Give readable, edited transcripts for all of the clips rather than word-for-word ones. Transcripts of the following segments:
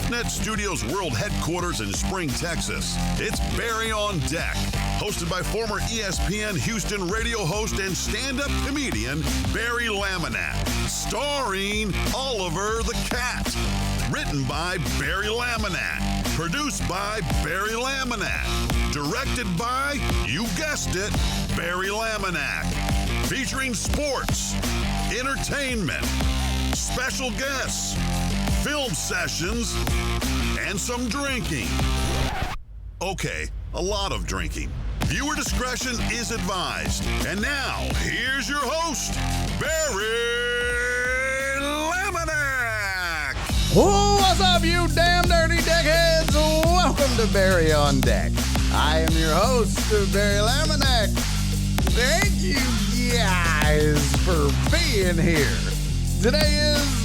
TalkNet Studios World Headquarters in Spring, Texas. It's Barry on Deck, hosted by former ESPN Houston radio host and stand-up comedian Barry Laminack, starring Oliver the Cat. Written by Barry Laminack, produced by Barry Laminack, directed by, you guessed it, Barry Laminack. Featuring sports, entertainment, special guests, film sessions, and some drinking. Okay, a lot of drinking. Viewer discretion is advised. And now, here's your host, Barry Laminack. What's up, you damn dirty deckheads? Welcome to Barry on Deck. I am your host, Barry Laminack. Thank you guys for being here. Today is,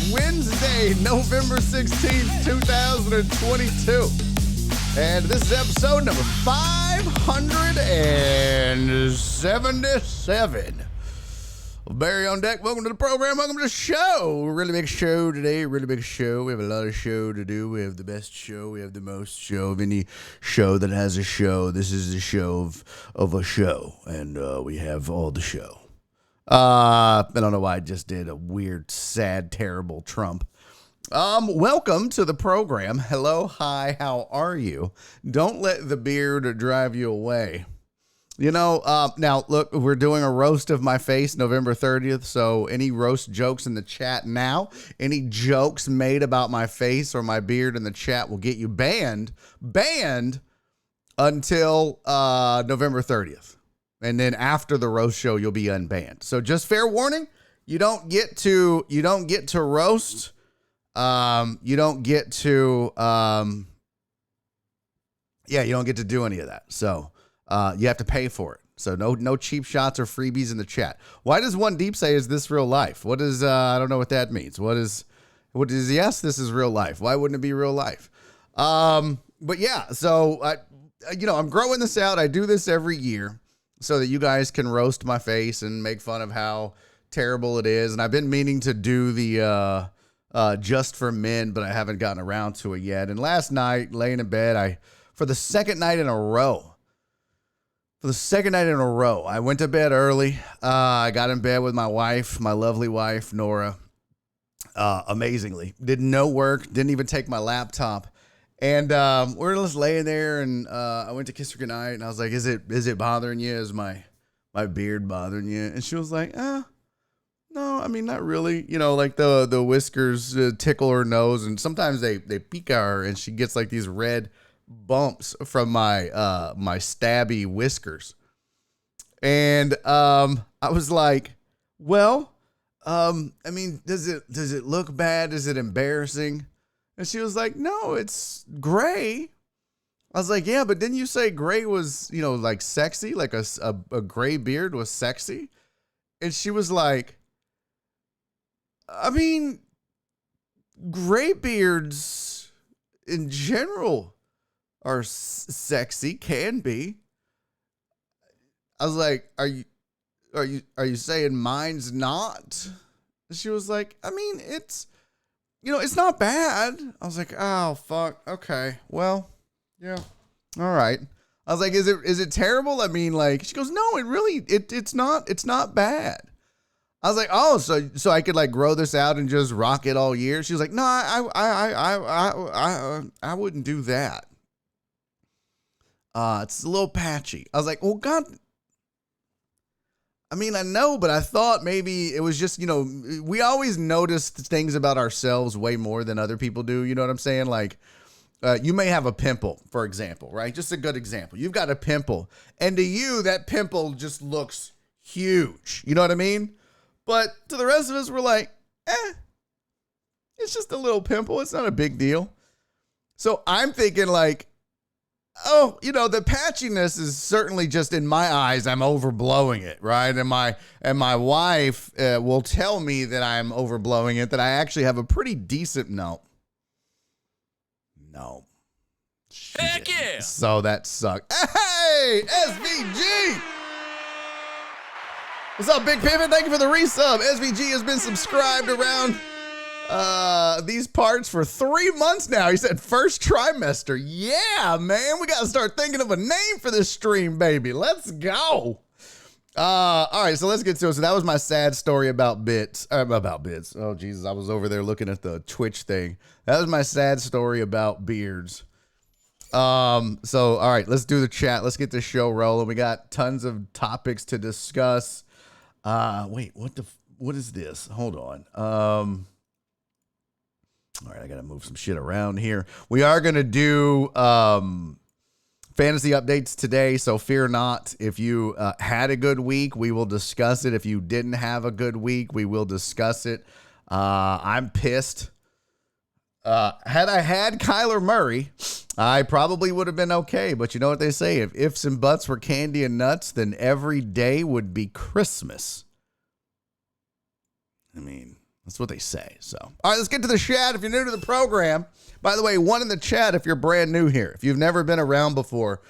Wednesday, November 16th, 2022. And this is episode number 577 of Barry on Deck. Welcome to the program. Welcome to the show. Really big show today. Really big show. We have a lot of show to do. We have the best show. We have the most show of any show that has a show. This is the show of a show. And we have all the show. I don't know why I just did a weird, sad, terrible Trump. Welcome to the program. Hello, hi, how are you? Don't let the beard drive you away. You know, now look, we're doing a roast of my face November 30th. So any roast jokes in the chat now, any jokes made about my face or my beard in the chat will get you banned until November 30th. And then after the roast show, you'll be unbanned. So just fair warning, you don't get to roast. You don't get to, you don't get to do any of that. So, you have to pay for it. So no cheap shots or freebies in the chat. Why does One Deep say, is this real life? What is, I don't know what that means. What is, yes, this is real life. Why wouldn't it be real life? But yeah, so I'm growing this out. I do this every year so that you guys can roast my face and make fun of how terrible it is. And I've been meaning to do the, Just for Men, but I haven't gotten around to it yet. And last night, laying in bed, for the second night in a row, I went to bed early. I got in bed with my wife, my lovely wife, Nora, amazingly. Did no work, didn't even take my laptop. And we're just laying there, and I went to kiss her goodnight, and I was like, is it bothering you? Is my beard bothering you? And she was like, no, I mean, not really. You know, like the whiskers tickle her nose, and sometimes they pique her, and she gets like these red bumps from my stabby whiskers. And I was like, well, I mean, does it look bad? Is it embarrassing? And she was like, no, it's gray. I was like, yeah, but didn't you say gray was, like sexy? Like a gray beard was sexy? And she was like, I mean, gray beards in general are sexy, can be. I was like, are you saying mine's not? And she was like, I mean, it's not bad. I was like, oh, fuck. Okay. Well, yeah. All right. I was like, is it terrible? I mean, like, she goes, no, it's not bad. I was like, oh, so I could like grow this out and just rock it all year. She was like, no, I wouldn't do that. It's a little patchy. I was like, well, God, I mean, I know, but I thought maybe it was just, we always notice things about ourselves way more than other people do. You know what I'm saying? Like, you may have a pimple, for example, right? Just a good example. You've got a pimple, and to you, that pimple just looks huge. You know what I mean? But to the rest of us, we're like, it's just a little pimple. It's not a big deal. So I'm thinking like, oh, the patchiness is certainly just in my eyes. I'm overblowing it, right? And my wife will tell me that I'm overblowing it, that I actually have a pretty decent No. Heck yeah. So that sucked. Hey, SVG. What's up, Big Pivot? Thank you for the resub. SVG has been subscribed around These parts for 3 months now. He said first trimester. Yeah, man. We got to start thinking of a name for this stream, baby. Let's go. All right, so let's get to it. So that was my sad story about bits. About bits. Oh, Jesus. I was over there looking at the Twitch thing. That was my sad story about beards. So, all right, let's do the chat. Let's get the show rolling. We got tons of topics to discuss. Wait, what is this? Hold on. All right, I got to move some shit around here. We are going to do fantasy updates today, so fear not. If you had a good week, we will discuss it. If you didn't have a good week, we will discuss it. I'm pissed. Had I had Kyler Murray, I probably would have been okay. But you know what they say? If ifs and buts were candy and nuts, then every day would be Christmas. I mean, that's what they say. So, all right, let's get to the chat. If you're new to the program, by the way, one in the chat if you're brand new here. If you've never been around before,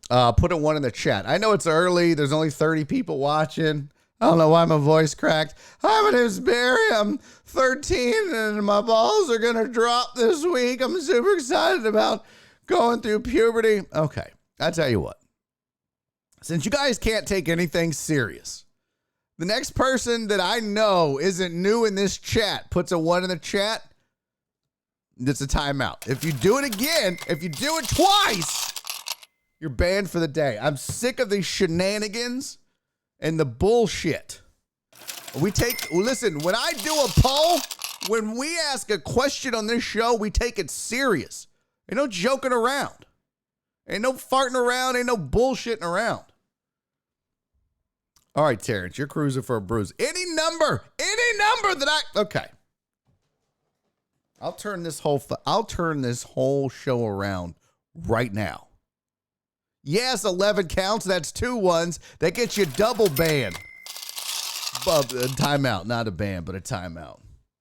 put a one in the chat. I know it's early. There's only 30 people watching. I don't know why my voice cracked. Hi, my name's Barry. I'm 13 and my balls are going to drop this week. I'm super excited about going through puberty. Okay, I'll tell you what. Since you guys can't take anything serious, the next person that I know isn't new in this chat puts a one in the chat, it's a timeout. If you do it again, if you do it twice, you're banned for the day. I'm sick of these shenanigans and the bullshit. Listen, when I do a poll, when we ask a question on this show, we take it serious. Ain't no joking around. Ain't no farting around. Ain't no bullshitting around. All right, Terrence, you're cruising for a bruise. Any number that okay. I'll turn this whole show around right now. Yes, 11 counts. That's 2 ones. That gets you double ban. A timeout, not a ban, but a timeout.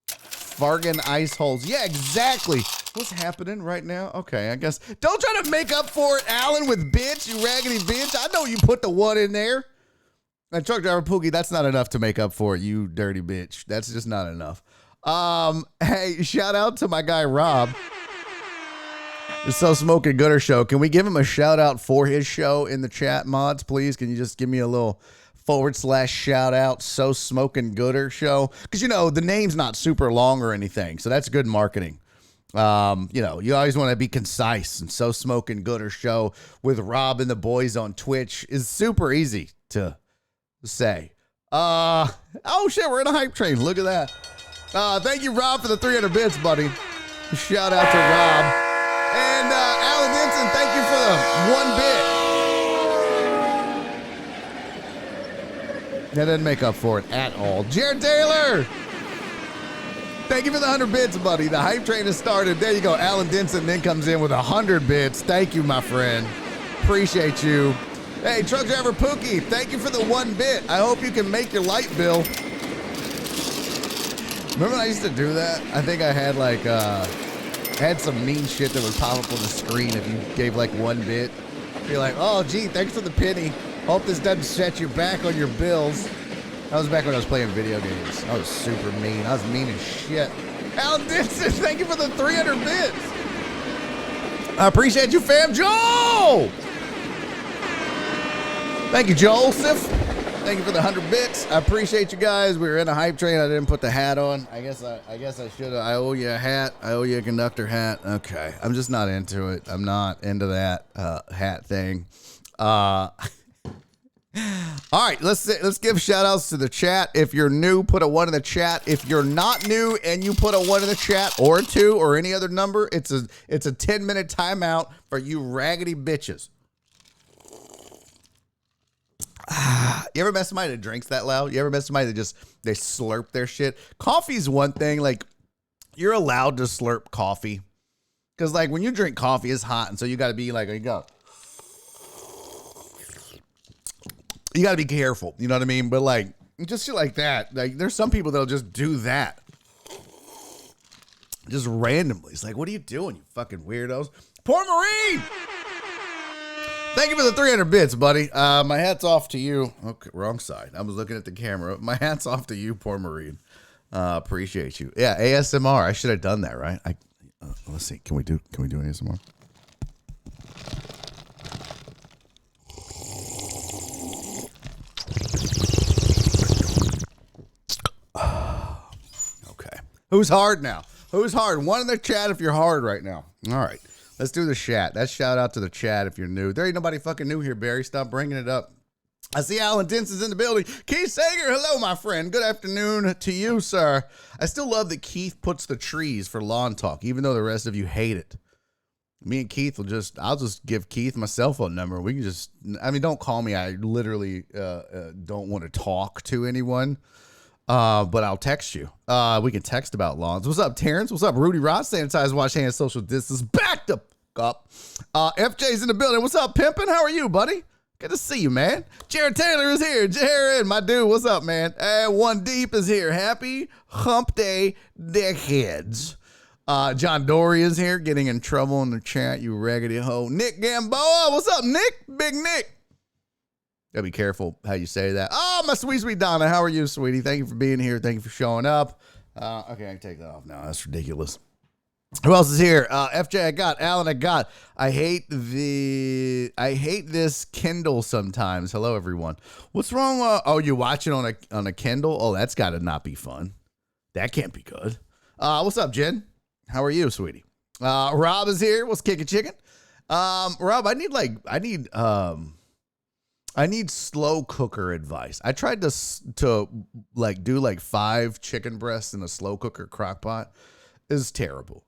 Fargan ice holes. Yeah, exactly. What's happening right now? Okay, I guess. Don't try to make up for it, Alan, with bitch, you raggedy bitch. I know you put the one in there. And truck driver Pookie, that's not enough to make up for it, you dirty bitch. That's just not enough. Hey, shout out to my guy Rob. The So Smoking Gooder Show. Can we give him a shout out for his show in the chat, mods, please? Can you just give me a little / shout out, So Smoking Gooder Show? Because, you know, the name's not super long or anything, so that's good marketing. You know, you always want to be concise, and So Smoking Gooder Show with Rob and the boys on Twitch is super easy to say. Oh shit, we're in a hype train. Look at that. Thank you, Rob, for the 300 bits, buddy. Shout out to Rob. And Alan Denson, thank you for the 1 bit. That didn't make up for it at all. Jared Taylor, thank you for the 100 bits, buddy. The hype train has started. There you go. Alan Denson then comes in with 100 bits. Thank you, my friend. Appreciate you. Hey, truck driver Pookie, thank you for the 1 bit. I hope you can make your light bill. Remember when I used to do that? I think I had like, had some mean shit that would pop up on the screen if you gave like 1 bit. Be like, oh, gee, thanks for the penny. Hope this doesn't set you back on your bills. That was back when I was playing video games. I was super mean. I was mean as shit. Alan Dixon, thank you for the 300 bits. I appreciate you, fam. Joel! Thank you, Joseph. Thank you for the 100 bits. I appreciate you guys. We were in a hype train. I didn't put the hat on. I guess I should have. I owe you a hat. I owe you a conductor hat. Okay. I'm just not into it. I'm not into that hat thing. All right, let's give shout outs to the chat. If you're new, put a 1 in the chat. If you're not new and you put a 1 in the chat or a 2 or any other number, it's a 10-minute timeout for you raggedy bitches. You ever met somebody that drinks that loud? You ever met somebody that they slurp their shit? Coffee's one thing. Like, you're allowed to slurp coffee. Because, like, when you drink coffee, it's hot. And so you got to be like, you got to be careful. You know what I mean? But, like, just shit like that. Like, there's some people that'll just do that. Just randomly. It's like, what are you doing, you fucking weirdos? Poor Marine! Thank you for the 300 bits, buddy. My hat's off to you. Okay, wrong side. I was looking at the camera. My hat's off to you, poor Marine. Appreciate you. Yeah, ASMR. I should have done that, right? Let's see. Can we do ASMR? Okay. Who's hard now? Who's hard? One in the chat if you're hard right now. All right. Let's do the chat. That's shout out to the chat if you're new. There ain't nobody fucking new here, Barry. Stop bringing it up. I see Alan Denson's in the building. Keith Sager, hello, my friend. Good afternoon to you, sir. I still love that Keith puts the trees for lawn talk, even though the rest of you hate it. Me and Keith I'll just give Keith my cell phone number. We can don't call me. I literally don't want to talk to anyone. But I'll text you. We can text about lawns. What's up, Terrence? What's up, Rudy Ross? Sanitize, wash hands, social distance. Back the fuck up. FJ's in the building. What's up, Pimpin'? How are you, buddy? Good to see you, man. Jared Taylor is here. Jared, my dude, what's up, man? And One Deep is here. Happy Hump Day, dickheads. John Dory is here, getting in trouble in the chat, you raggedy hoe. Nick Gamboa, what's up, Nick? Big Nick. Gotta be careful how you say that. Oh, my sweet Donna. How are you, sweetie? Thank you for being here. Thank you for showing up. Okay, I can take that off now. That's ridiculous. Who else is here? FJ, I got. Alan, I got. I hate this Kindle sometimes. Hello, everyone. What's wrong? Oh, you're watching on a Kindle? Oh, that's got to not be fun. That can't be good. What's up, Jen? How are you, sweetie? Rob is here. What's kicking chicken? Rob, I need slow cooker advice. I tried to do 5 chicken breasts in a slow cooker crock pot. It's terrible.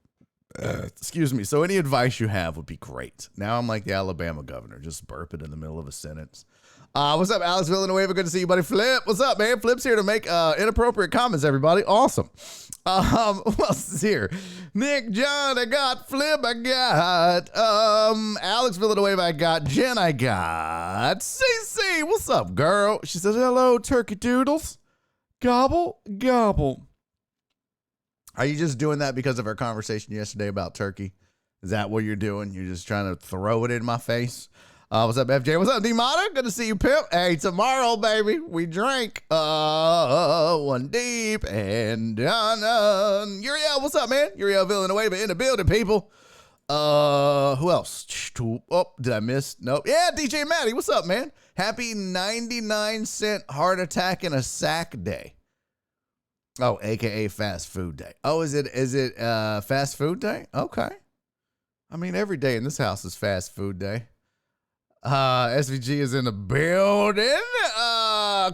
Excuse me. So any advice you have would be great. Now I'm like the Alabama governor, just burp it in the middle of a sentence. What's up, Alex Villanueva? Good to see you, buddy. Flip, what's up, man? Flip's here to make inappropriate comments, everybody. Awesome. Who else is here? Nick, John, I got. Flip, I got. Alex Villanueva, I got. Jen, I got. CC, what's up, girl? She says, hello, turkey doodles. Gobble, gobble. Are you just doing that because of our conversation yesterday about turkey? Is that what you're doing? You're just trying to throw it in my face? What's up, FJ? What's up, D-Mata? Good to see you, pimp. Hey, tomorrow, baby, we drink One Deep and Uriel, what's up, man? Uriel Villanueva in the building, people. Who else? Oh, did I miss? Nope. Yeah, DJ Matty, what's up, man? Happy 99-cent heart attack in a sack day. Oh, AKA fast food day. Oh, is it fast food day? Okay. I mean, every day in this house is fast food day. SVG is in the building.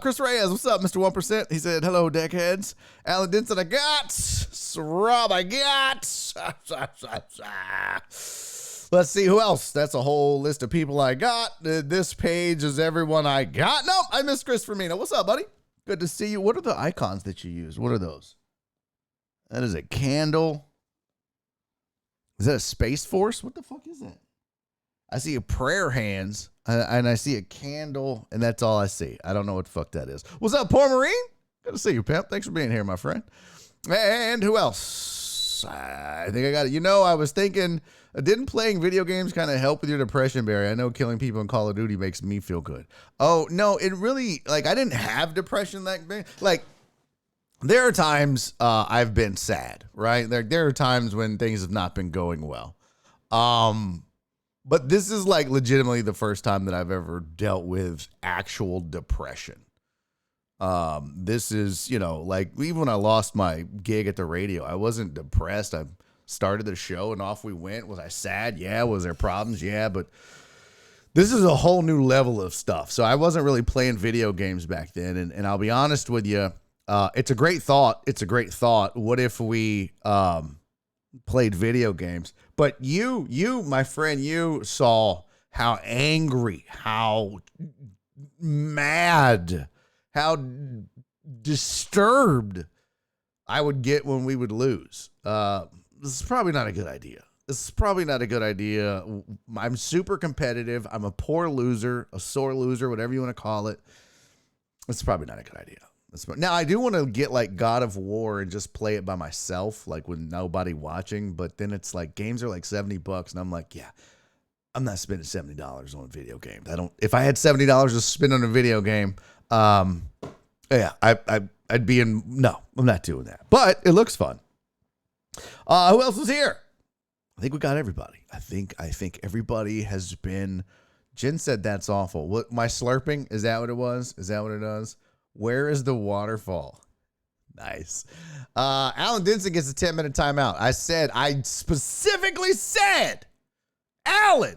Chris Reyes, what's up, Mr. 1%? He said, hello, deckheads. Alan Denson, I got. Rob, I got. Let's see who else. That's a whole list of people I got. This page is everyone I got. Nope, I missed Christopher Mina. What's up, buddy? Good to see you. What are the icons that you use? What are those? That is a candle. Is that a Space Force? What the fuck is that? I see a prayer hands, and I see a candle, and that's all I see. I don't know what the fuck that is. What's up, Poor Marine? Good to see you, pimp. Thanks for being here, my friend. And who else? I think I got it. I was thinking, didn't playing video games kind of help with your depression, Barry? I know killing people in Call of Duty makes me feel good. Oh, no, it really, I didn't have depression that big. There are times I've been sad, right? There are times when things have not been going well. But this is legitimately the first time that I've ever dealt with actual depression. This is, even when I lost my gig at the radio, I wasn't depressed. I started the show and off we went. Was I sad? Yeah. Was there problems? Yeah. But this is a whole new level of stuff. So I wasn't really playing video games back then. And I'll be honest with you. It's a great thought. What if we played video games? But you, my friend, you saw how angry, how mad, how disturbed I would get when we would lose. This is probably not a good idea. I'm super competitive. I'm a poor loser, a sore loser, whatever you want to call it. It's probably not a good idea. Now, I do want to get God of War and just play it by myself, with nobody watching. But then it's games are $70, and I'm yeah, I'm not spending $70 on video games. If I had $70 to spend on a video game, yeah, I No, I'm not doing that. But it looks fun. Who else was here? I think we got everybody. I think everybody has been. Jen said that's awful. What, my slurping? Is that what it was? Is that what it does? Where is the waterfall? Nice. Alan Denson gets a 10-minute timeout. I specifically said, Alan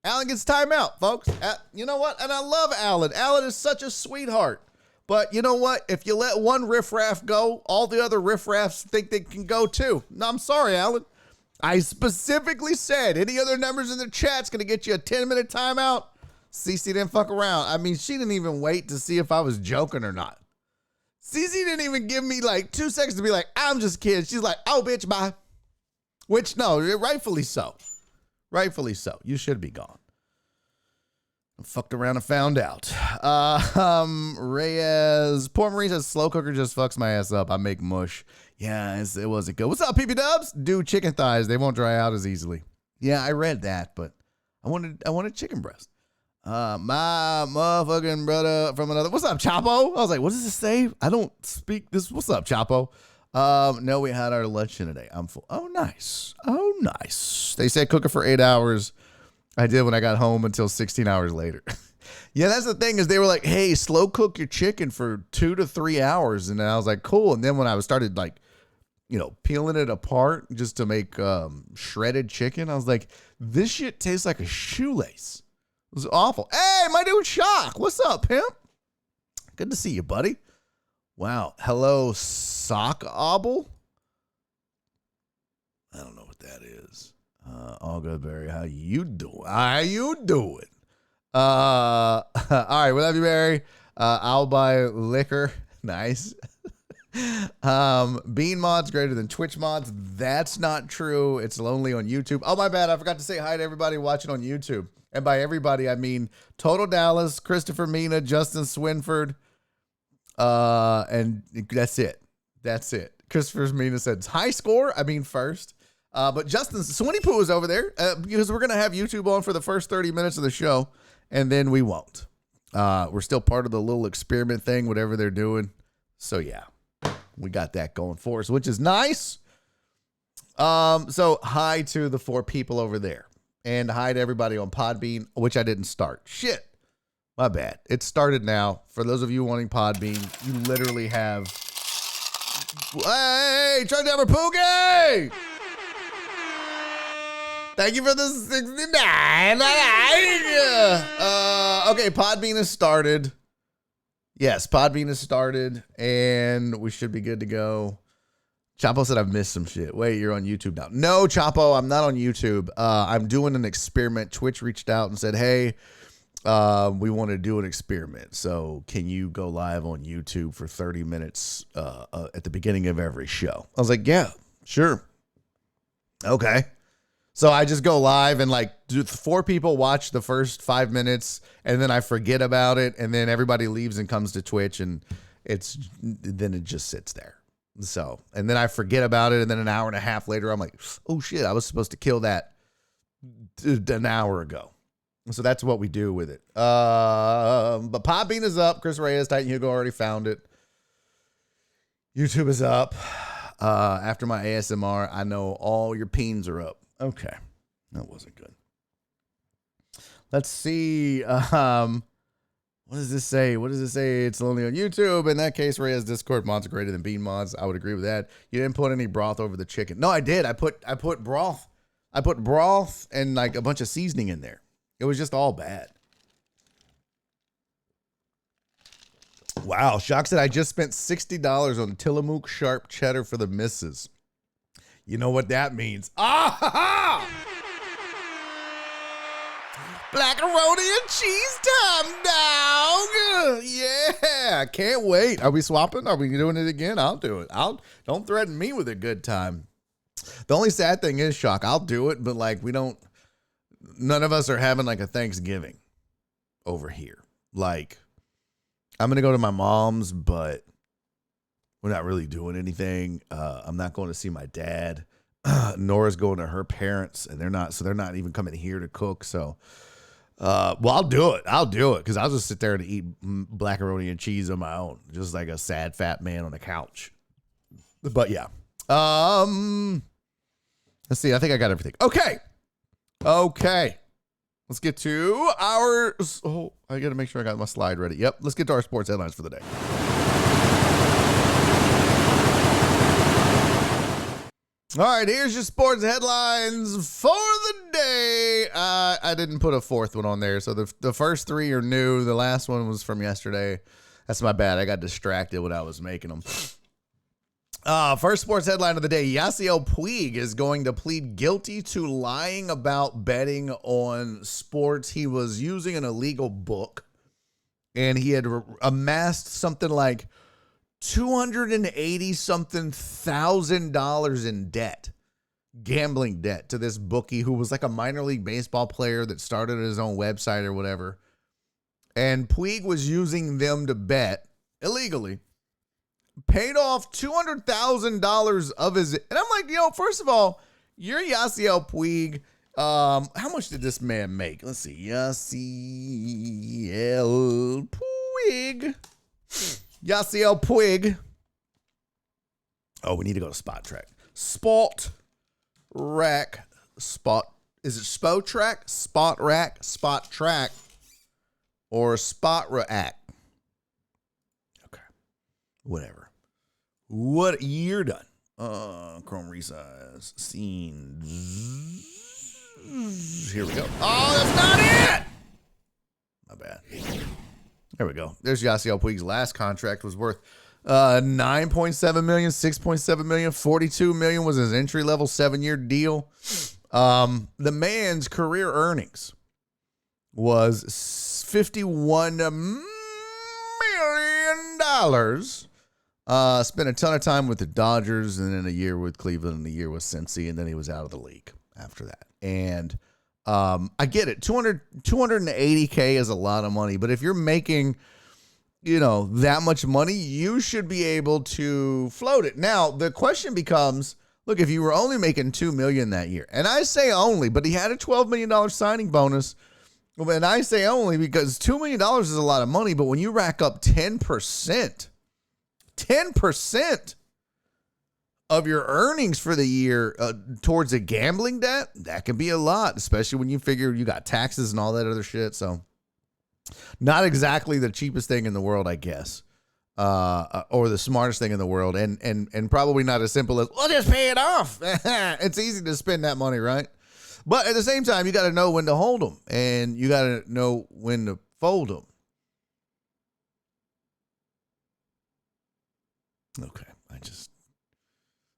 gets timeout, folks. You know what? And I love Alan. Alan is such a sweetheart. But you know what? If you let one riffraff go, all the other riffraffs think they can go too. No, I'm sorry, Alan. I specifically said any other numbers in the chat's going to get you a 10-minute timeout. Cece didn't fuck around. I mean, she didn't even wait to see if I was joking or not. Cece didn't even give me like 2 seconds to be like, I'm just kidding. She's like, oh, bitch, bye. Which, no, rightfully so. Rightfully so. You should be gone. I fucked around and found out. Reyes. Poor Marie says, slow cooker just fucks my ass up. I make mush. Yeah, it wasn't good. What's up, PP Dubs? Do chicken thighs. They won't dry out as easily. Yeah, I read that, but I wanted chicken breast. My motherfucking brother from another. What's up, Chapo? I was like, what does this say? I don't speak this. What's up, Chapo? No, we had our lunch today. I'm full. Oh, nice. Oh, nice. They said cook it for 8 hours. I did when I got home until 16 hours later. Yeah, that's the thing is they were like, hey, slow cook your chicken for 2 to 3 hours. And I was like, cool. And then when I started like, peeling it apart just to make shredded chicken, I was like, this shit tastes like a shoelace. It was awful. Hey, my dude Shock. What's up, pimp? Good to see you, buddy. Wow. Hello, Sock Obble? I don't know what that is. All good, Barry. How you doing? All right, we love you, Barry. I'll buy liquor. Nice. Bean mods greater than Twitch mods. That's not true. It's only on YouTube. Oh, my bad. I forgot to say hi to everybody watching on YouTube. And by everybody, I mean Total Dallas, Christopher Mina, Justin Swinford. And that's it. That's it. Christopher Mina said high score. I mean first. But Justin Swinny Poo is over there because we're going to have YouTube on for the first 30 minutes of the show. And then we won't. We're still part of the little experiment thing, whatever they're doing. So, yeah, we got that going for us, which is nice. So hi to the 4 people over there. And hi to everybody on Podbean, which I didn't start. Shit. My bad. It started now. For those of you wanting Podbean, you literally have... Hey, Truck Driver Pookie! Thank you for the 69. Okay, Podbean has started. Yes, Podbean has started, and we should be good to go. Chapo said I've missed some shit. Wait, you're on YouTube now. No, Chapo, I'm not on YouTube. I'm doing an experiment. Twitch reached out and said, hey, we want to do an experiment. So can you go live on YouTube for 30 minutes at the beginning of every show? I was like, yeah, sure. Okay. So I just go live and like 4 people watch the first 5 minutes and then I forget about it. And then everybody leaves and comes to Twitch and then it just sits there. So, and then I forget about it. And then an hour and a half later, I'm like, oh shit, I was supposed to kill that an hour ago. So that's what we do with it. But Podbean is up. Chris Reyes, Titan Hugo already found it. YouTube is up. After my ASMR, I know all your peens are up. Okay. That wasn't good. Let's see. What does this say? What does it say? It's only on YouTube. In that case, Reyes Discord mods are greater than bean mods. I would agree with that. You didn't put any broth over the chicken. No, I did. I put broth. I put broth and like a bunch of seasoning in there. It was just all bad. Wow. Shock said I just spent $60 on Tillamook sharp cheddar for the missus. You know what that means. Ah ha ha! Blackaroni and cheese time, dog. Yeah, can't wait. Are we swapping? Are we doing it again? I'll do it. Don't threaten me with a good time. The only sad thing is, Shock, I'll do it, but like none of us are having like a Thanksgiving over here. Like, I'm going to go to my mom's, but we're not really doing anything. I'm not going to see my dad. Nora's going to her parents and they're not even coming here to cook. So, Well, I'll do it. Because I'll just sit there and eat macaroni and cheese on my own, just like a sad fat man on a couch. But yeah. Let's see. I think I got everything. Okay. Let's get to our. Oh, I got to make sure I got my slide ready. Yep. Let's get to our sports headlines for the day. All right, here's your sports headlines for the day. I didn't put a fourth one on there, so the first three are new. The last one was from yesterday. That's my bad. I got distracted when I was making them. First sports headline of the day. Yasiel Puig is going to plead guilty to lying about betting on sports. He was using an illegal book, and he had amassed something like $280,000 in debt, gambling debt, to this bookie who was like a minor league baseball player that started his own website or whatever. And Puig was using them to bet illegally, paid off $200,000 of his. And I'm like, first of all, you're Yasiel Puig. How much did this man make? Let's see. Yasiel Puig. Oh, we need to go to Spot Track. Is it Spot Track? Spot Track, or Spot Rack? Okay. Whatever. What you're done. Chrome resize. Scene. Here we go. Oh, that's not it! My bad. There we go. There's Yasiel Puig's last contract, was worth $9.7 million, $6.7 million, $42 million was his entry-level 7-year deal. The man's career earnings was $51 million. Spent a ton of time with the Dodgers, and then a year with Cleveland, and a year with Cincy, and then he was out of the league after that. And I get it. $280K is a lot of money, but if you're making, that much money, you should be able to float it. Now, the question becomes, look, if you were only making $2 million that year, and I say only, but he had a $12 million signing bonus, and I say only because $2 million is a lot of money, but when you rack up 10% of your earnings for the year towards a gambling debt, that can be a lot, especially when you figure you got taxes and all that other shit. So not exactly the cheapest thing in the world, I guess, or the smartest thing in the world, and probably not as simple as, well, just pay it off. It's easy to spend that money, right? But at the same time, you got to know when to hold them, and you got to know when to fold them. Okay,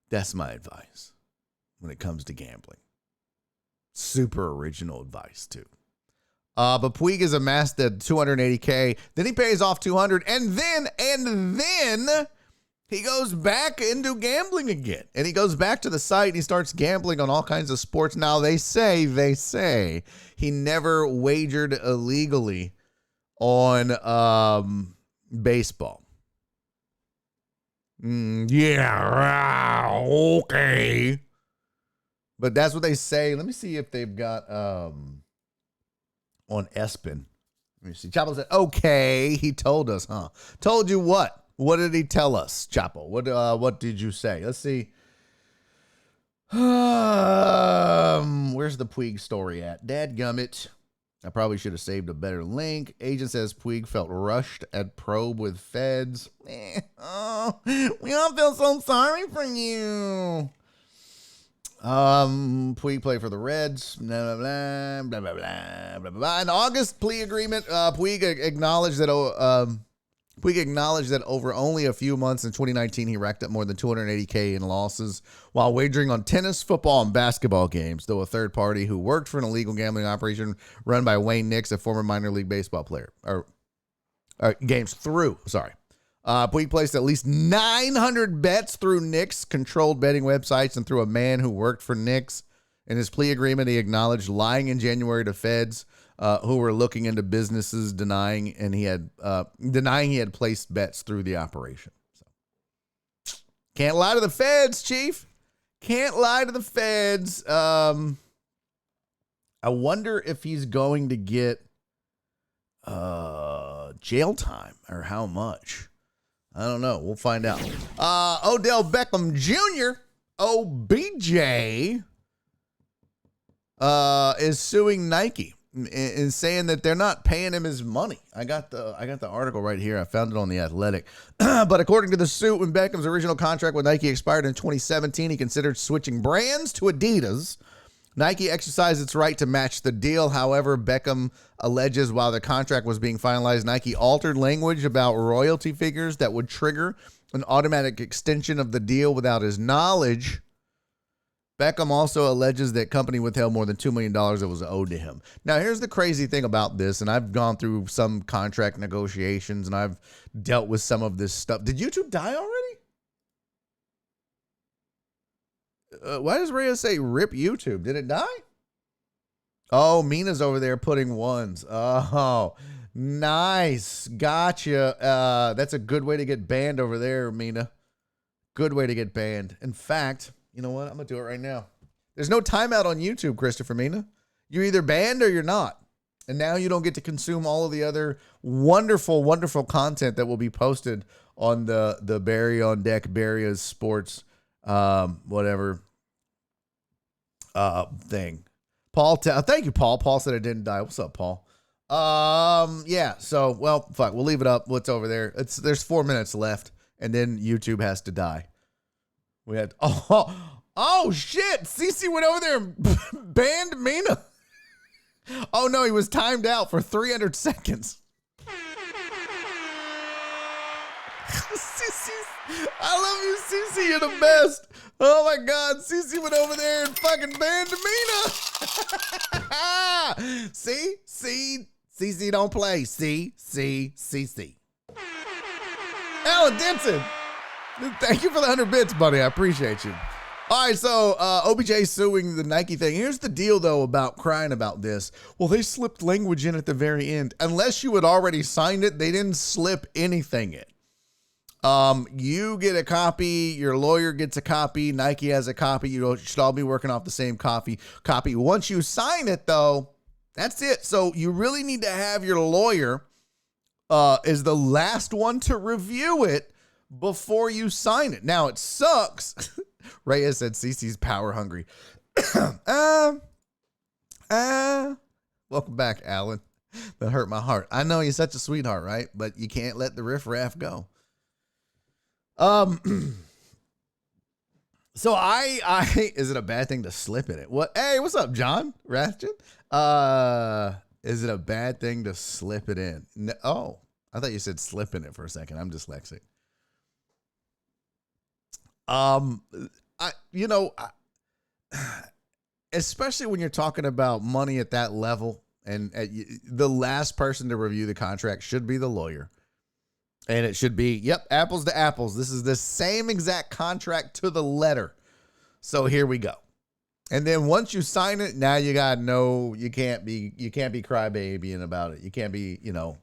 that's my advice when it comes to gambling. Super original advice, too. But Puig has amassed the $280K. Then he pays off $200, and then he goes back into gambling again. And he goes back to the site and he starts gambling on all kinds of sports. Now they say he never wagered illegally on baseball. Okay. But that's what they say. Let me see if they've got on ESPN. Let me see. Chapo said, okay, he told us, huh? Told you what? What did he tell us, Chapo? What did you say? Let's see. Where's the Puig story at? Dadgummit. I probably should have saved a better link. Agent says Puig felt rushed at probe with feds. We all feel so sorry for you. Puig played for the Reds. Blah, blah, blah, blah, blah, blah, blah. In August plea agreement, Puig acknowledged that over only a few months in 2019, he racked up more than $280K in losses while wagering on tennis, football, and basketball games, though a third party who worked for an illegal gambling operation run by Wayne Nix, a former minor league baseball player, Puig placed at least 900 bets through Nix controlled betting websites and through a man who worked for Nix. In his plea agreement, he acknowledged lying in January to feds who were looking into businesses, denying he had placed bets through the operation. So, can't lie to the feds, Chief. Can't lie to the feds. I wonder if he's going to get jail time or how much. I don't know. We'll find out. Odell Beckham Jr., OBJ, is suing Nike and saying that they're not paying him his money. I got the article right here. I found it on The Athletic. But according to the suit, when Beckham's original contract with Nike expired in 2017, he considered switching brands to Adidas. Nike exercised its right to match the deal. However, Beckham alleges while the contract was being finalized, Nike altered language about royalty figures that would trigger an automatic extension of the deal without his knowledge. Beckham also alleges that company withheld more than $2 million that was owed to him. Now, here's the crazy thing about this, and I've gone through some contract negotiations, and I've dealt with some of this stuff. Did YouTube die already? Why does Rhea say rip YouTube? Did it die? Oh, Mina's over there putting ones. Oh, nice. Gotcha. That's a good way to get banned over there, Mina. Good way to get banned. In fact, you know what? I'm going to do it right now. There's no timeout on YouTube, Christopher Mina. You're either banned or you're not. And now you don't get to consume all of the other wonderful, wonderful content that will be posted on the Barry on Deck, Barry's Sports, whatever thing. Paul, thank you, Paul. Paul said it didn't die. What's up, Paul? Yeah. So, well, fuck. We'll leave it up. What's over there? There's 4 minutes left, and then YouTube has to die. We had oh shit! CC went over there and banned Mina. Oh no, he was timed out for 300 seconds. CC, I love you, CC. You're the best. Oh my God, CC went over there and fucking banned Mina. See, CC don't play. CC. Alan Denson. Thank you for the 100 bits, buddy. I appreciate you. All right, so OBJ suing the Nike thing. Here's the deal, though, about crying about this. Well, they slipped language in at the very end. Unless you had already signed it, they didn't slip anything in. You get a copy, your lawyer gets a copy, Nike has a copy. You should all be working off the same copy. Once you sign it, though, that's it. So you really need to have your lawyer is the last one to review it before you sign it. Now, it sucks. Reyes said CC's power hungry. Welcome back, Alan. That hurt my heart. I know you're such a sweetheart, right? But you can't let the riffraff go. So I is it a bad thing to slip in it? What? Hey, what's up, John Rathjen? Is it a bad thing to slip it in? No, oh, I thought you said slip in it for a second. I'm dyslexic. Especially when you're talking about money at that level, and the last person to review the contract should be the lawyer. And it should be, yep, apples to apples. This is the same exact contract to the letter. So here we go. And then once you sign it, now you got you can't be crybabying about it. You can't be, now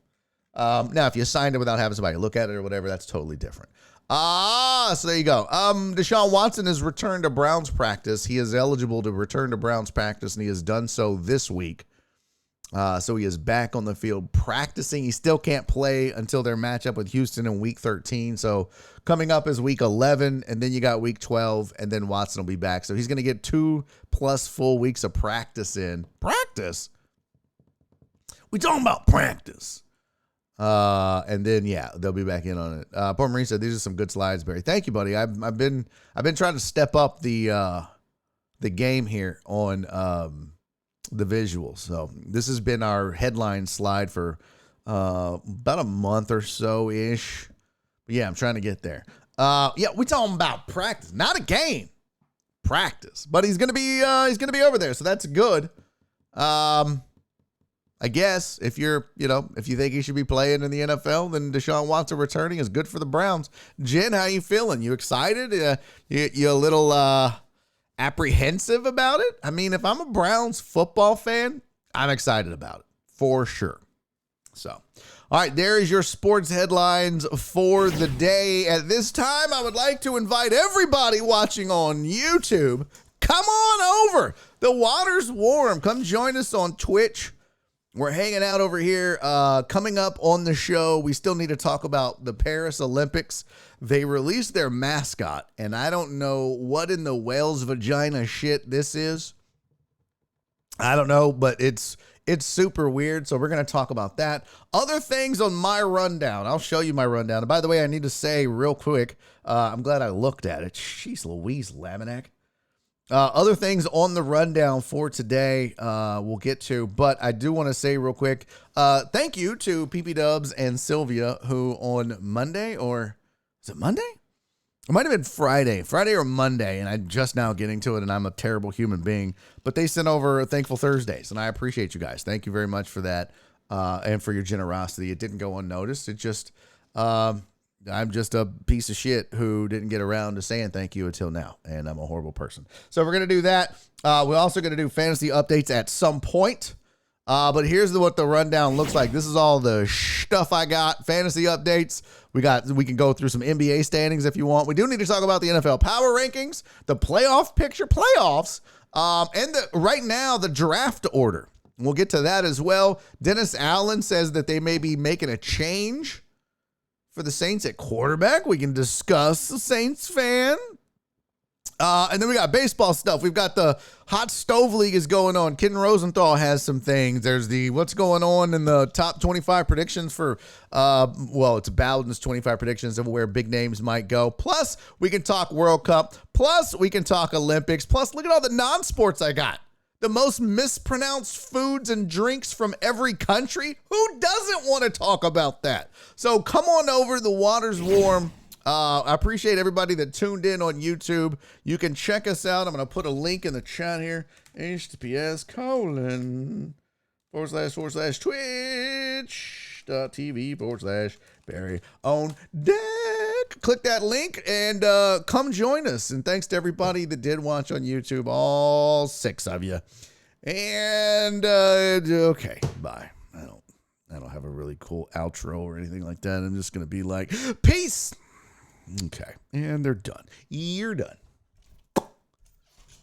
if you signed it without having somebody look at it or whatever, that's totally different. So there you go. Deshaun Watson has returned to Browns practice. He is eligible to return to Browns practice, and he has done so this week. So he is back on the field practicing. He still can't play until their matchup with Houston in week 13. So coming up is week 11, and then you got week 12, and then Watson will be back. So he's going to get 2+ full weeks of practice in. Practice? We talking about practice. And then, yeah, they'll be back in on it. Poor Marie said, these are some good slides, Barry. Thank you, buddy. I've been trying to step up the game here on, the visuals. So this has been our headline slide for, about a month or so ish. But yeah, I'm trying to get there. Yeah, we talking about practice, not a game, practice, but he's going to be over there. So that's good. I guess if you think he should be playing in the NFL, then Deshaun Watson returning is good for the Browns. Jen, how you feeling? You excited? You a little apprehensive about it? I mean, if I'm a Browns football fan, I'm excited about it for sure. So, all right, there is your sports headlines for the day. At this time, I would like to invite everybody watching on YouTube, come on over. The water's warm. Come join us on Twitch. We're hanging out over here. Coming up on the show, we still need to talk about the Paris Olympics. They released their mascot, and I don't know what in the whale's vagina shit this is. I don't know, but it's super weird, so we're going to talk about that. Other things on my rundown. I'll show you my rundown. And by the way, I need to say real quick, I'm glad I looked at it. Jeez Louise, Laminack. Other things on the rundown for today we'll get to, but I do want to say real quick, thank you to PP Dubs and Sylvia, who on Monday, or is it Monday? It might have been Friday or Monday, and I'm just now getting to it, and I'm a terrible human being, but they sent over Thankful Thursdays, and I appreciate you guys. Thank you very much for that, and for your generosity. It didn't go unnoticed. It just, I'm just a piece of shit who didn't get around to saying thank you until now, and I'm a horrible person. So we're going to do that. We're also going to do fantasy updates at some point, but here's what the rundown looks like. This is all the stuff I got. Fantasy updates. We can go through some NBA standings if you want. We do need to talk about the NFL power rankings, the playoffs, and right now the draft order. We'll get to that as well. Dennis Allen says that they may be making a change for the Saints at quarterback. We can discuss the Saints fan. And then we got baseball stuff. We've got the Hot Stove League is going on. Kitten Rosenthal has some things. There's the what's going on in the top 25 predictions for, it's Bowden's 25 predictions of where big names might go. Plus, we can talk World Cup. Plus, we can talk Olympics. Plus, look at all the non-sports I got. The most mispronounced foods and drinks from every country. Who doesn't want to talk about that? So come on over. The water's warm. I appreciate everybody that tuned in on YouTube. You can check us out. I'm going to put a link in the chat here. https://twitch.tv/Barry on deck. Click that link and come join us. And thanks to everybody that did watch on YouTube, all 6 of you. And okay, bye. I don't have a really cool outro or anything like that. I'm just going to be like, peace. Okay, and they're done. You're done.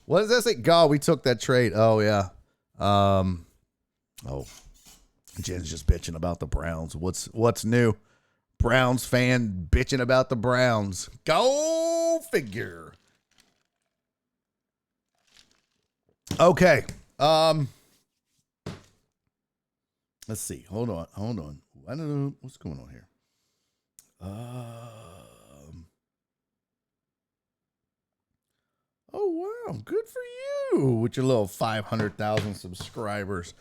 What does that say? God, we took that trade. Oh, yeah. Jen's just bitching about the Browns. What's new? Browns fan bitching about the Browns. Go figure. Okay. Let's see. Hold on. I don't know what's going on here. Oh, wow. Good for you with your little 500,000 subscribers.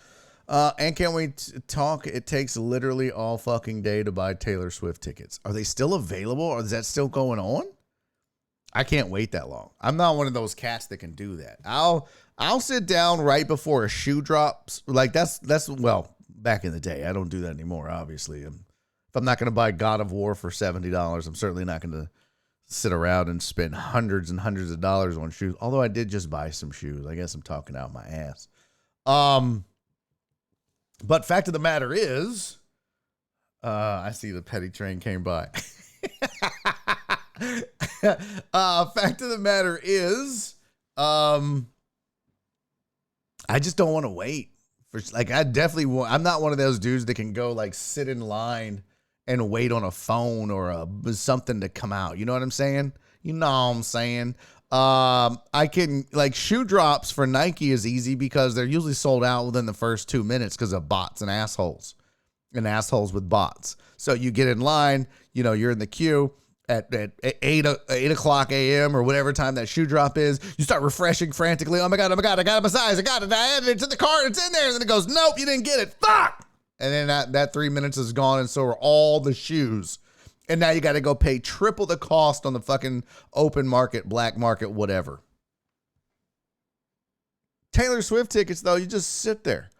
And can we talk? It takes literally all fucking day to buy Taylor Swift tickets. Are they still available, or is that still going on? I can't wait that long. I'm not one of those cats that can do that. I'll sit down right before a shoe drops. Like that's back in the day. I don't do that anymore, obviously. If I'm not going to buy God of War for $70, I'm certainly not going to sit around and spend hundreds and hundreds of dollars on shoes. Although I did just buy some shoes. I guess I'm talking out my ass. But fact of the matter is, I see the petty train came by. Fact of the matter is, I just don't want to wait for, like, I definitely want, I'm not one of those dudes that can go like sit in line and wait on a phone or something to come out. You know what I'm saying? You know what I'm saying? I can, like, shoe drops for Nike is easy because they're usually sold out within the first 2 minutes because of bots and assholes with bots. So you get in line, you're in the queue at 8 o'clock a.m. or whatever time that shoe drop is. You start refreshing frantically. Oh my God, I got my size. I got it. I added it to the cart. It's in there. And then it goes, nope, you didn't get it. Fuck. And then that 3 minutes is gone, and so are all the shoes. And now you got to go pay triple the cost on the fucking open market, black market, whatever. Taylor Swift tickets, though, you just sit there.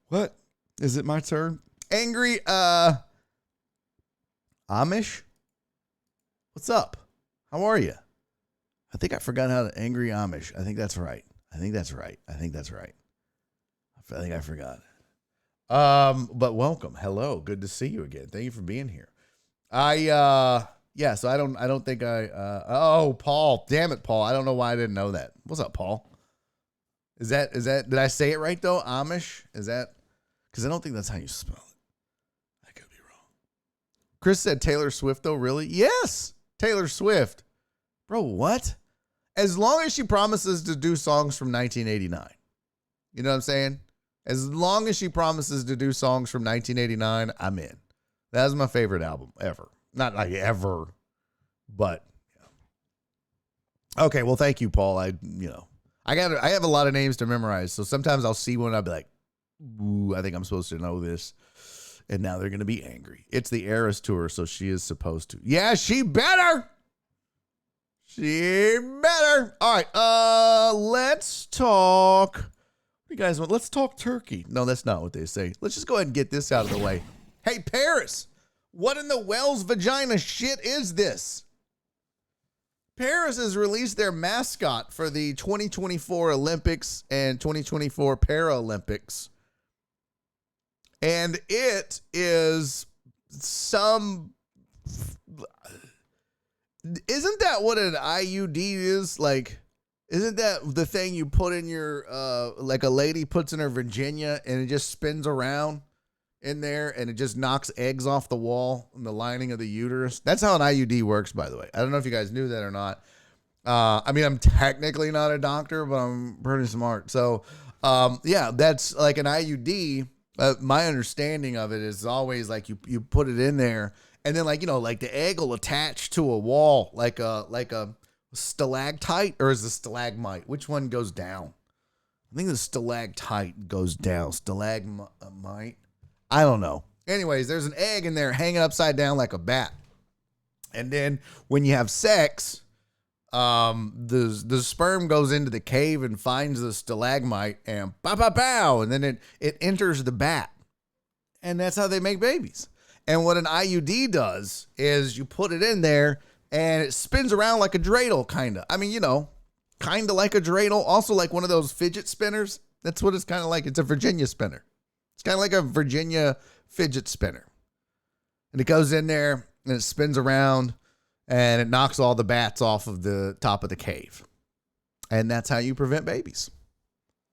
What? Is it my turn? Angry Amish? What's up? How are you? I think I forgot how to angry Amish. I think that's right. I think I forgot. But welcome. Hello. Good to see you again. Thank you for being here. So I don't think oh, Paul. Damn it, Paul. I don't know why I didn't know that. What's up, Paul? Is that, did I say it right though? Amish? Is that, because I don't think that's how you spell it. I could be wrong. Chris said Taylor Swift though, really? Yes, Taylor Swift. Bro, what? As long as she promises to do songs from 1989. You know what I'm saying? As long as she promises to do songs from 1989, I'm in. That was my favorite album ever. Not like ever, but yeah. Okay, well, thank you, Paul. I have a lot of names to memorize, so sometimes I'll see one and I'll be like, ooh, I think I'm supposed to know this. And now they're going to be angry. It's the Eras Tour, so she is supposed to. Yeah, she better. She better. All right, let's talk. What do you guys want? Let's talk turkey. No, that's not what they say. Let's just go ahead and get this out of the way. Hey, Paris, what in the Wells vagina shit is this? Paris has released their mascot for the 2024 Olympics and 2024 Paralympics. And it is some... Isn't that what an IUD is? Like, isn't that the thing you put in your, like a lady puts in her Virginia and it just spins around in there and it just knocks eggs off the wall in the lining of the uterus? That's how an IUD works, by the way. I don't know if you guys knew that or not. I mean, I'm technically not a doctor, but I'm pretty smart. So, yeah, that's like an IUD. My understanding of it is always like you put it in there. And then, like, you know, like the egg will attach to a wall, like a stalactite, or is it stalagmite? Which one goes down? I think the stalactite goes down. Stalagmite? I don't know. Anyways, there's an egg in there hanging upside down like a bat. And then when you have sex, the sperm goes into the cave and finds the stalagmite and pow, pow, pow, and then it enters the bat. And that's how they make babies. And what an IUD does is you put it in there and it spins around like a dreidel, kind of. I mean, you know, kind of like a dreidel. Also like one of those fidget spinners. That's what it's kind of like. It's a Virginia spinner. It's kind of like a Virginia fidget spinner. And it goes in there and it spins around and it knocks all the bats off of the top of the cave. And that's how you prevent babies.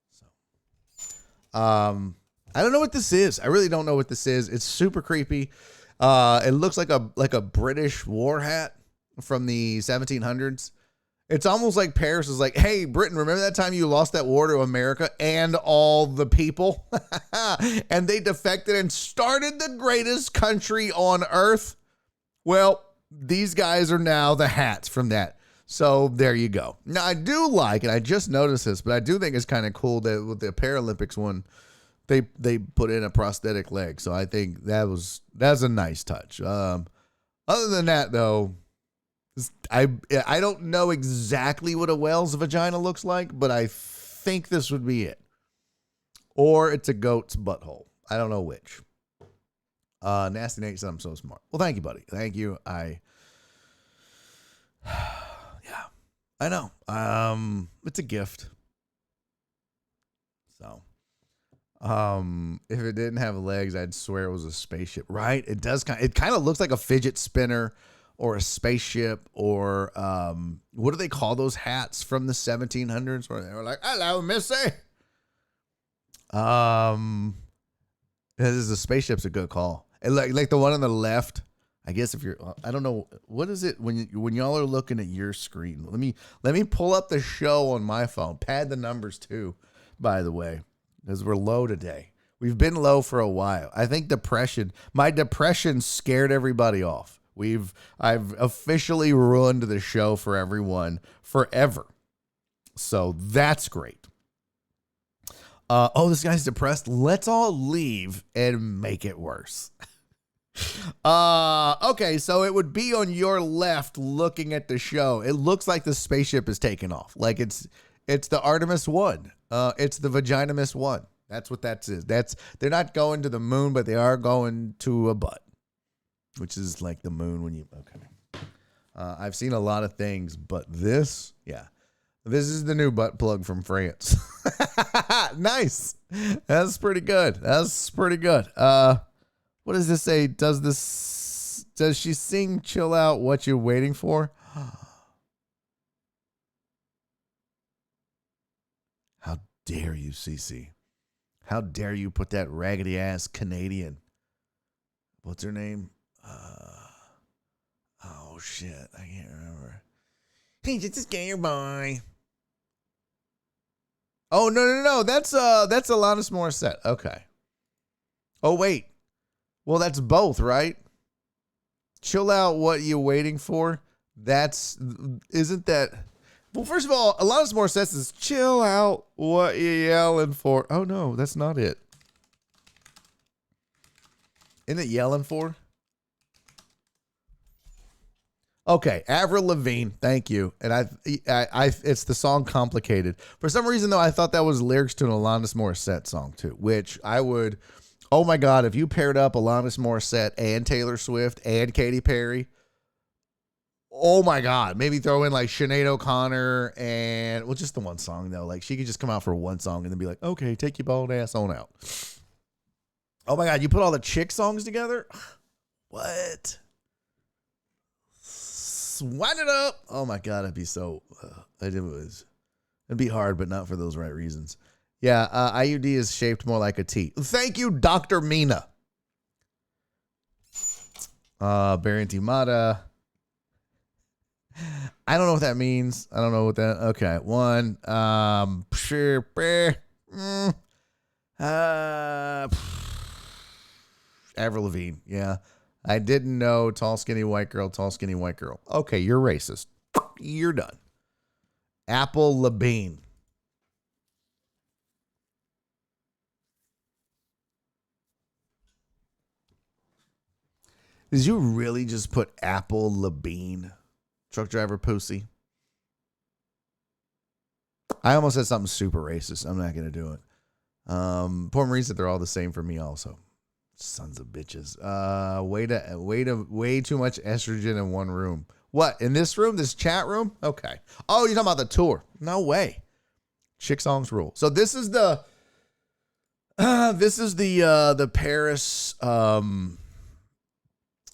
So, I don't know what this is. I really don't know what this is. It's super creepy. It looks like a British war hat from the 1700s. It's almost like Paris is like, hey, Britain, remember that time you lost that war to America and all the people? And they defected and started the greatest country on earth. Well, these guys are now the hats from that. So there you go. Now, I do like, and I just noticed this, but I do think it's kind of cool that with the Paralympics one, they put in a prosthetic leg. So I think that's a nice touch. Other than that, though, I don't know exactly what a whale's vagina looks like, but I think this would be it. Or it's a goat's butthole. I don't know which. Nasty Nate said I'm so smart. Well, thank you, buddy. Thank you. Yeah, I know. It's a gift. So. If it didn't have legs, I'd swear it was a spaceship, right? It does it kind of looks like a fidget spinner or a spaceship or, what do they call those hats from the 1700s where they were like, hello, missy. This is a spaceship's a good call. And like the one on the left, I guess if you're, I don't know, what is it when y'all are looking at your screen? Let me pull up the show on my phone. Pad the numbers too, by the way. Because we're low today. We've been low for a while. I think my depression scared everybody off. I've officially ruined the show for everyone forever. So that's great. This guy's depressed. Let's all leave and make it worse. Okay, so it would be on your left looking at the show. It looks like the spaceship is taking off. Like it's the Artemis 1. It's the Vaginamus 1. That's what that is. They're not going to the moon, but they are going to a butt, which is like the moon when you, okay. I've seen a lot of things, but this is the new butt plug from France. Nice. That's pretty good. What does this say? Does she sing Chill Out What You Waiting For? How dare you, Cece? How dare you put that raggedy ass Canadian? What's her name? Oh shit, I can't remember. He's just a scared boy. Oh no. That's Alanis Morissette. Okay. Oh wait. Well, that's both, right? Chill out. What you waiting for? Isn't that? Well, first of all, Alanis Morissette says, "Chill out. What you yelling for?" Oh no, that's not it. Isn't it yelling for? Okay, Avril Lavigne, thank you. And I, it's the song "Complicated." For some reason, though, I thought that was lyrics to an Alanis Morissette song too, which I would. Oh my God, if you paired up Alanis Morissette and Taylor Swift and Katy Perry, oh my God, maybe throw in like Sinead O'Connor and well, just the one song though. Like she could just come out for one song and then be like, "Okay, take your bald ass on out." Oh my God, you put all the chick songs together? What? Wind it up. Oh my God, it'd be so. It'd be hard, but not for those right reasons. Yeah, IUD is shaped more like a T. Thank you, Dr. Mina. Barry Mata. I don't know what that means. I don't know what that. Okay, one. Avril Lavigne. Yeah. I didn't know tall, skinny, white girl, tall, skinny, white girl. Okay, you're racist. You're done. Apple Labine. Did you really just put Apple Labine? Truck driver pussy. I almost said something super racist. I'm not going to do it. Poor Marie said they're all the same for me also. Sons of bitches. Way too much estrogen in one room. What? In this room? This chat room? Okay. Oh, you're talking about the tour. No way. Chick songs rule. So this is the Paris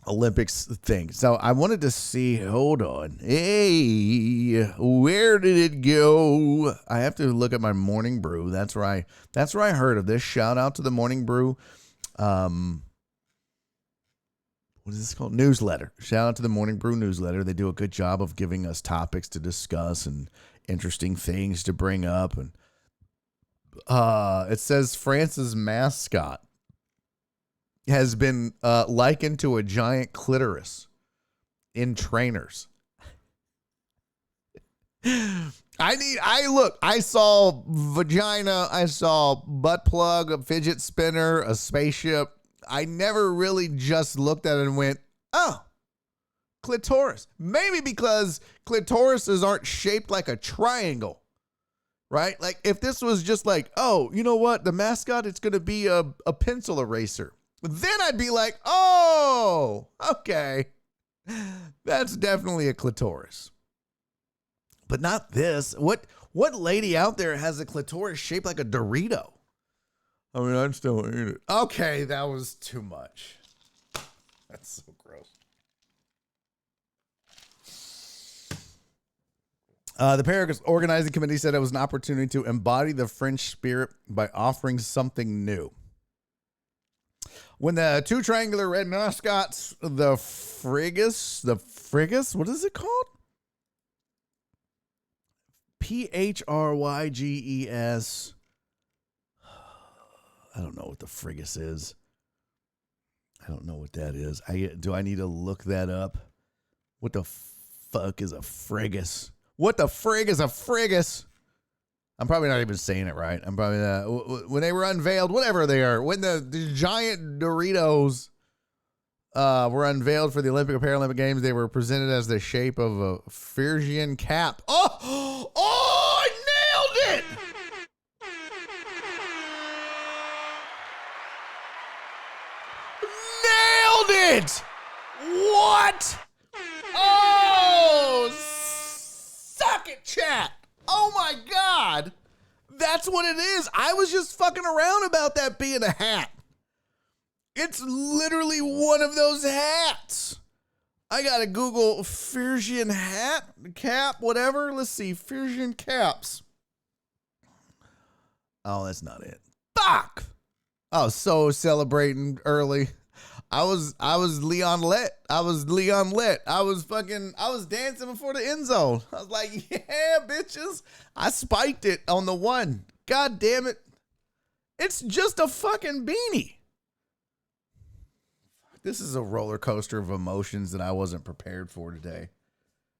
Olympics thing. So I wanted to see, hold on. Hey, where did it go? I have to look at my morning brew. That's where I heard of this. Shout out to the morning brew. What is this called? Newsletter. Shout out to the Morning Brew newsletter. They do a good job of giving us topics to discuss and interesting things to bring up. And it says France's mascot has been likened to a giant clitoris in trainers. I saw vagina, I saw butt plug, a fidget spinner, a spaceship. I never really just looked at it and went, oh, clitoris. Maybe because clitorises aren't shaped like a triangle, right? Like if this was just like, oh, you know what? The mascot, it's going to be a pencil eraser. Then I'd be like, oh, okay. That's definitely a clitoris. But not this. What lady out there has a clitoris shaped like a Dorito? I mean, I'd still eat it. Okay, that was too much. That's so gross. The Paris organizing committee said it was an opportunity to embody the French spirit by offering something new. When the two triangular red mascots, the Frigus, what is it called? Pryges. I don't know what the Frigus is. I don't know what that is. Do I need to look that up? What the fuck is a Frigus? What the frig is a Frigus? I'm probably not even saying it right. I'm probably not. When they were unveiled, whatever they are, when the giant Doritos were unveiled for the Olympic or Paralympic Games, they were presented as the shape of a Phrygian cap. Oh, I nailed it! Nailed it! What? Oh, suck it, chat. Oh my God. That's what it is. I was just fucking around about that being a hat. It's literally one of those hats. I gotta Google Phrygian hat, cap, whatever. Let's see, Phrygian caps. Oh, that's not it. Fuck! I was so celebrating early. I was Leon Lit. I was dancing before the end zone. I was like, yeah, bitches. I spiked it on the one. God damn it. It's just a fucking beanie. This is a roller coaster of emotions that I wasn't prepared for today.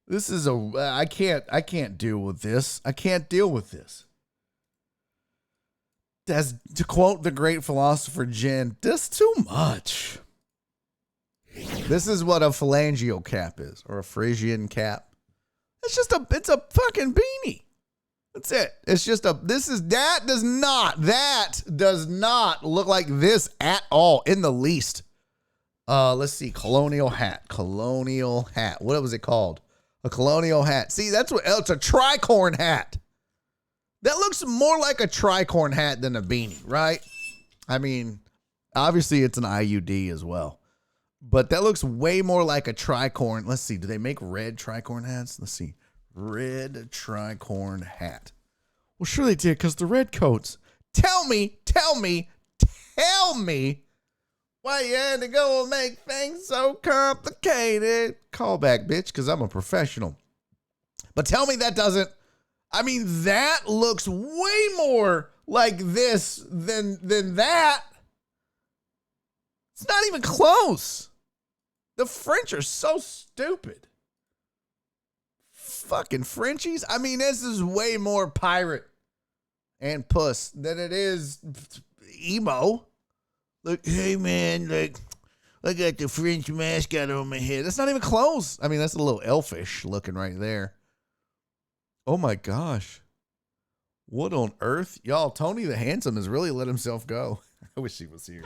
This is I can't deal with this. I can't deal with this. As to quote the great philosopher Jen, that's too much. This is what a phalangeal cap is, or a Phrygian cap. It's a fucking beanie. That's it. It's just that does not look like this at all in the least. Let's see. Colonial hat. What was it called? A colonial hat. See, it's a tricorn hat. That looks more like a tricorn hat than a beanie, right? I mean, obviously it's an IUD as well. But that looks way more like a tricorn. Let's see. Do they make red tricorn hats? Let's see. Red tricorn hat. Well, sure they did, because the red coats. Tell me why you had to go and make things so complicated. Call back, bitch, because I'm a professional. But tell me that doesn't. I mean, that looks way more like this than that. It's not even close. The French are so stupid. Fucking Frenchies. I mean, this is way more pirate and puss than it is emo. Look, hey man, like I got the French mascot on my head. That's not even close. I mean, that's a little elfish looking right there. Oh my gosh. What on earth? Y'all, Tony the Handsome has really let himself go. I wish he was here.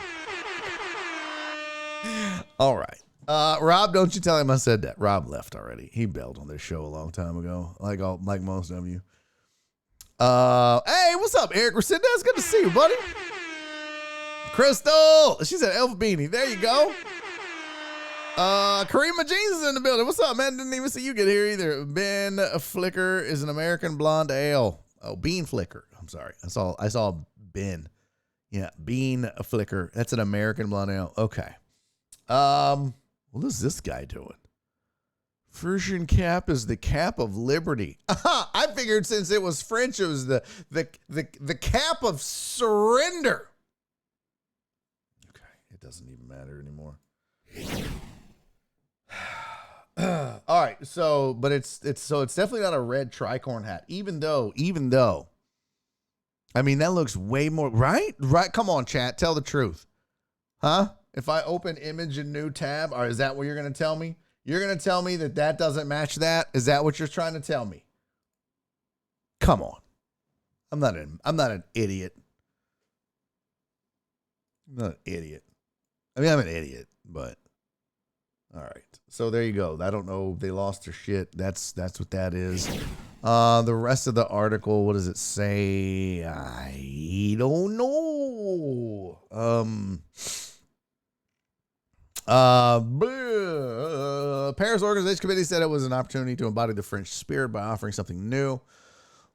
All right. Rob, don't you tell him I said that. Rob left already. He bailed on this show a long time ago, like most of you. Hey, what's up, Eric Resendez? It's good to see you, buddy. Crystal, she said elf beanie. There you go. Karima Jeans is in the building. What's up, man? Didn't even see you get here either. Ben Flicker is an American blonde ale. Oh, Bean Flicker. I'm sorry. I saw Ben. Yeah, Bean Flicker. That's an American blonde ale. Okay. What is this guy doing? Frisian cap is the cap of liberty. I figured since it was French, it was the cap of surrender. Okay, it doesn't even matter anymore. All right, but it's definitely not a red tricorn hat. Even though, I mean that looks way more right. Come on, chat, tell the truth, huh? If I open image and new tab, or is that what you're gonna tell me? You're gonna tell me that doesn't match that? Is that what you're trying to tell me? Come on, I'm not an idiot. I'm not an idiot. I mean, I'm an idiot, but. All right. So there you go. I don't know. They lost their shit. That's what that is. The rest of the article, what does it say? I don't know. Paris Organization Committee said it was an opportunity to embody the French spirit by offering something new.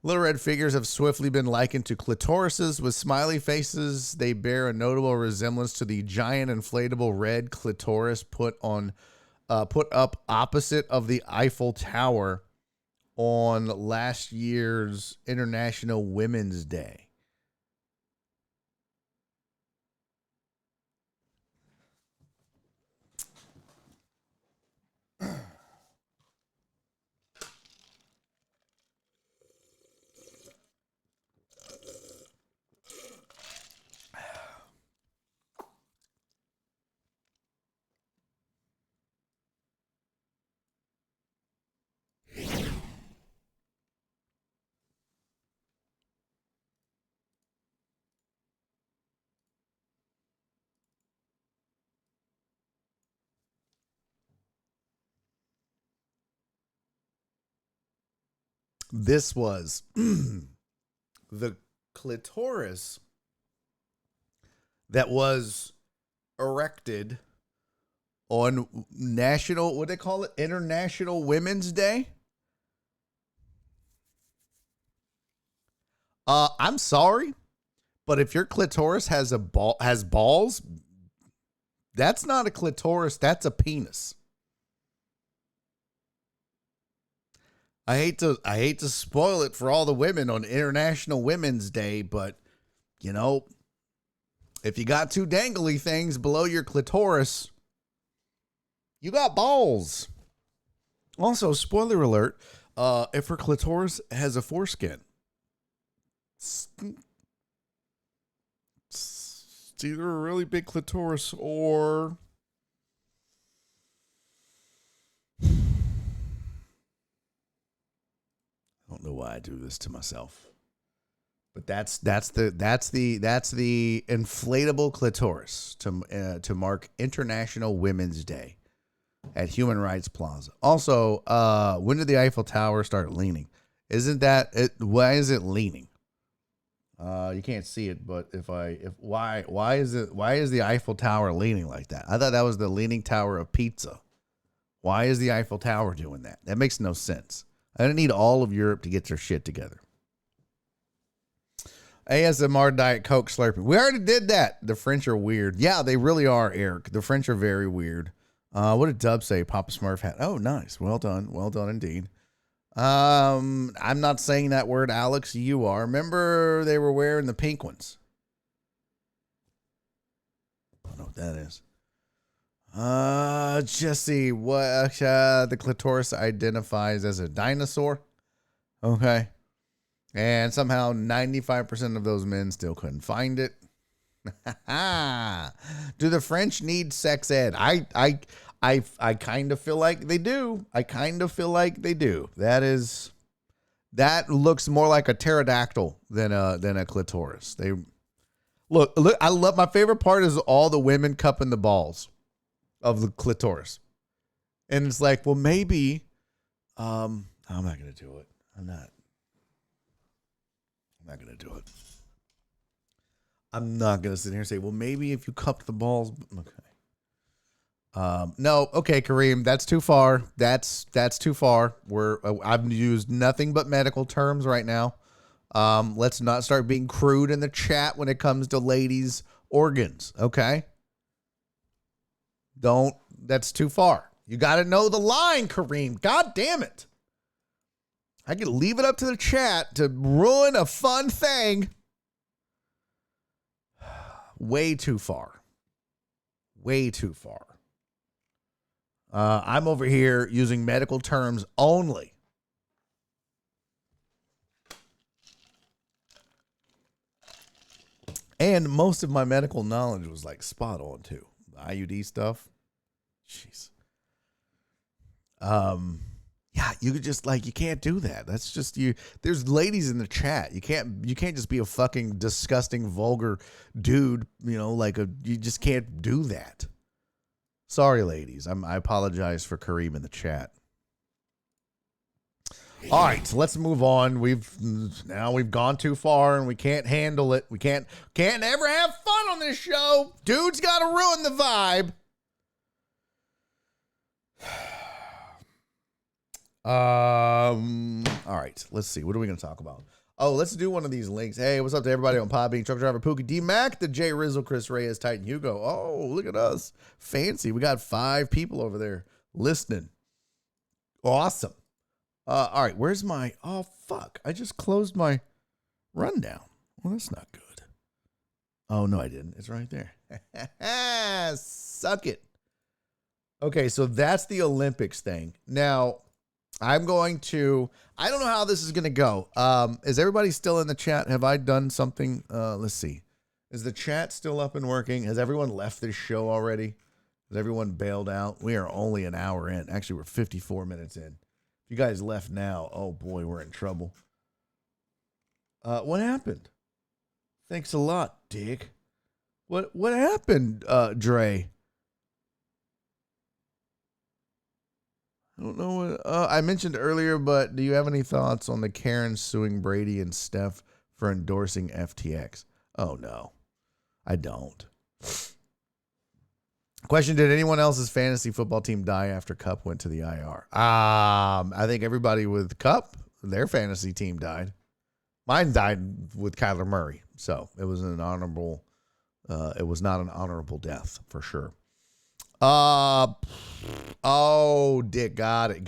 Little red figures have swiftly been likened to clitorises with smiley faces. They bear a notable resemblance to the giant inflatable red clitoris put up opposite of the Eiffel Tower on last year's International Women's Day. This was the clitoris that was erected on national, what do they call it? International Women's Day. I'm sorry. But if your clitoris has balls, that's not a clitoris, that's a penis. I hate to spoil it for all the women on International Women's Day, but you know, if you got two dangly things below your clitoris, you got balls. Also, spoiler alert, if her clitoris has a foreskin, it's either a really big clitoris or I don't know why I do this to myself. But that's the inflatable clitoris to mark International Women's Day at Human Rights Plaza. Also, when did the Eiffel Tower start leaning? Isn't that it? Why is it leaning? You can't see it, but why is the Eiffel Tower leaning like that? I thought that was the leaning tower of pizza. Why is the Eiffel Tower doing that? That makes no sense. I don't need all of Europe to get their shit together. ASMR Diet Coke slurping. We already did that. The French are weird. Yeah, they really are, Eric. The French are very weird. What did Dub say? Papa Smurf hat. Oh, nice. Well done. Well done indeed. I'm not saying that word, Alex. You are. Remember they were wearing the pink ones. I don't know what that is. Jesse, what the clitoris identifies as a dinosaur? Okay. And somehow 95% of those men still couldn't find it. Do the French need sex ed? I kind of feel like they do. That looks more like a pterodactyl than a clitoris. They look. I love, my favorite part is all the women cupping the balls of the clitoris. And it's like, well, maybe I'm not going to do it. I'm not going to do it. I'm not going to sit here and say, well, maybe if you cupped the balls. Okay. No. Okay, Kareem, that's too far. That's too far. I've used nothing but medical terms right now. Let's not start being crude in the chat when it comes to ladies' organs. Okay. That's too far. You got to know the line, Kareem. God damn it. I could leave it up to the chat to ruin a fun thing. Way too far. Way too far. I'm over here using medical terms only. And most of my medical knowledge was like spot on too. The IUD stuff. Jeez. Yeah, you could just you can't do that. That's just you. There's ladies in the chat. You can't just be a fucking disgusting, vulgar dude. You just can't do that. Sorry, ladies. I apologize for Kareem in the chat. All right, so let's move on. We've gone too far and we can't handle it. We can't ever have fun on this show. Dude's got to ruin the vibe. All right, let's see. What are we going to talk about? Oh, let's do one of these links. Hey, what's up to everybody on Podbean, Truck Driver, Pookie, D-Mac, the J Rizzle, Chris Reyes, Titan Hugo. Oh, look at us. Fancy. We got 5 people over there listening. Awesome. All right, where's my, oh, fuck. I just closed my rundown. Well, that's not good. Oh, no, I didn't. It's right there. Suck it. Okay, so that's the Olympics thing. Now, I don't know how this is going to go. Is everybody still in the chat? Have I done something? Let's see. Is the chat still up and working? Has everyone left this show already? Has everyone bailed out? We are only an hour in. Actually, we're 54 minutes in. If you guys left now, oh boy, we're in trouble. What happened? Thanks a lot, Dick. What happened, Dre? I don't know what I mentioned earlier, but do you have any thoughts on the Karen suing Brady and Steph for endorsing FTX? Oh, no, I don't. Question, did anyone else's fantasy football team die after Cup went to the IR? I think everybody with Cup, their fantasy team died. Mine died with Kyler Murray, so it was an honorable. It was not an honorable death for sure. Dick, got it.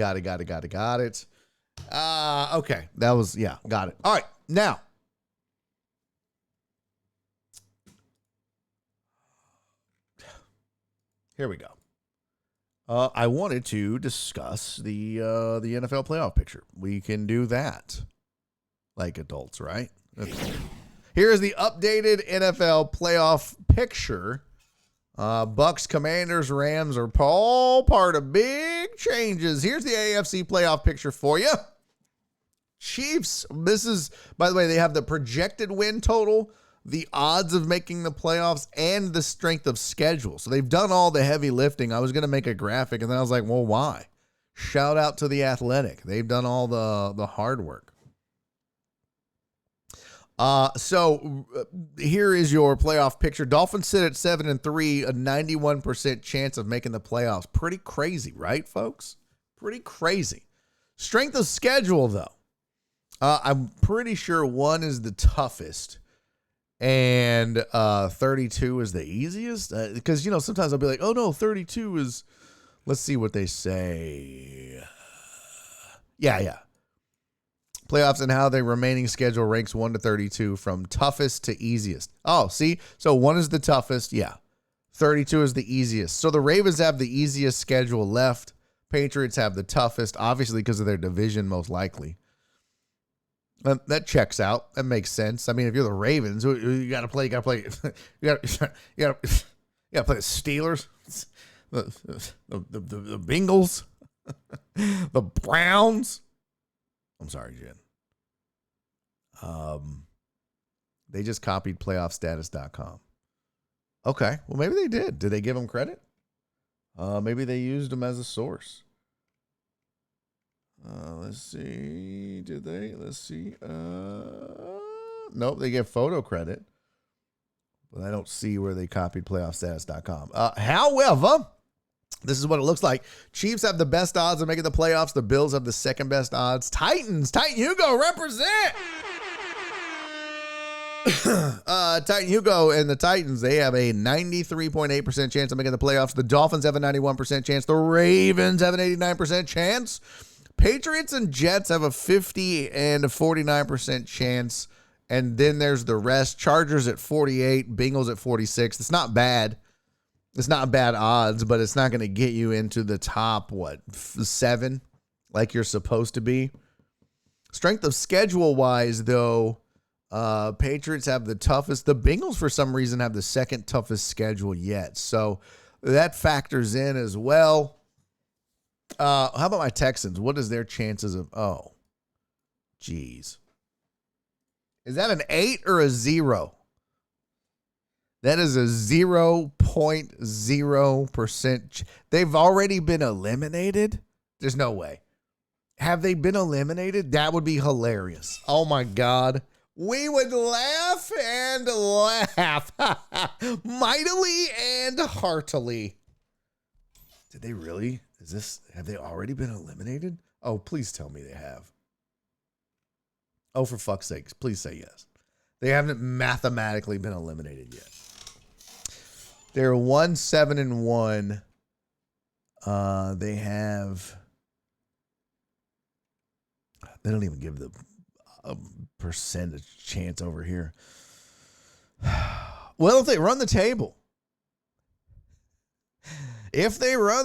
Okay, that was got it. All right, now. Here we go. I wanted to discuss the NFL playoff picture. We can do that like adults, right? Here is the updated NFL playoff picture. Bucks, Commanders, Rams are all part of big changes. Here's the AFC playoff picture for you. Chiefs, this is, by the way, they have the projected win total, the odds of making the playoffs, and the strength of schedule. So they've done all the heavy lifting. I was going to make a graphic, and then I was like, well, why? Shout out to The Athletic. They've done all the hard work. So here is your playoff picture. Dolphins sit at 7-3, a 91% chance of making the playoffs. Pretty crazy, right, folks? Pretty crazy. Strength of schedule, though. I'm pretty sure 1 is the toughest. And 32 is the easiest, because sometimes I'll be like, oh no, 32 is. Let's see what they say. Yeah. Playoffs and how the remaining schedule ranks 1 to 32 from toughest to easiest. Oh, see, so 1 is the toughest. 32 is the easiest. So the Ravens have the easiest schedule left. Patriots have the toughest, obviously because of their division, most likely. That checks out. That makes sense. I mean, if you're the Ravens, you got to play. You got to play the Steelers, the Bengals, the Browns. I'm sorry, Jen. They just copied playoffstatus.com. Okay, well maybe they did. Did they give them credit? Maybe they used them as a source. Let's see. Did they? Let's see. Nope, they get photo credit. But I don't see where they copied playoffstatus.com. However, this is what it looks like. Chiefs have the best odds of making the playoffs. The Bills have the second best odds. Titan Hugo represent. Titan Hugo and the Titans, they have a 93.8% chance of making the playoffs. The Dolphins have a 91% chance. The Ravens have an 89% chance. Patriots and Jets have a 50 and a 49% chance. And then there's the rest. Chargers at 48, Bengals at 46. It's not bad. It's not bad odds, but it's not going to get you into the top, 7 like you're supposed to be. Strength of schedule wise, though, Patriots have the toughest. The Bengals, for some reason, have the second toughest schedule yet. So that factors in as well. How about my Texans? What is their chances of, geez. Is that an 8 or a 0? That is a 0.0%. They've already been eliminated? There's no way. Have they been eliminated? That would be hilarious. Oh my God. We would laugh and laugh mightily and heartily. Did they really? Have they already been eliminated? Oh, please tell me they have. Oh, for fuck's sakes, please say yes. They haven't mathematically been eliminated yet. They're 1-7-1. They don't even give the percentage chance over here. Well, if they run the table, if they win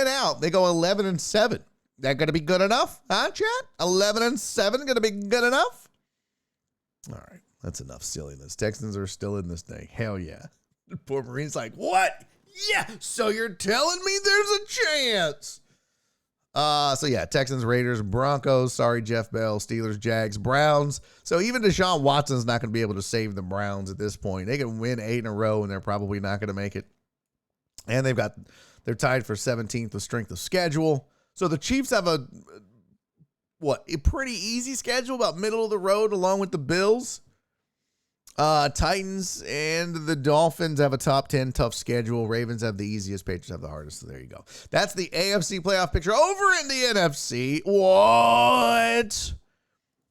out, they go 11-7. That going to be good enough, huh, chat? 11-7 going to be good enough? All right, that's enough silliness. Texans are still in this thing. Hell yeah. Poor Marine's like, what? Yeah, so you're telling me there's a chance. Texans, Raiders, Broncos, sorry, Jeff Bell, Steelers, Jags, Browns. So even Deshaun Watson's not going to be able to save the Browns at this point. They can win 8 in a row, and they're probably not going to make it. And they're tied for 17th with strength of schedule. So the Chiefs have a pretty easy schedule, about middle of the road, along with the Bills. Titans and the Dolphins have a top 10 tough schedule. Ravens have the easiest. Patriots have the hardest. So there you go. That's the AFC playoff picture. Over in the NFC, what?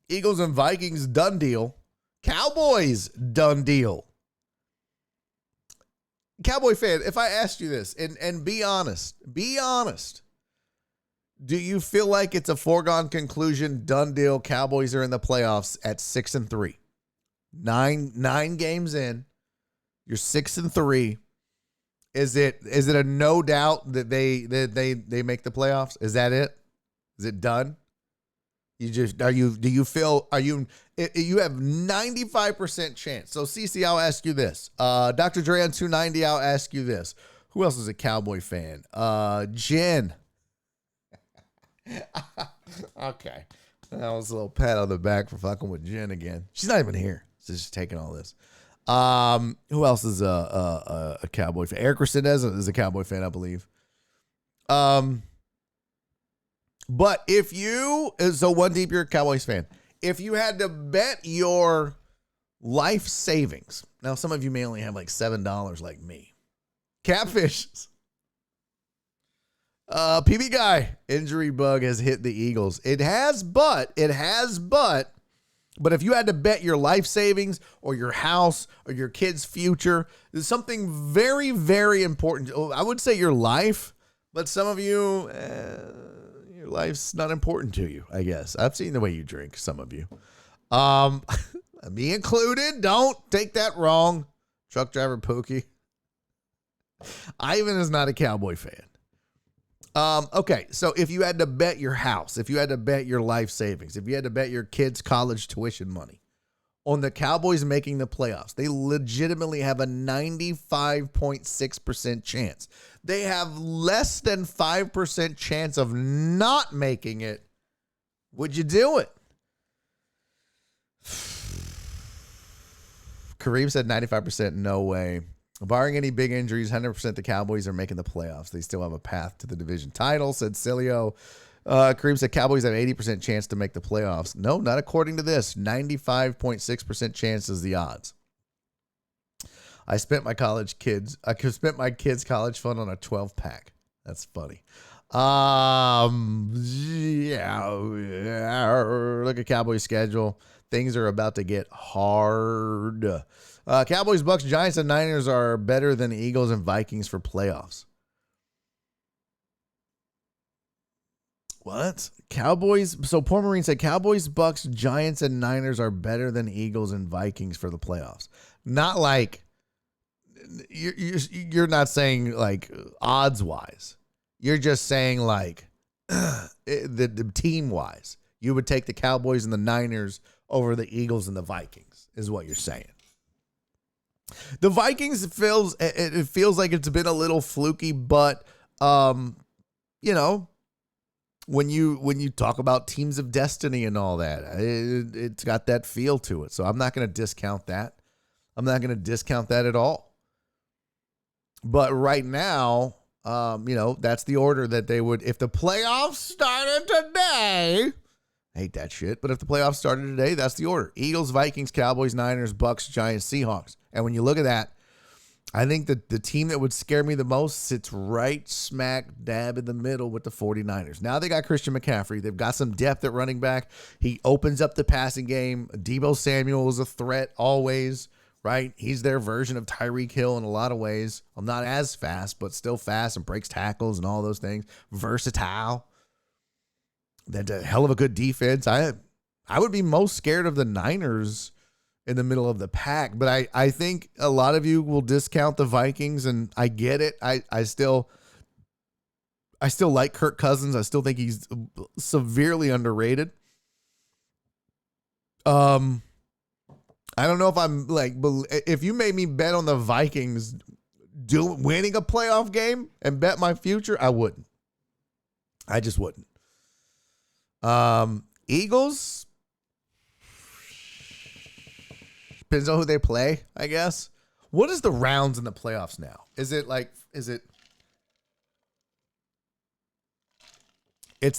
Eagles and Vikings, done deal. Cowboys, done deal. Cowboy fan, if I asked you this, and be honest, do you feel like it's a foregone conclusion, done deal, Cowboys are in the playoffs at 6-3? Nine games in, you're 6-3. Is it a no doubt that they make the playoffs? Is that it? Is it done? You have 95% chance. So CC, I'll ask you this. Dr. Dre on 290, I'll ask you this. Who else is a Cowboy fan? Jen. Okay. That was a little pat on the back for fucking with Jen again. She's not even here. She's just taking all this. Who else is a Cowboy fan? Eric Resendez is a Cowboy fan, I believe. But if you, so one deep, you're a Cowboys fan. If you had to bet your life savings, now some of you may only have like $7 like me. Catfish. PB guy, injury bug has hit the Eagles. It has, but if you had to bet your life savings or your house or your kid's future, there's something very, very important. I would say your life, but some of you, your life's not important to you, I guess. I've seen the way you drink, some of you. Me included. Don't take that wrong. Truck driver Pookie. Ivan is not a Cowboy fan. Okay, so if you had to bet your house, if you had to bet your life savings, if you had to bet your kids' college tuition money on the Cowboys making the playoffs, they legitimately have a 95.6% chance. They have less than 5% chance of not making it. Would you do it? Kareem said 95%, no way. Barring any big injuries, 100% the Cowboys are making the playoffs. They still have a path to the division title, said Cilio. Kareem said Cowboys have 80% chance to make the playoffs. No, not according to this. 95.6% chance is the odds. I spent my kids' college fund on a 12-pack. That's funny. Yeah. Look at Cowboys' schedule. Things are about to get hard. Cowboys, Bucks, Giants, and Niners are better than Eagles and Vikings for playoffs. What? Cowboys. So Poor Marine said Cowboys, Bucks, Giants, and Niners are better than Eagles and Vikings for the playoffs. Not like you're not saying like odds wise. You're just saying like the team wise. You would take the Cowboys and the Niners over the Eagles and the Vikings is what you're saying. The Vikings feels like it's been a little fluky, but you know, when you talk about teams of destiny and all that, it's got that feel to it. So I'm not going to discount that. I'm not going to discount that at all. But right now, you know, that's the order that they would, if the playoffs started today. I hate that shit. But if the playoffs started today, that's the order. Eagles, Vikings, Cowboys, Niners, Bucks, Giants, Seahawks. And when you look at that, I think that the team that would scare me the most sits right smack dab in the middle with the 49ers. Now they got Christian McCaffrey. They've got some depth at running back. He opens up the passing game. Deebo Samuel is a threat always, right? He's their version of Tyreek Hill in a lot of ways. I'm not as fast, but still fast and breaks tackles and all those things. Versatile. That's a hell of a good defense. I would be most scared of the Niners in the middle of the pack, but I think a lot of you will discount the Vikings, and I get it. I still like Kirk Cousins. I still think he's severely underrated. I don't know if I'm like, if you made me bet on the Vikings winning a playoff game and bet my future, I wouldn't. I just wouldn't. Eagles, depends on who they play, I guess. What is the rounds in the playoffs now? It's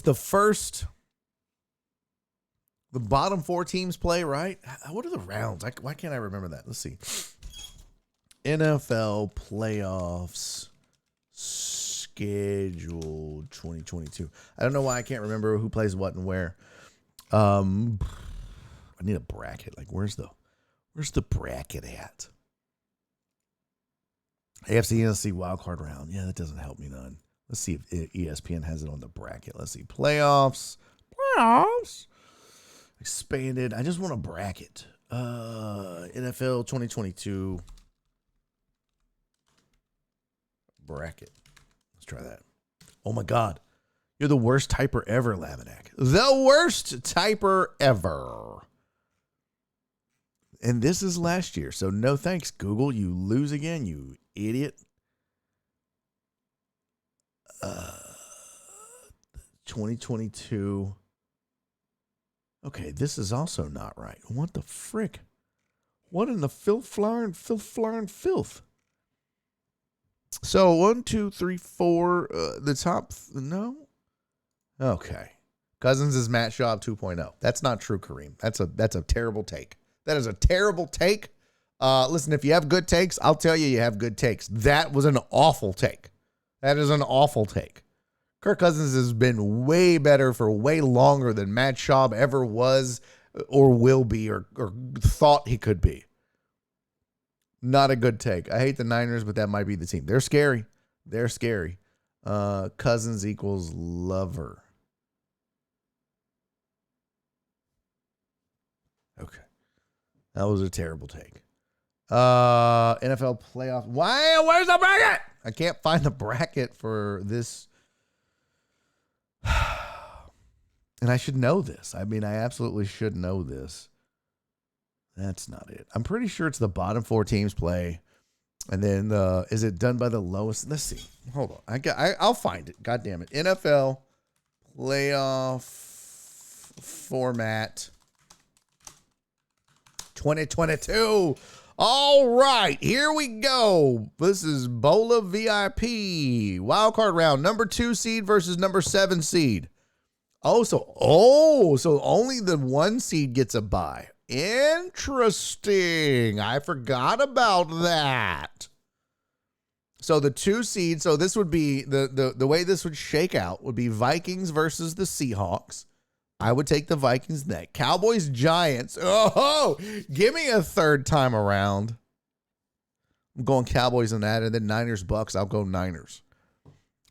the first, the bottom four teams play, right? What are the rounds? Why can't I remember that? Let's see. NFL playoffs schedule 2022. I don't know why I can't remember who plays what and where. I need a bracket. Like, where's the bracket at? AFC NFC wildcard round. Yeah, that doesn't help me none. Let's see if ESPN has it on the bracket. Let's see. Playoffs. Expanded. I just want a bracket. NFL 2022 bracket. Let's try that. Oh my God. You're the worst typer ever, Laminac. The worst typer ever. And this is last year, so no thanks, Google. You lose again, you idiot. 2022. Okay, this is also not right. What the frick? What in the filth? So 1, 2, 3, 4. The top. No. Okay. Cousins is Matt Schaub 2.0. That's not true, Kareem. That's a terrible take. That is a terrible take. Listen, if you have good takes, I'll tell you have good takes. That was an awful take. That is an awful take. Kirk Cousins has been way better for way longer than Matt Schaub ever was or will be or thought he could be. Not a good take. I hate the Niners, but that might be the team. They're scary. They're scary. Cousins equals lover. Okay. That was a terrible take. NFL playoff. Why? Where's the bracket? I can't find the bracket for this. And I should know this. I mean, I absolutely should know this. That's not it. I'm pretty sure it's the bottom 4 teams play. And then is it done by the lowest? Let's see. Hold on. I'll find it. God damn it. NFL playoff format 2022. All right, here we go. This is Bola VIP wildcard round. Number 2 seed versus number 7 seed. So only the 1 seed gets a bye. Interesting. I forgot about that. So the 2 seed. So this would be the way this would shake out would be Vikings versus the Seahawks. I would take the Vikings next. Cowboys, Giants. Oh, give me a third time around. I'm going Cowboys on that. And then Niners, Bucks. I'll go Niners.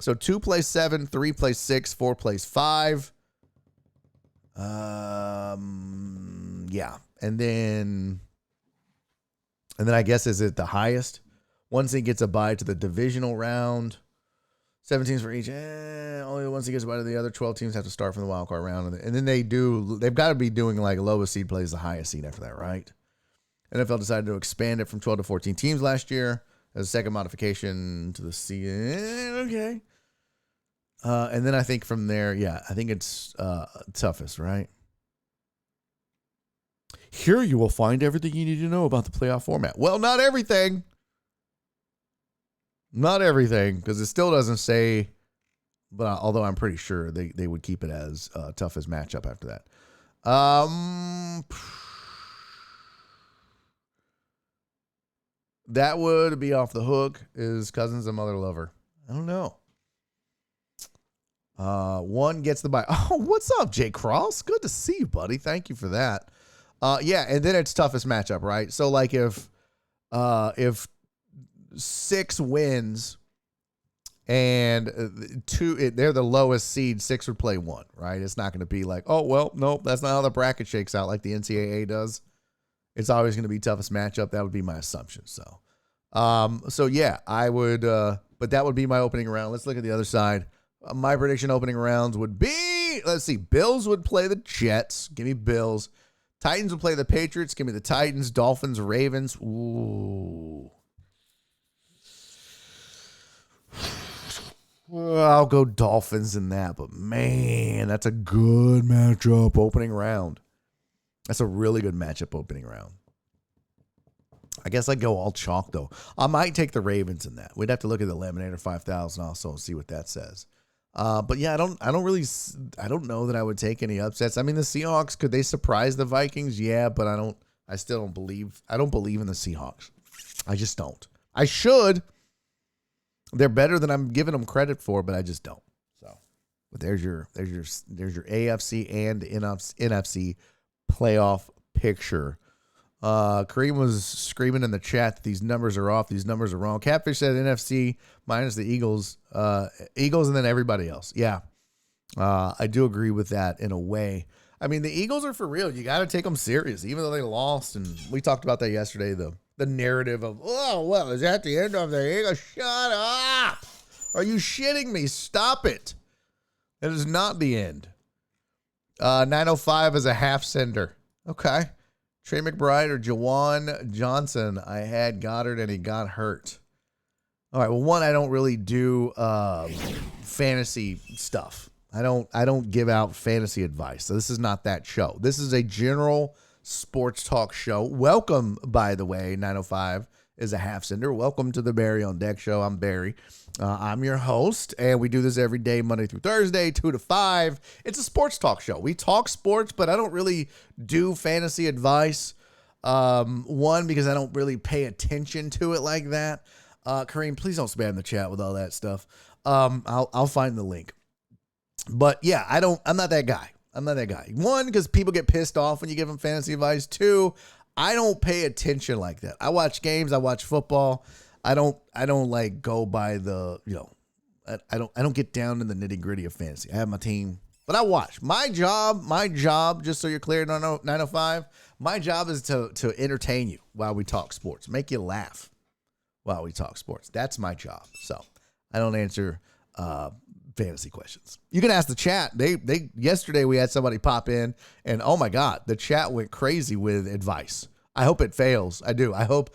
So 2 plays 7, 3 plays 6, 4 plays 5. Yeah. And then I guess is it the highest? 1 seed gets a bye to the divisional round. 7 teams for each. Only the 1 seed gets a bye to the other. 12 teams have to start from the wild card round. And then they've got to be doing like lowest seed plays the highest seed after that, right? NFL decided to expand it from 12 to 14 teams last year as a second modification to the season. Okay. And then I think from there, I think it's toughest, right? Here you will find everything you need to know about the playoff format. Well, not everything. Not everything, because it still doesn't say, but although I'm pretty sure they would keep it as toughest matchup after that. That would be off the hook. Is Cousins a mother lover? I don't know. 1 gets the bye. Oh, what's up, Jay Cross? Good to see you, buddy. Thank you for that. And then it's toughest matchup, right? So like if 6 wins and 2, they're the lowest seed, 6 would play 1, right? It's not going to be like, oh, well, nope, that's not how the bracket shakes out like the NCAA does. It's always going to be toughest matchup. That would be my assumption. So yeah, I would, but that would be my opening round. Let's look at the other side. My prediction opening rounds would be, let's see, Bills would play the Jets. Give me Bills. Titans would play the Patriots. Give me the Titans. Dolphins, Ravens. Ooh. Well, I'll go Dolphins in that, but man, that's a good matchup opening round. That's a really good matchup opening round. I guess I'd go all chalk, though. I might take the Ravens in that. We'd have to look at the Laminator 5000 also and see what that says. But yeah, I don't know that I would take any upsets. I mean, the Seahawks, could they surprise the Vikings? Yeah, but I don't believe in the Seahawks. I just don't. I should. They're better than I'm giving them credit for, but I just don't. So, but there's your AFC and NFC playoff picture. Kareem was screaming in the chat that these numbers are off. These numbers are wrong. Catfish said NFC minus the Eagles, and then everybody else. Yeah, I do agree with that in a way. I mean, the Eagles are for real. You got to take them serious, even though they lost. And we talked about that yesterday. The narrative of, oh, well, is that the end of the Eagles? Shut up! Are you shitting me? Stop it! It is not the end. 905 is a half sender. Okay. Trey McBride or Jawan Johnson. I had Goddard and he got hurt. All right. Well, one, I don't really do fantasy stuff. I don't give out fantasy advice. So this is not that show. This is a general sports talk show. Welcome, by the way, 905 is a half sender. Welcome to the Barry on Deck show. I'm Barry. I'm your host, and we do this every day, Monday through Thursday, 2 to 5. It's a sports talk show. We talk sports, but I don't really do fantasy advice. One, because I don't really pay attention to it like that. Kareem, please don't spam the chat with all that stuff. I'll find the link. But yeah, I'm not that guy. One, because people get pissed off when you give them fantasy advice. Two, I don't pay attention like that. I watch games. I watch football. I don't like go by the, I don't get down in the nitty gritty of fantasy. I have my team, but I watch. My job, just so you're clear, 905, my job is to entertain you while we talk sports, make you laugh while we talk sports. That's my job. So I don't answer fantasy questions. You can ask the chat. They yesterday we had somebody pop in and oh my God, the chat went crazy with advice. I hope it fails. I do. I hope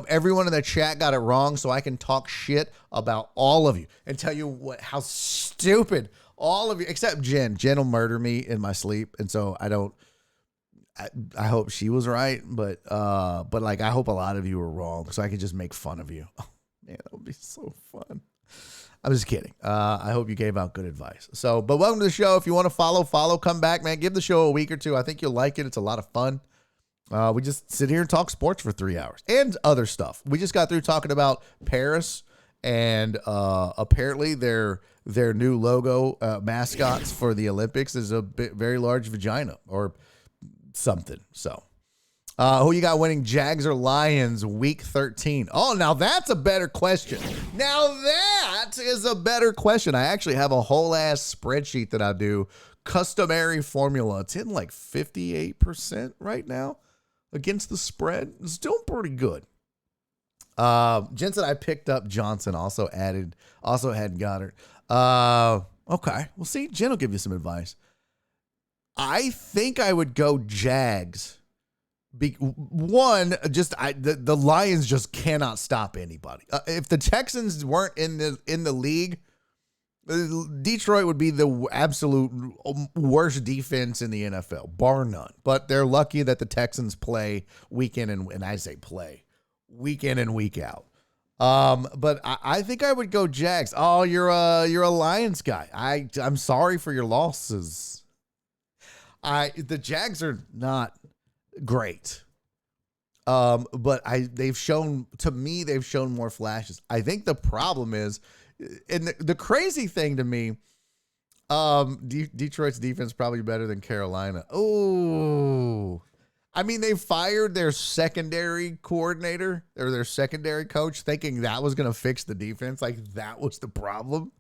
everyone in the chat got it wrong so I can talk shit about all of you and tell you how stupid all of you, except Jen. Jen will murder me in my sleep. And so I hope she was right, but like I hope a lot of you are wrong so I can just make fun of you. Oh, man, that would be so fun. I'm just kidding. I hope you gave out good advice. So, but welcome to the show. If you want to follow, come back, man. Give the show a week or two. I think you'll like it. It's a lot of fun. We just sit here and talk sports for 3 hours and other stuff. We just got through talking about Paris and apparently their new logo mascots for the Olympics is a very large vagina or something. So, who you got winning, Jags or Lions, week 13? Oh, now that's a better question. Now that is a better question. I actually have a whole ass spreadsheet that I do, customary formula. It's in like 58% right now against the spread. It's still pretty good. Jen said I picked up Johnson, also had Goddard. Okay. Well, see, Jen will give you some advice. I think I would go Jags. The Lions just cannot stop anybody. If the Texans weren't in the league, Detroit would be the absolute worst defense in the NFL, bar none. But they're lucky that the Texans play week in and I say play week in and week out. But I think I would go Jags. Oh, you're a Lions guy. I'm sorry for your losses. The Jags are not great. But they've shown more flashes. I think the problem is, and the crazy thing to me, Detroit's defense probably better than Carolina. Oh, I mean, they fired their secondary coordinator or their secondary coach thinking that was going to fix the defense. Like that was the problem.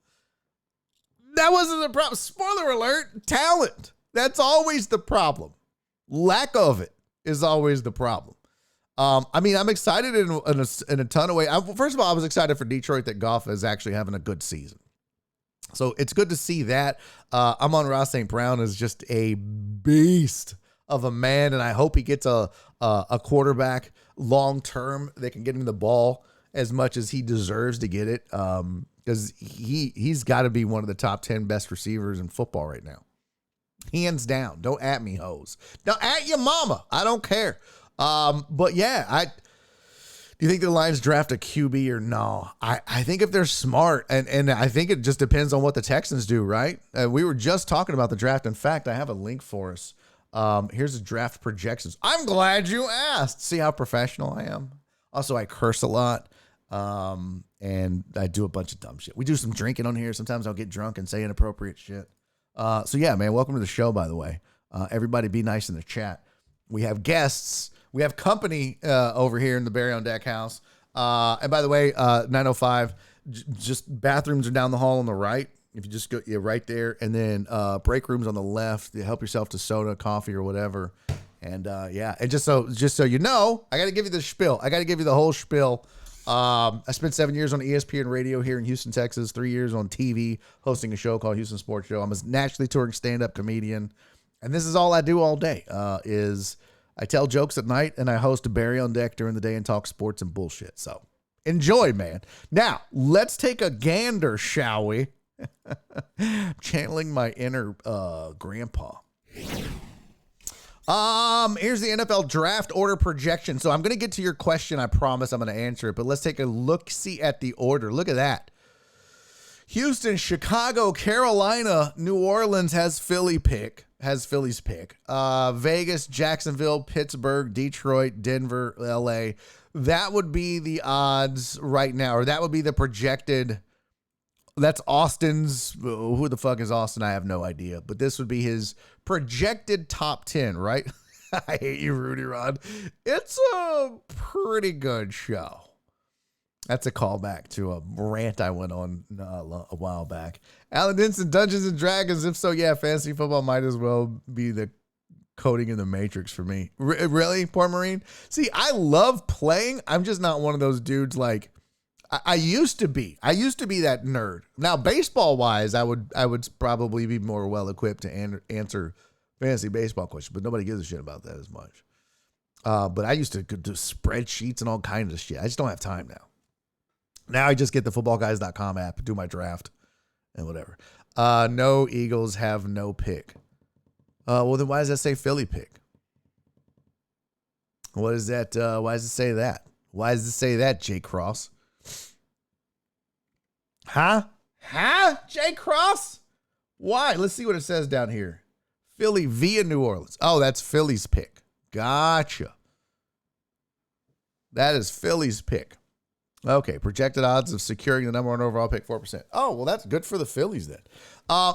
That wasn't the problem. Spoiler alert, talent. That's always the problem. Lack of it is always the problem. I mean, I'm excited in a ton of ways. First of all, I was excited for Detroit that Goff is actually having a good season. So it's good to see that. Amon-Ra St. Brown is just a beast of a man, and I hope he gets a quarterback long-term that can get him the ball as much as he deserves to get it, because he's got to be one of the top 10 best receivers in football right now. Hands down. Don't at me, hoes. Don't at your mama. I don't care. But yeah, do you think the Lions draft a QB or no? I think if they're smart, and I think it just depends on what the Texans do, right? We were just talking about the draft. In fact, I have a link for us. Here's the draft projections. I'm glad you asked. See how professional I am? Also, I curse a lot, and I do a bunch of dumb shit. We do some drinking on here. Sometimes I'll get drunk and say inappropriate shit. So yeah, man, welcome to the show, by the way. Everybody be nice in the chat. We have guests. We have company over here in the Barry on Deck house. And by the way, 905, just bathrooms are down the hall on the right. If you just go right there, and then break rooms on the left. You help yourself to soda, coffee, or whatever. And and just so you know, I got to give you the spiel. I got to give you the whole spiel. I spent 7 years on ESPN radio here in Houston, Texas. 3 years on TV, hosting a show called Houston Sports Show. I'm a naturally touring stand-up comedian, and this is all I do all day. Is I tell jokes at night, and I host a Barry on Deck during the day and talk sports and bullshit. So enjoy, man. Now let's take a gander, shall we? Channeling my inner grandpa. Here's the NFL draft order projection. So I'm going to get to your question. I promise I'm going to answer it, but let's take a look-see at the order. Look at that. Houston, Chicago, Carolina, New Orleans has Philly's pick. Vegas, Jacksonville, Pittsburgh, Detroit, Denver, LA. That would be the odds right now, or that would be the projected. That's Austin's. Who the fuck is Austin? I have no idea. But this would be his projected top 10, right? I hate you, Rudy Rod. It's a pretty good show. That's a callback to a rant I went on a while back. Alan Denson, Dungeons and Dragons. If so, yeah, fantasy football might as well be the coding in the Matrix for me. Really, Poor Marine? See, I love playing. I'm just not one of those dudes like. I used to be that nerd. Now, baseball wise, I would probably be more well equipped to answer fantasy baseball questions, but nobody gives a shit about that as much. But I used to do spreadsheets and all kinds of shit. I just don't have time now. Now I just get the footballguys.com app, do my draft and whatever. No, Eagles have no pick. Well, then why does that say Philly pick? What is that? Why does it say that? Why does it say that, Jay Cross? Huh? Jay Cross? Why? Let's see what it says down here. Philly via New Orleans. Oh, that's Philly's pick. Gotcha. That is Philly's pick. Okay, projected odds of securing the number one overall pick, 4%. Oh, well, that's good for the Phillies then.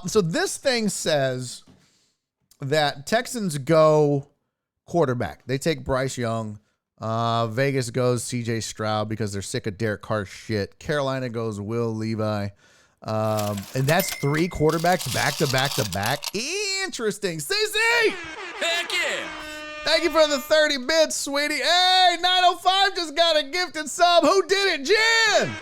So this thing says that Texans go quarterback. They take Bryce Young. Vegas goes CJ Stroud because they're sick of Derek Carr's shit. Carolina goes Will Levi. And that's 3 quarterbacks back to back to back. Interesting. CC! Heck yeah! Thank you for the 30 bits, sweetie. Hey, 905 just got a gifted sub. Who did it? Jen!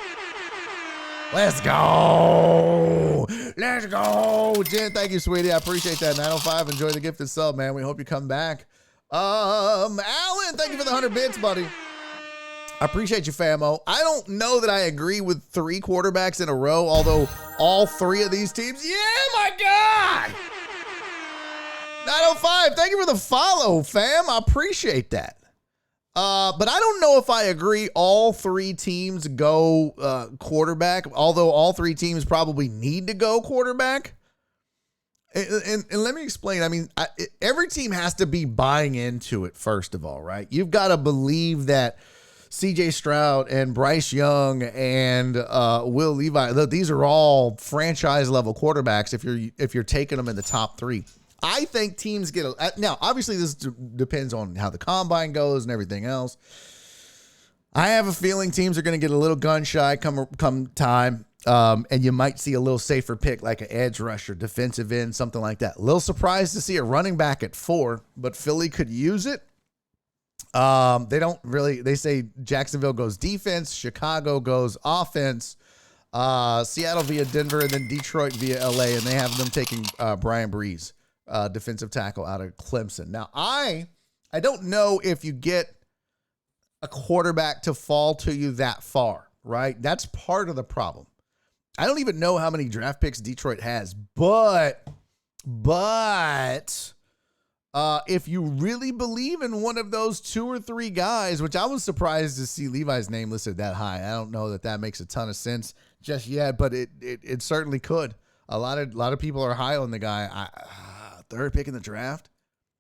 Let's go. Let's go. Jen, thank you, sweetie. I appreciate that. 905, enjoy the gifted sub, man. We hope you come back. Alan, thank you for the 100 bits, buddy. I appreciate you, famo. I don't know that I agree with 3 quarterbacks in a row, although all 3 of these teams, yeah, my God. 905, thank you for the follow, fam. I appreciate that. But I don't know if I agree all 3 teams go quarterback, although all 3 teams probably need to go quarterback. And let me explain. I mean, every team has to be buying into it, first of all, right? You've got to believe that CJ Stroud and Bryce Young and Will Levi, these are all franchise level quarterbacks if you're taking them in the top 3. I think teams get now, obviously this depends on how the combine goes and everything else. I have a feeling teams are going to get a little gun shy come time. And you might see a little safer pick like an edge rusher, defensive end, something like that. A little surprised to see a running back at 4, but Philly could use it. They say Jacksonville goes defense, Chicago goes offense, Seattle via Denver, and then Detroit via LA, and they have them taking Brian Breeze, defensive tackle out of Clemson. Now, I don't know if you get a quarterback to fall to you that far, right? That's part of the problem. I don't even know how many draft picks Detroit has, but if you really believe in one of those 2 or 3 guys, which I was surprised to see Levi's name listed that high. I don't know that makes a ton of sense just yet, but it certainly could. A lot of people are high on the guy. 3rd pick in the draft.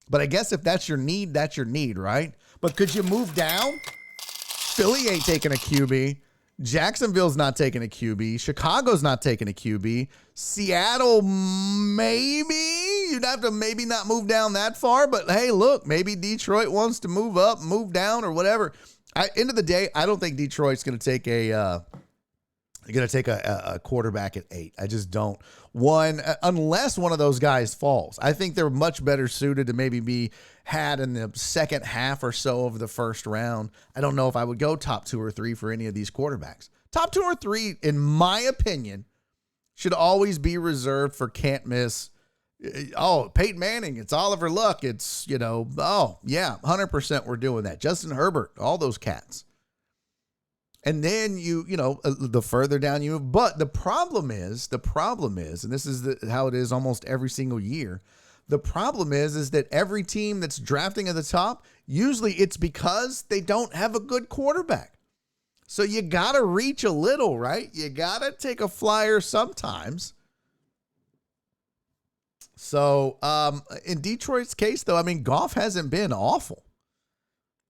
But I guess if that's your need, right? But could you move down? Philly ain't taking a QB. Jacksonville's not taking a QB. Chicago's not taking a QB. Seattle, maybe. you'd have to maybe not move down that far, but hey, look, maybe Detroit wants to move up, move down, or whatever. End of the day, I don't think Detroit's going to take a quarterback at 8. I just don't. Unless one of those guys falls. I think they're much better suited to maybe be had in the second half or so of the first round. I don't know if I would go top 2 or 3 for any of these quarterbacks. Top 2 or 3, in my opinion, should always be reserved for can't miss. Oh, Peyton Manning, it's Oliver Luck. It's, 100% we're doing that. Justin Herbert, all those cats. And then the further down you move. But the problem is, and this is how it is almost every single year. The problem is that every team that's drafting at the top, usually it's because they don't have a good quarterback. So you got to reach a little, right? You got to take a flyer sometimes. So in Detroit's case, though, I mean, Goff hasn't been awful.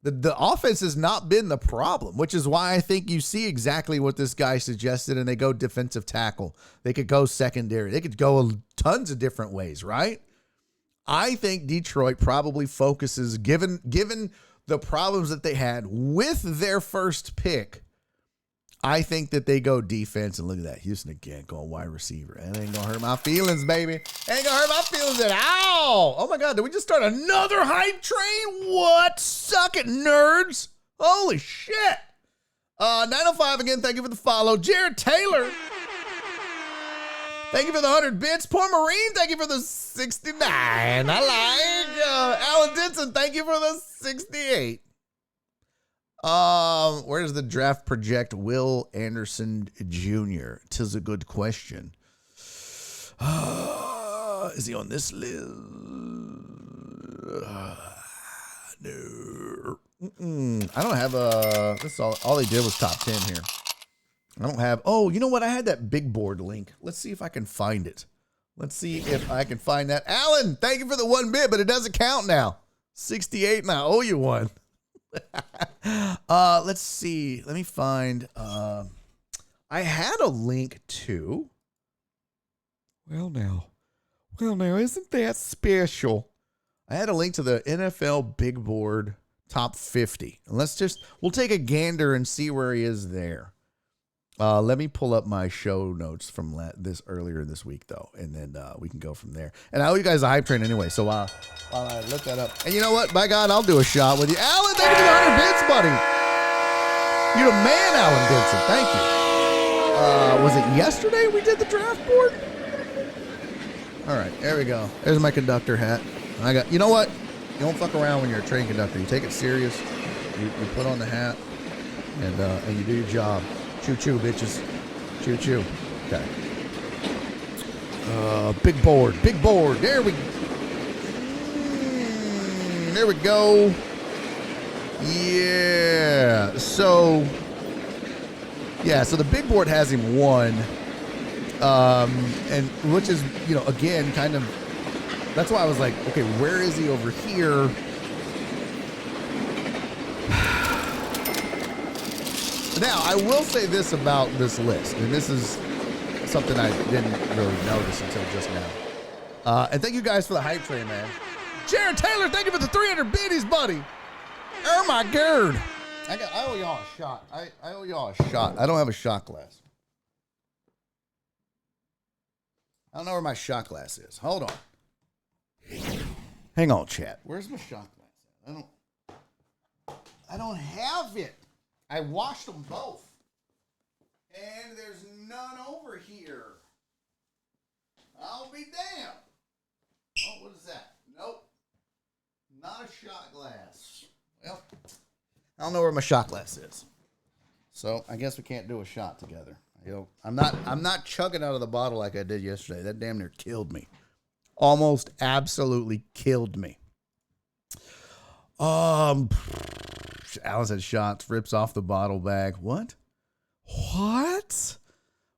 The offense has not been the problem, which is why I think you see exactly what this guy suggested, and they go defensive tackle. They could go secondary. They could go tons of different ways, right? I think Detroit probably focuses, given the problems that they had with their first pick, I think that they go defense. And look at that. Houston again going wide receiver. That ain't going to hurt my feelings, baby. Ain't going to hurt my feelings at all. Oh, my God. Did we just start another hype train? What? Suck it, nerds. Holy shit. 905 again. Thank you for the follow. Jared Taylor. Thank you for the 100 bits. Poor Marine, thank you for the 69. I like. Alan Denson, thank you for the 68. Where does the draft project Will Anderson Jr.? 'Tis a good question. Is he on this list? No. I don't have a. This all he did was top 10 here. I don't have. Oh, you know what? I had that big board link. Let's see if I can find it. Let's see if I can find that. Alan, thank you for the 1 bit, but it doesn't count now. 68, and I owe you one. Let's see. Let me find. I had a link to. Well, now, isn't that special? I had a link to the NFL Big Board Top 50. And we'll take a gander and see where he is there. Let me pull up my show notes from this earlier this week, though, and then we can go from there. And I owe you guys a hype train anyway, so while I look that up. And you know what? By God, I'll do a shot with you. Alan, thank you for the 100 bits, buddy. You're the man, Alan Denson. Thank you. Was it yesterday we did the draft board? All right, there we go. There's my conductor hat. You know what? You don't fuck around when you're a train conductor. You take it serious. You put on the hat, and you do your job. Choo-choo, bitches. Choo-choo. Okay. Big board. There we go. Yeah. So the big board has him 1. And which is, again, kind of, that's why I was like, okay, where is he over here? Now, I will say this about this list, and this is something I didn't really notice until just now. And thank you guys for the hype train, man. Jared Taylor, thank you for the 300 biddies, buddy. Oh, my God. I owe y'all a shot. I owe y'all a shot. I don't have a shot glass. I don't know where my shot glass is. Hold on. Hang on, chat. Where's my shot glass? I don't have it. I washed them both. And there's none over here. I'll be damned. Oh, what is that? Nope. Not a shot glass. Well, I don't know where my shot glass is. So I guess we can't do a shot together. I'm not chugging out of the bottle like I did yesterday. That damn near killed me. Almost absolutely killed me. Alan said shots, rips off the bottle bag. What?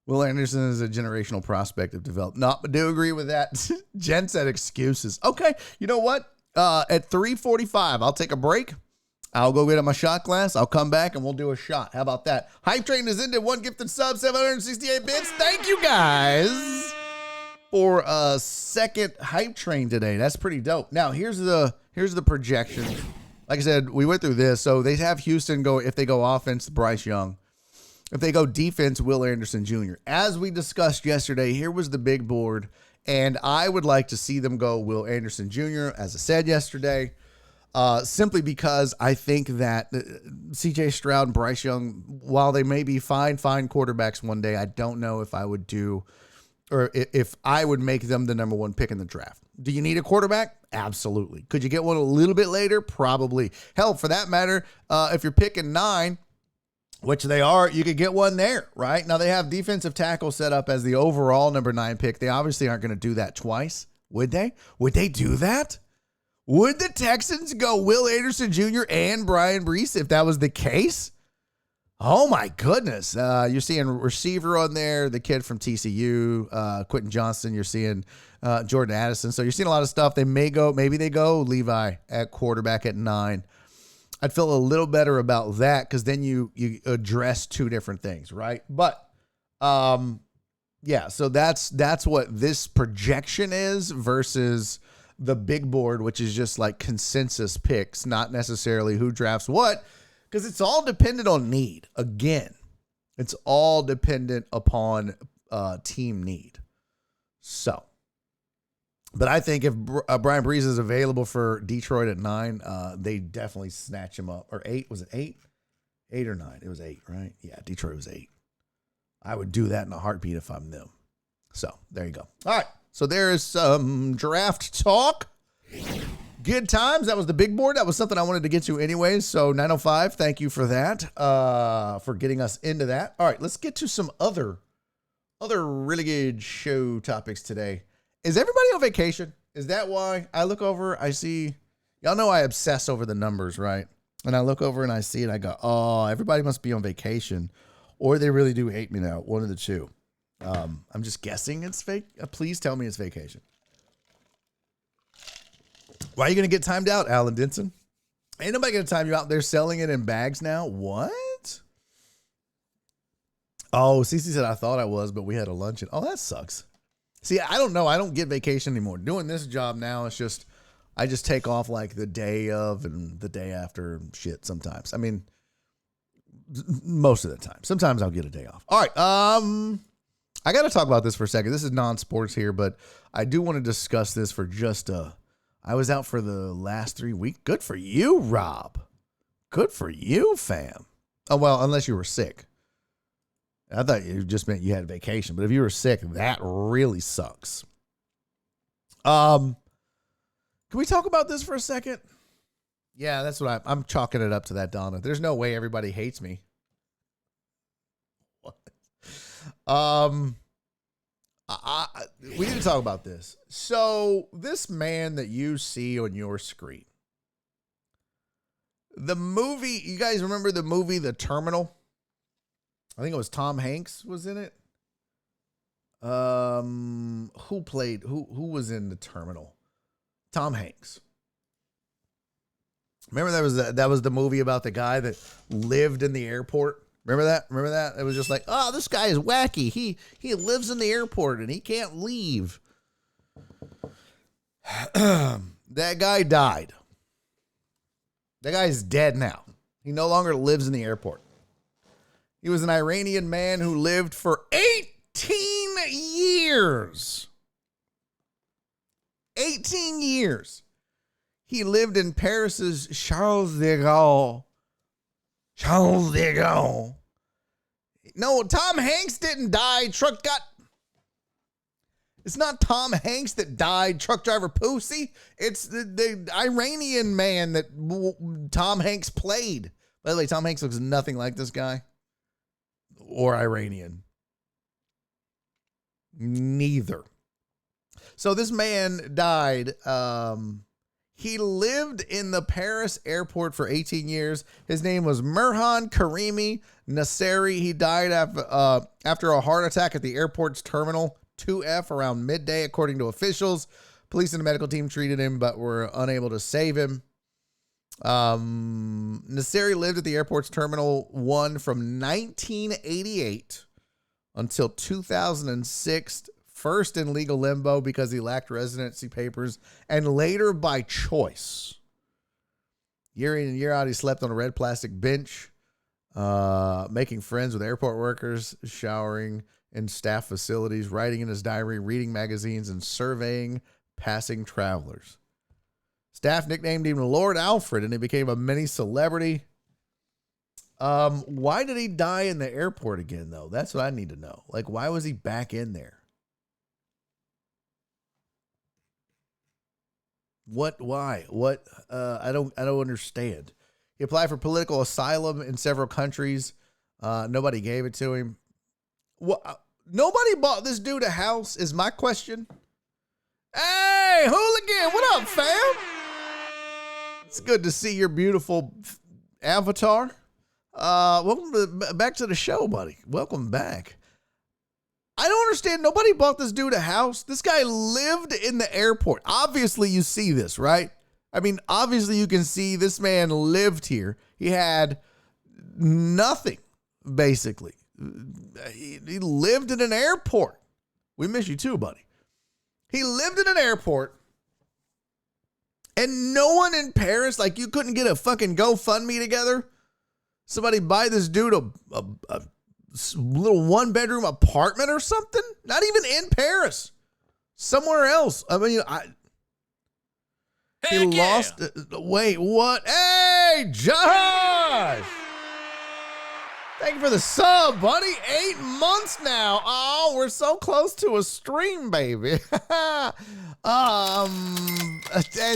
Will Anderson is a generational prospect of development. No, but do agree with that. Jen said excuses. Okay, you know what? At 3:45, I'll take a break. I'll go get my shot glass. I'll come back and we'll do a shot. How about that? Hype train is ended. 1 gifted sub, 768 bits. Thank you guys for a second hype train today. That's pretty dope. Now, here's the projection. Like I said, we went through this. So they have Houston go, if they go offense, Bryce Young. If they go defense, Will Anderson Jr. As we discussed yesterday, here was the big board. And I would like to see them go Will Anderson Jr., as I said yesterday, simply because I think that C.J. Stroud and Bryce Young, while they may be fine quarterbacks one day, I don't know if I would do, or if I would make them the number one pick in the draft. Do you need a quarterback? Absolutely. Could you get one a little bit later? Probably. Hell, for that matter, if you're picking 9, which they are, you could get one there, right? Now, they have defensive tackle set up as the overall number 9 pick. They obviously aren't going to do that twice, would they? Would they do that? Would the Texans go Will Anderson Jr. and Brian Brees if that was the case? Oh, my goodness. You're seeing receiver on there, the kid from TCU, Quentin Johnston. You're seeing Jordan Addison. So you're seeing a lot of stuff. Maybe they go Levi at quarterback at 9. I'd feel a little better about that because then you address 2 different things, right? But, yeah, so that's what this projection is versus the big board, which is just like consensus picks, not necessarily who drafts what, because it's all dependent on need. Again, it's all dependent upon team need. So, but I think if Brian Brees is available for Detroit at 9, they definitely snatch him up. Or 8, was it 8? 8 or 9? It was 8, right? Yeah, Detroit was 8. I would do that in a heartbeat if I'm them. So, there you go. All right, so there is some draft talk. Good times. That was the big board. That was something I wanted to get to anyways. So, 905, thank you for that, for getting us into that. All right, let's get to some other really good show topics today. Is everybody on vacation? Is that why I look over, I see, y'all know I obsess over the numbers, right? And I look over and I see it, I go, oh, everybody must be on vacation, or they really do hate me now, one of the two. I'm just guessing it's fake. Please tell me it's vacation. Why are you going to get timed out, Alan Denson? Ain't nobody going to time you out. They're selling it in bags now. What? Oh, Cece said, I thought I was, but we had a luncheon. Oh, that sucks. See, I don't know. I don't get vacation anymore. Doing this job now, it's just, I just take off like the day of and the day after shit sometimes. I mean, most of the time. Sometimes I'll get a day off. All right. I got to talk about this for a second. This is non-sports here, but I do want to discuss this for just I was out for the last 3 weeks. Good for you, Rob. Good for you, fam. Oh, well, unless you were sick. I thought you just meant you had a vacation, but if you were sick, that really sucks. Can we talk about this for a second? Yeah, that's what I'm chalking it up to that, Donna. There's no way everybody hates me. What? We need to talk about this. So this man that you see on your screen, the movie, you guys remember the movie, The Terminal? I think it was Tom Hanks was in it. Who was in The Terminal? Tom Hanks. Remember that was the movie about the guy that lived in the airport? Remember that? It was just like, oh, this guy is wacky. He lives in the airport and he can't leave. That guy died. That guy's dead now. He no longer lives in the airport. He was an Iranian man who lived for 18 years. 18 years. He lived in Paris's Charles de Gaulle. Charles de Gaulle. No, Tom Hanks didn't die. It's not Tom Hanks that died, truck driver pussy. It's the Iranian man that Tom Hanks played. By the way, Tom Hanks looks nothing like this guy. Or Iranian. Neither. So this man died. He lived in the Paris airport for 18 years. His name was Merhan Karimi Nasseri. He died after a heart attack at the airport's Terminal 2F around midday, according to officials. Police and the medical team treated him, but were unable to save him. Nasseri lived at the airport's Terminal 1 from 1988 until 2006 first in legal limbo because he lacked residency papers, and later by choice. Year in and year out, he slept on a red plastic bench, making friends with airport workers, showering in staff facilities, writing in his diary, reading magazines, and surveying passing travelers. Staff nicknamed him Lord Alfred, and he became a mini celebrity. Why did he die in the airport again, though? That's what I need to know. Like, why was he back in there? Why? I don't understand. He applied for political asylum in several countries. Nobody gave it to him. Nobody bought this dude a house is my question. Hey, hooligan, what up, fam? It's good to see your beautiful avatar. Welcome back to the show, buddy. Welcome back. I don't understand. Nobody bought this dude a house. This guy lived in the airport. Obviously, you see this, right? I mean, obviously, you can see this man lived here. He had nothing, basically. He lived in an airport. We miss you too, buddy. He lived in an airport, and no one in Paris, like, you couldn't get a fucking GoFundMe together. Somebody buy this dude a little one-bedroom apartment or something? Not even in Paris. Somewhere else. I mean, he lost. Wait, what? Hey, Josh! Thank you for the sub, buddy. 8 months now. Oh, we're so close to a stream, baby. And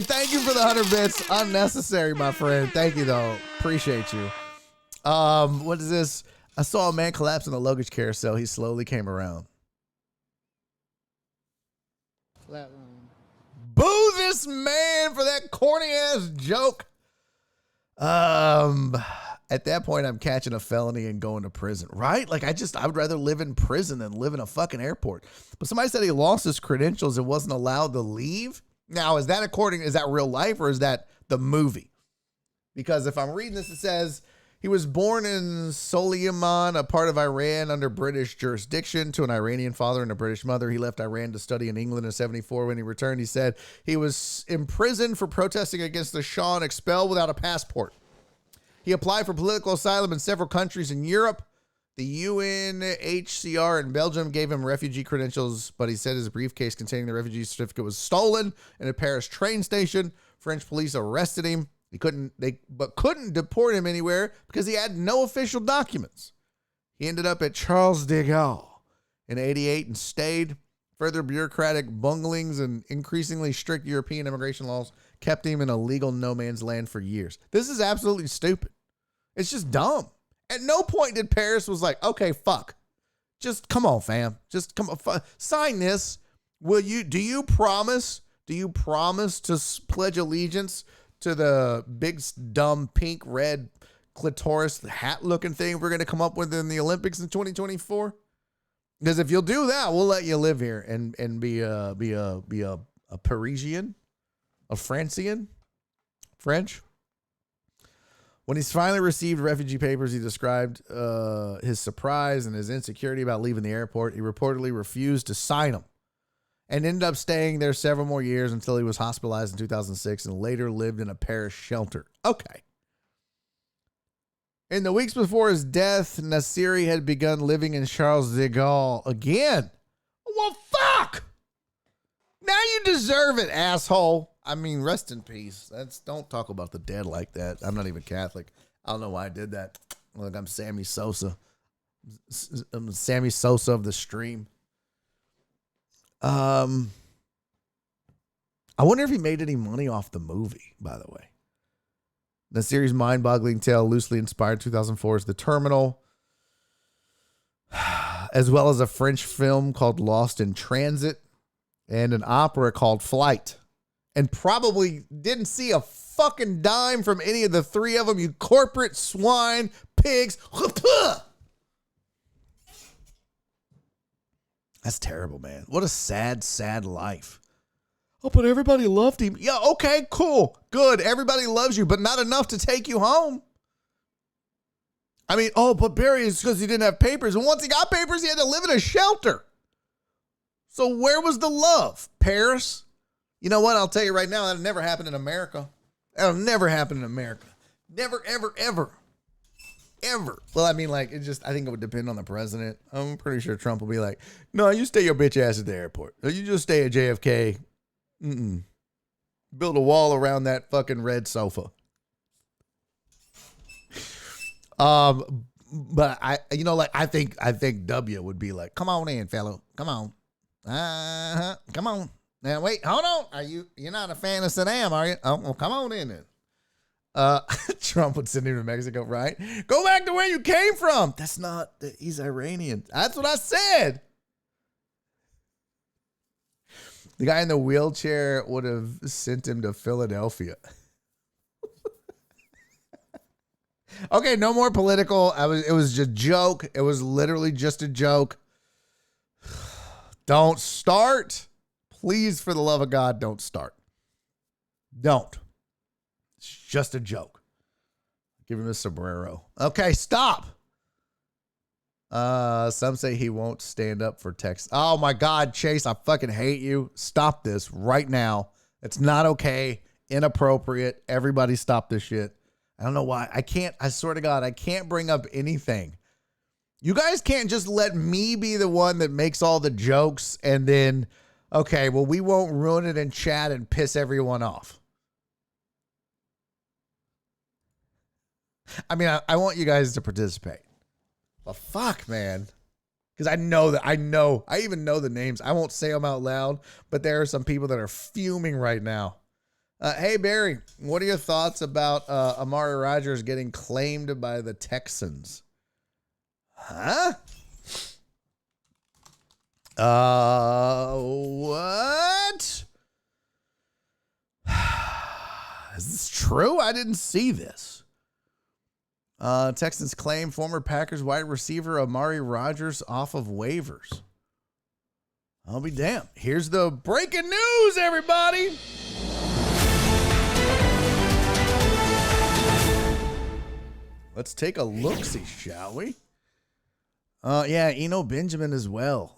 thank you for the 100 bits. Unnecessary, my friend. Thank you, though. Appreciate you. What is this? I saw a man collapse in the luggage carousel. He slowly came around. Boo this man for that corny ass joke. At that point, I'm catching a felony and going to prison, right? Like, I would rather live in prison than live in a fucking airport. But somebody said he lost his credentials and wasn't allowed to leave. Now, is that real life or is that the movie? Because if I'm reading this, it says he was born in Suleiman, a part of Iran under British jurisdiction, to an Iranian father and a British mother. He left Iran to study in England in 1974. When he returned, he said he was imprisoned for protesting against the Shah and expelled without a passport. He applied for political asylum in several countries in Europe. The UNHCR in Belgium gave him refugee credentials, but he said his briefcase containing the refugee certificate was stolen in a Paris train station. French police arrested him. But couldn't deport him anywhere because he had no official documents. He ended up at Charles de Gaulle in 1988 and stayed. Further bureaucratic bunglings and increasingly strict European immigration laws kept him in a legal no man's land for years. This is absolutely stupid. It's just dumb. At no point did Paris was like, okay, fuck. Just come on, fam. Just come on. Sign this. Do you promise to pledge allegiance to the big, dumb, pink, red, clitoris hat-looking thing we're going to come up with in the Olympics in 2024? Because if you'll do that, we'll let you live here and be a Parisian, a Francian, French. When he's finally received refugee papers, he described his surprise and his insecurity about leaving the airport. He reportedly refused to sign them and ended up staying there several more years until he was hospitalized in 2006 and later lived in a Paris shelter. Okay. In the weeks before his death, Nassiri had begun living in Charles de Gaulle again. Well, fuck! Now you deserve it, asshole. I mean, rest in peace. Don't talk about the dead like that. I'm not even Catholic. I don't know why I did that. Look, I'm Sammy Sosa. I'm Sammy Sosa of the stream. I wonder if he made any money off the movie, by the way. The series' mind-boggling tale, loosely inspired 2004's The Terminal, as well as a French film called Lost in Transit and an opera called Flight. And probably didn't see a fucking dime from any of the three of them, you corporate swine, pigs. That's terrible, man. What a sad, sad life. Oh, but everybody loved him. Yeah, okay, cool, good. Everybody loves you, but not enough to take you home. I mean, oh, but Barry is because he didn't have papers. And once he got papers, he had to live in a shelter. So where was the love? Paris? You know what? I'll tell you right now, that'll never happen in America. That'll never happen in America. Never, ever, ever. Ever. Well, I mean, like, I think it would depend on the president. I'm pretty sure Trump will be like, no, you stay your bitch ass at the airport. You just stay at JFK. Build a wall around that fucking red sofa. But I think W would be like, come on in, fellow. Come on. Come on. Now wait, hold on. You're not a fan of Saddam, are you? Oh, well, come on in then. Trump would send him to Mexico, right? Go back to where you came from. He's Iranian. That's what I said. The guy in the wheelchair would have sent him to Philadelphia. Okay, no more political. It was just a joke. It was literally just a joke. Don't start. Please, for the love of God, don't start. Don't. It's just a joke. Give him a sombrero. Okay, stop. Some say he won't stand up for Texas. Oh my God, Chase, I fucking hate you. Stop this right now. It's not okay. Inappropriate. Everybody stop this shit. I don't know why. I swear to God, I can't bring up anything. You guys can't just let me be the one that makes all the jokes and then, okay, well, we won't ruin it in chat and piss everyone off. I mean, I want you guys to participate. But fuck, man. Because I even know the names. I won't say them out loud, but there are some people that are fuming right now. Hey, Barry, what are your thoughts about Amari Rodgers getting claimed by the Texans? Huh? What? Is this true? I didn't see this. Texans claim former Packers wide receiver Amari Rodgers off of waivers. I'll be damned. Here's the breaking news, everybody. Let's take a look-see, shall we? Yeah, Eno Benjamin as well.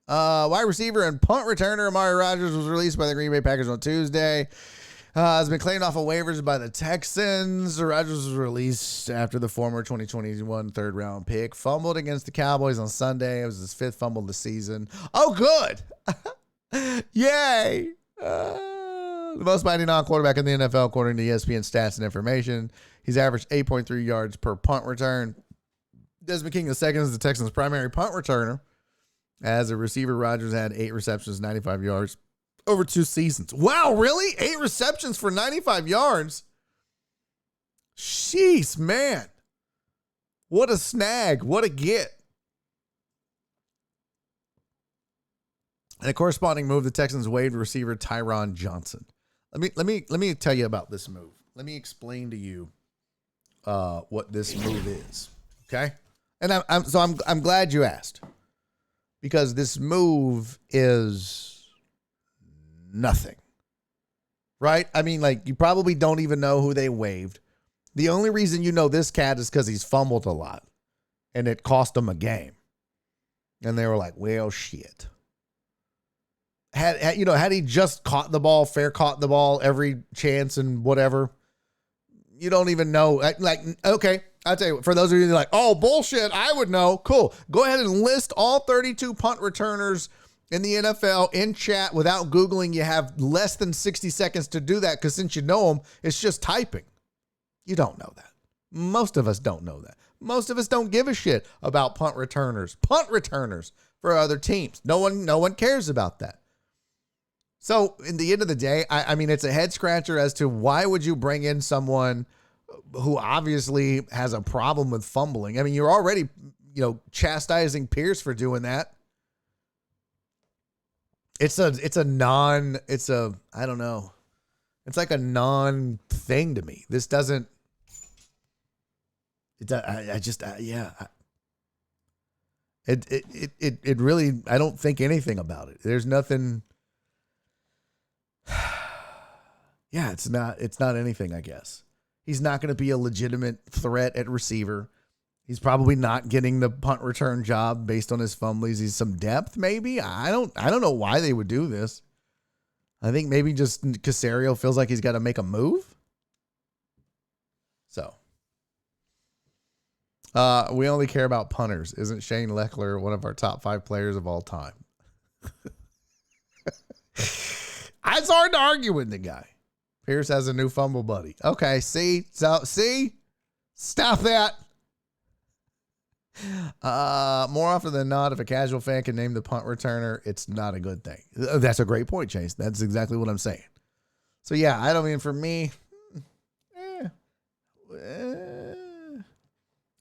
Wide receiver and punt returner Amari Rodgers was released by the Green Bay Packers on Tuesday. Has been claimed off of waivers by the Texans. Rodgers was released after the former 2021 third-round pick fumbled against the Cowboys on Sunday. It was his fifth fumble of the season. Oh, good. Yay. The most mighty non-quarterback in the NFL, according to ESPN stats and information. He's averaged 8.3 yards per punt return. Desmond King II is the Texans' primary punt returner. As a receiver, Rodgers had 8 receptions, 95 yards over 2 seasons. Wow, really? 8 receptions for 95 yards? Jeez, man. What a snag. What a get. In a corresponding move, the Texans waived receiver Tyron Johnson. Let me tell you about this move. Let me explain to you what this move is. Okay? And I'm glad you asked. Because this move is nothing. Right? I mean, like, you probably don't even know who they waived. The only reason you know this cat is because he's fumbled a lot. And it cost him a game. And they were like, well, shit. Had he just caught the ball every chance and whatever, you don't even know. Like, okay, I'll tell you, for those of you that are like, oh, bullshit, I would know. Cool. Go ahead and list all 32 punt returners in the NFL in chat without Googling. You have less than 60 seconds to do that because since you know them, it's just typing. You don't know that. Most of us don't know that. Most of us don't give a shit about punt returners for other teams. No one cares about that. So in the end of the day, I mean, it's a head scratcher as to why would you bring in someone who obviously has a problem with fumbling. I mean, you're already, chastising Pierce for doing that. I don't know. It's like a non thing to me. This doesn't, it really, I don't think anything about it. There's nothing. Yeah, it's not anything, I guess. He's not going to be a legitimate threat at receiver. He's probably not getting the punt return job based on his fumbles. He's some depth, maybe. I don't know why they would do this. I think maybe just Caserio feels like he's got to make a move. So, we only care about punters. Isn't Shane Leckler one of our top 5 players of all time? It's hard to argue with the guy. Pierce has a new fumble buddy. Okay, see? Stop that. More often than not, if a casual fan can name the punt returner, it's not a good thing. That's a great point, Chase. That's exactly what I'm saying. So, yeah, I don't mean for me.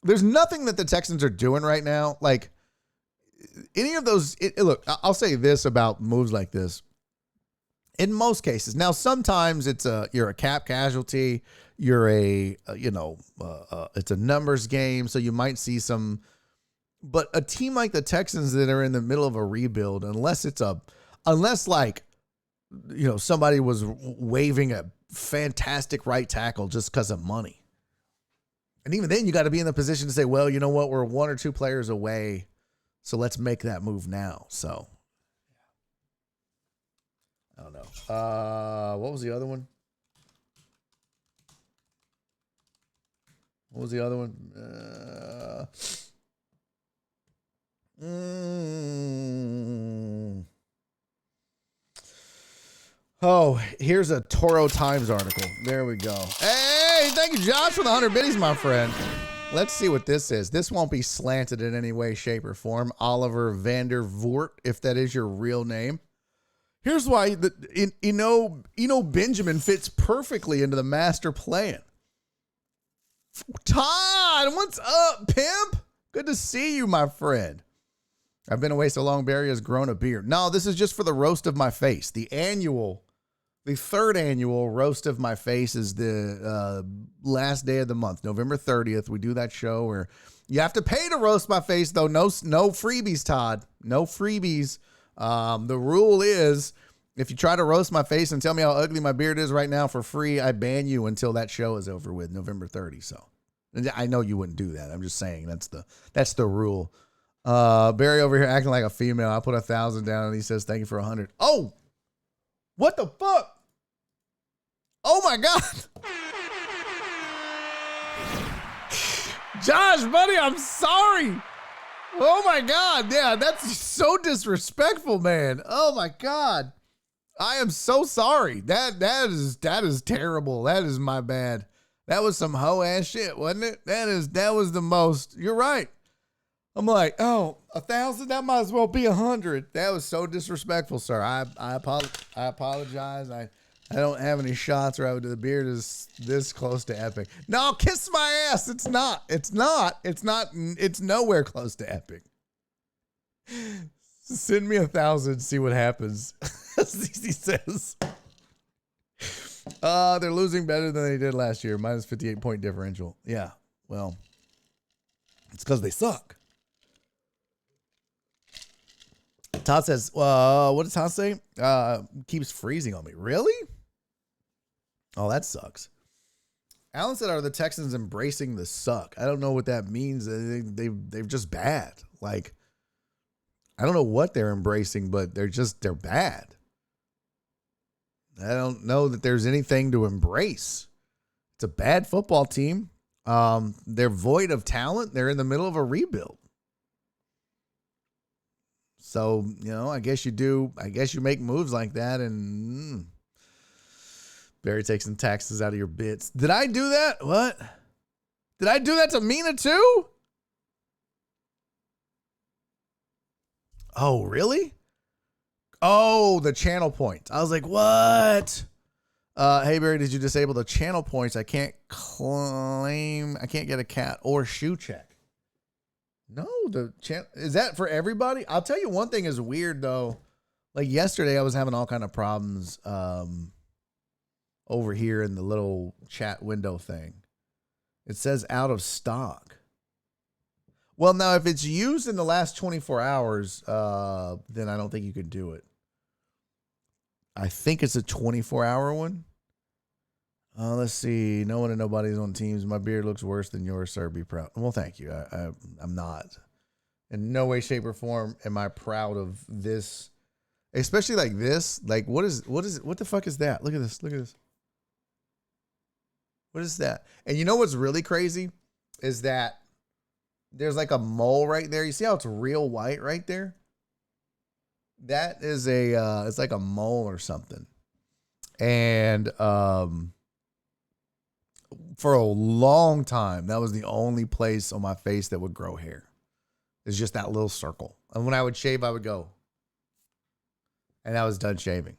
There's nothing that the Texans are doing right now. Like, any of those. Look, I'll say this about moves like this. In most cases, now sometimes you're a cap casualty, you're it's a numbers game, so you might see some. But a team like the Texans that are in the middle of a rebuild, unless somebody was waving a fantastic right tackle just because of money, and even then you got to be in the position to say, well, you know what, we're 1 or 2 players away, so let's make that move now. So. I don't know. What was the other one? Oh, here's a Toro Times article. There we go. Hey, thank you, Josh, for the 100 biddies, my friend. Let's see what this is. This won't be slanted in any way, shape, or form. Oliver Vander Voort, if that is your real name. Here's why Benjamin fits perfectly into the master plan. Todd, what's up, pimp? Good to see you, my friend. I've been away so long, Barry has grown a beard. No, this is just for the roast of my face. The 3rd annual roast of my face is the last day of the month, November 30th. We do that show where you have to pay to roast my face, though. No freebies, Todd. No freebies. The rule is, if you try to roast my face and tell me how ugly my beard is right now for free, I ban you until that show is over with, November 30. So I know you wouldn't do that. I'm just saying that's the rule. Barry over here acting like a female. I put 1,000 down and he says, thank you for 100. Oh, what the fuck? Oh my God. Josh, buddy, I'm sorry. Oh my God. Yeah, that's so disrespectful, man. Oh my God. I am so sorry. That is terrible. That is my bad. That was some hoe ass shit, wasn't it? That was the most. You're right. I'm like, oh, 1,000? That might as well be 100. That was so disrespectful, sir. I apologize. I don't have any shots right. The beard is this close to epic. No, kiss my ass. It's not. It's nowhere close to epic. Send me 1,000, see what happens. CC says. They're losing better than they did last year. Minus 58-point differential. Yeah, well, it's because they suck. Todd says, what does Todd say? Keeps freezing on me. Really? Oh, that sucks. Alan said, are the Texans embracing the suck? I don't know what that means. They're just bad. Like, I don't know what they're embracing, but they're bad. I don't know that there's anything to embrace. It's a bad football team. They're void of talent. They're in the middle of a rebuild. So, I guess you make moves like that and Barry takes some taxes out of your bits. Did I do that? What? Did I do that to Mina too? Oh, really? Oh, the channel points. I was like, what? Hey, Barry, did you disable the channel points? I can't get a cat or shoe check. No, is that for everybody? I'll tell you one thing is weird though. Like yesterday I was having all kind of problems over here in the little chat window thing. It says out of stock. Well, now if it's used in the last 24 hours, then I don't think you could do it. I think it's a 24-hour one. Let's see. No one and nobody's on teams. My beard looks worse than yours, sir. Be proud. Well, thank you. I'm not. In no way, shape, or form am I proud of this. Especially like this. Like, what the fuck is that? Look at this. Look at this. What is that? And you know what's really crazy? Is that there's like a mole right there. You see how it's real white right there? That is it's like a mole or something. And for a long time, that was the only place on my face that would grow hair. It's just that little circle. And when I would shave, I would go. And I was done shaving.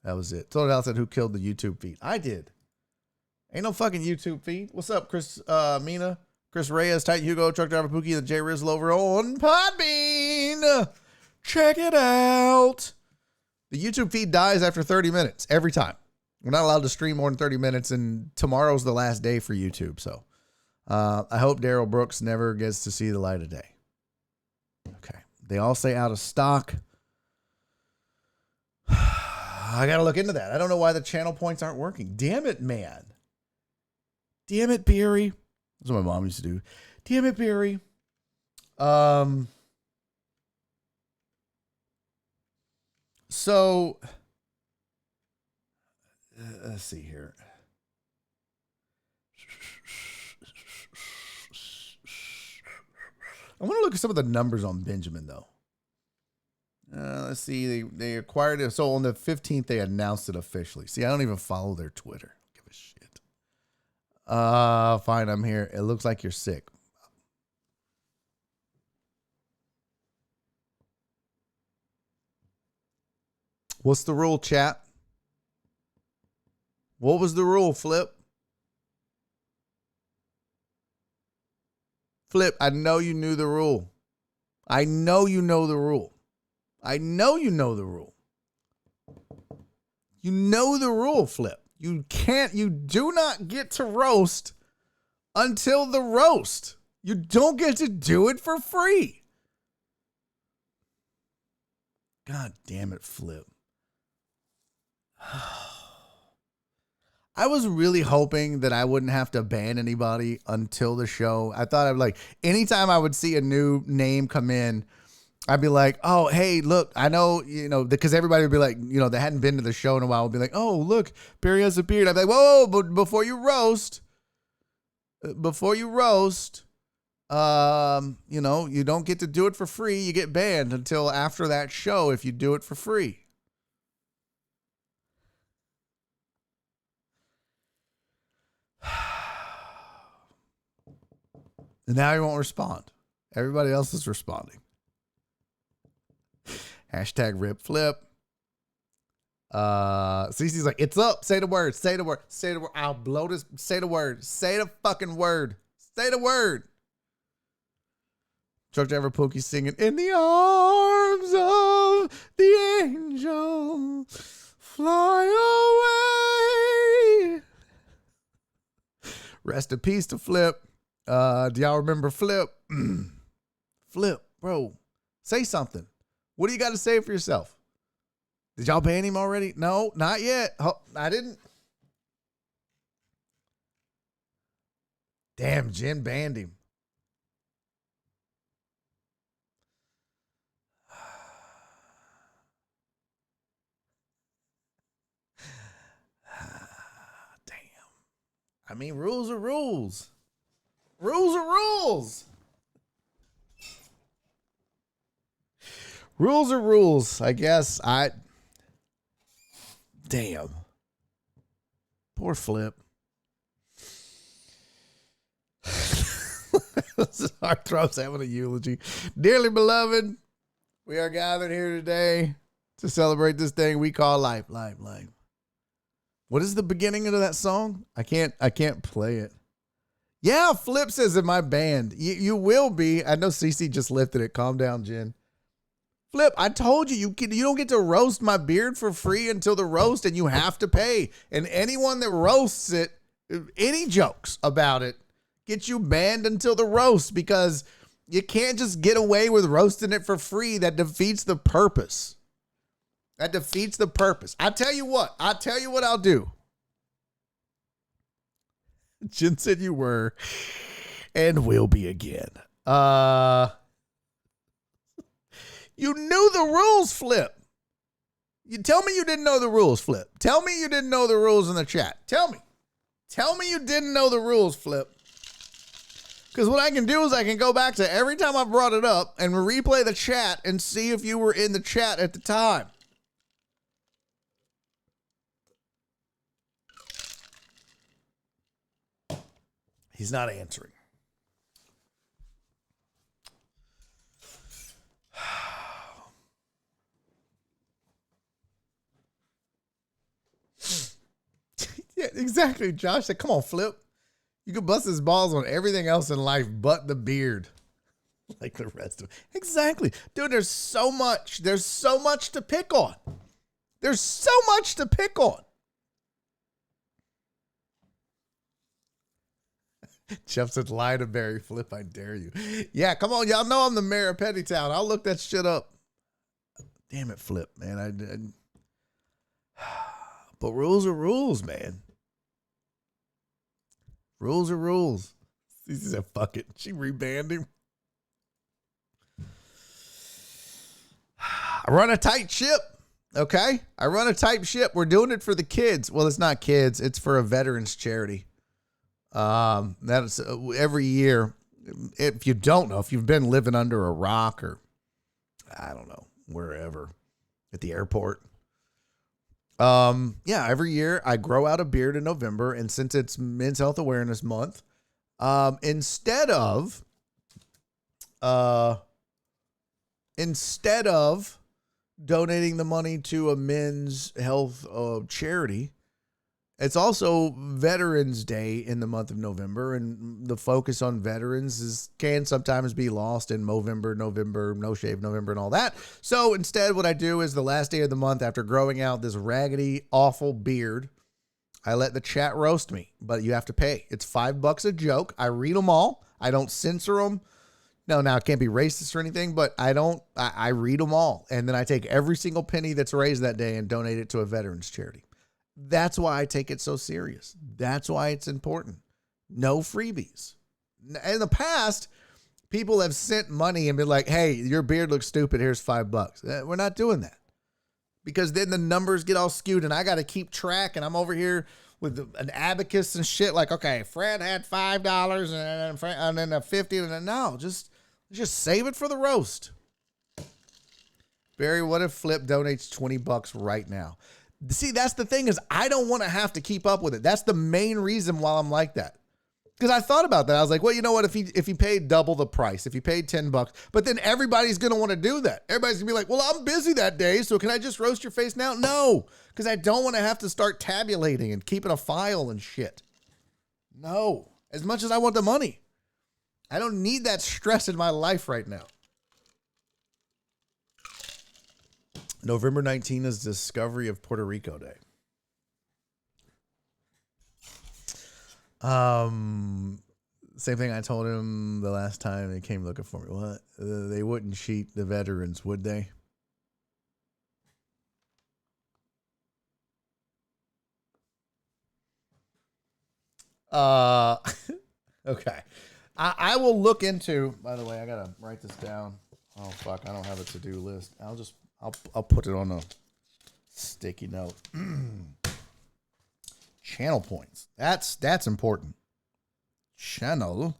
That was it. Told Al said, who killed the YouTube feed? I did. Ain't no fucking YouTube feed. What's up, Chris, Mina, Chris Reyes, Titan Hugo, Truck Driver Pookie, the J Rizzle over on Podbean. Check it out. The YouTube feed dies after 30 minutes every time. We're not allowed to stream more than 30 minutes, and tomorrow's the last day for YouTube. So I hope Daryl Brooks never gets to see the light of day. Okay. They all say out of stock. I got to look into that. I don't know why the channel points aren't working. Damn it, man. Damn it, Barry. That's what my mom used to do. Damn it, Barry. So, let's see here. I want to look at some of the numbers on Benjamin, though. Let's see. They acquired it. So on the 15th, they announced it officially. See, I don't even follow their Twitter. Give a shit. Fine, I'm here. It looks like you're sick. What's the rule, chat? What was the rule, Flip? Flip, I know you knew the rule. I know you know the rule. I know you know the rule. You know the rule, Flip. You do not get to roast until the roast. You don't get to do it for free. God damn it, Flip. I was really hoping that I wouldn't have to ban anybody until the show. I thought anytime I would see a new name come in, I'd be like, oh, hey, look, I know, because everybody would be like, they hadn't been to the show in a while, would be like, oh, look, Barry has a beard. I'd be like, whoa, but before you roast, you don't get to do it for free. You get banned until after that show if you do it for free. And now he won't respond. Everybody else is responding. Hashtag rip flip. Cece's like, it's up. Say the word. Say the word. Say the word. I'll blow this. Say the word. Say the fucking word. Say the word. Truck Driver Pookie singing, in the arms of the angel, fly away. Rest in peace to Flip. Do y'all remember Flip? Flip, bro. Say something. What do you got to say for yourself? Did y'all ban him already? No, not yet. Oh, I didn't. Damn, Jen banned him. Damn. I mean, rules are rules. Rules are rules. Rules are rules. I guess damn. Poor Flip. Our throat's having a eulogy. Dearly beloved, we are gathered here today to celebrate this thing we call life. Life. What is the beginning of that song? I can't play it. Yeah, Flip says in my band. You will be. I know CC just lifted it. Calm down, Jen. Flip, I told you don't get to roast my beard for free until the roast, and you have to pay. And anyone that roasts it, any jokes about it, gets you banned until the roast, because you can't just get away with roasting it for free. That defeats the purpose. That defeats the purpose. I tell you what I'll do. Jen said you were and will be again. You knew the rules, Flip. You tell me you didn't know the rules, Flip. Tell me you didn't know the rules in the chat. Tell me. Tell me you didn't know the rules, Flip. Because what I can do is I can go back to every time I brought it up and replay the chat and see if you were in the chat at the time. He's not answering. Yeah, exactly. Josh said, come on, Flip. You can bust his balls on everything else in life but the beard. Like the rest of it. Exactly. Dude, there's so much. There's so much to pick on. There's so much to pick on. Jeff said, lie to Barry. Flip, I dare you. Yeah, come on. Y'all know I'm the mayor of Pettytown. I'll look that shit up. Damn it, Flip, man. But rules are rules, man. Rules are rules. She said, fuck it. She rebanned him. I run a tight ship. Okay? I run a tight ship. We're doing it for the kids. Well, it's not kids. It's for a veterans charity. That's every year. If you don't know, if you've been living under a rock or I don't know, wherever at the airport. Yeah, every year I grow out a beard in November, and since it's Men's Health Awareness Month, instead of donating the money to a men's health charity, it's also Veterans Day in the month of November, and the focus on veterans can sometimes be lost in Movember, November, No Shave November, and all that. So instead, what I do is the last day of the month, after growing out this raggedy, awful beard, I let the chat roast me, but you have to pay. It's $5 a joke. I read them all. I don't censor them. No, now it can't be racist or anything, but I read them all. And then I take every single penny that's raised that day and donate it to a veterans charity. That's why I take it so serious. That's why it's important. No freebies. In the past, people have sent money and been like, hey, your beard looks stupid. Here's $5. We're not doing that because then the numbers get all skewed and I got to keep track. And I'm over here with an abacus and shit like, okay, Fred had $5 and then a 50. And then no, just save it for the roast. Barry, what if Flip donates $20 right now? See, that's the thing is I don't want to have to keep up with it. That's the main reason why I'm like that. Because I thought about that. I was like, well, you know what? If he paid double the price, if he paid $10, but then everybody's going to want to do that. Everybody's going to be like, well, I'm busy that day, so can I just roast your face now? No, because I don't want to have to start tabulating and keeping a file and shit. No, as much as I want the money. I don't need that stress in my life right now. November 19th is Discovery of Puerto Rico Day. Same thing I told him the last time they came looking for me. What? They wouldn't cheat the veterans, would they? Okay. I will look into, by the way, I got to write this down. Oh, fuck. I don't have a to-do list. I'll put it on a sticky note. Channel points. That's important. Channel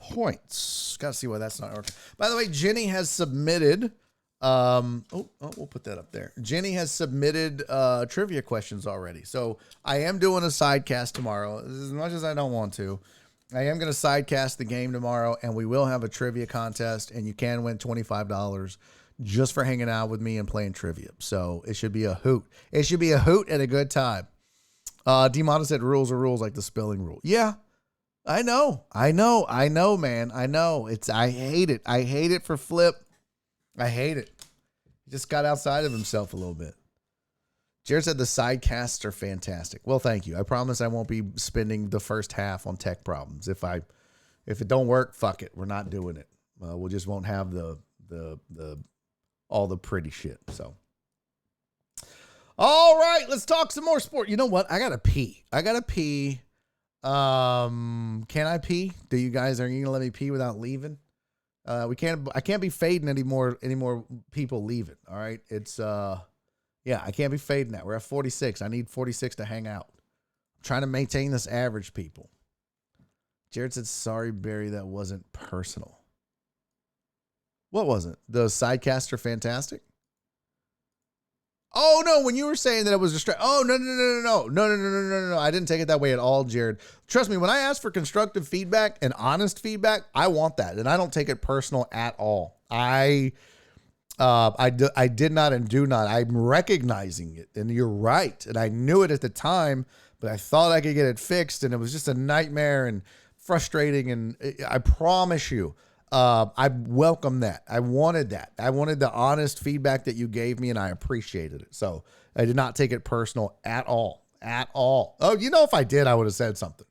points. Got to see why that's not working. By the way, Jenny has submitted. We'll put that up there. Jenny has submitted trivia questions already. So I am doing a sidecast tomorrow. As much as I don't want to, I am going to sidecast the game tomorrow, and we will have a trivia contest, and you can win $25 just for hanging out with me and playing trivia. So it should be a hoot. It should be a hoot and a good time. D-Mata said rules are rules like the spelling rule. Yeah, I know, man. I know. I hate it. I hate it for Flip. I hate it. He just got outside of himself a little bit. Jared said the sidecasts are fantastic. Well, thank you. I promise I won't be spending the first half on tech problems. If it don't work, fuck it. We're not doing it. We just won't have the all the pretty shit. So, all right, let's talk some more sport. You know what? I gotta pee. Can I pee? Are you gonna let me pee without leaving? I can't be fading any more people leaving. All right. It's yeah, I can't be fading that. We're at 46. I need 46 to hang out. I'm trying to maintain this average, people. Jared said, sorry, Barry, that wasn't personal. What was it? The Sidecaster Fantastic? Oh, no, when you were saying that it was distracting. Oh, no. I didn't take it that way at all, Jared. Trust me, when I ask for constructive feedback and honest feedback, I want that, and I don't take it personal at all. I did not and do not. I'm recognizing it, and you're right, and I knew it at the time, but I thought I could get it fixed, and it was just a nightmare and frustrating, and I promise you, I welcome that. I wanted that. I wanted the honest feedback that you gave me, and I appreciated it. So I did not take it personal at all. At all. Oh, if I did, I would have said something.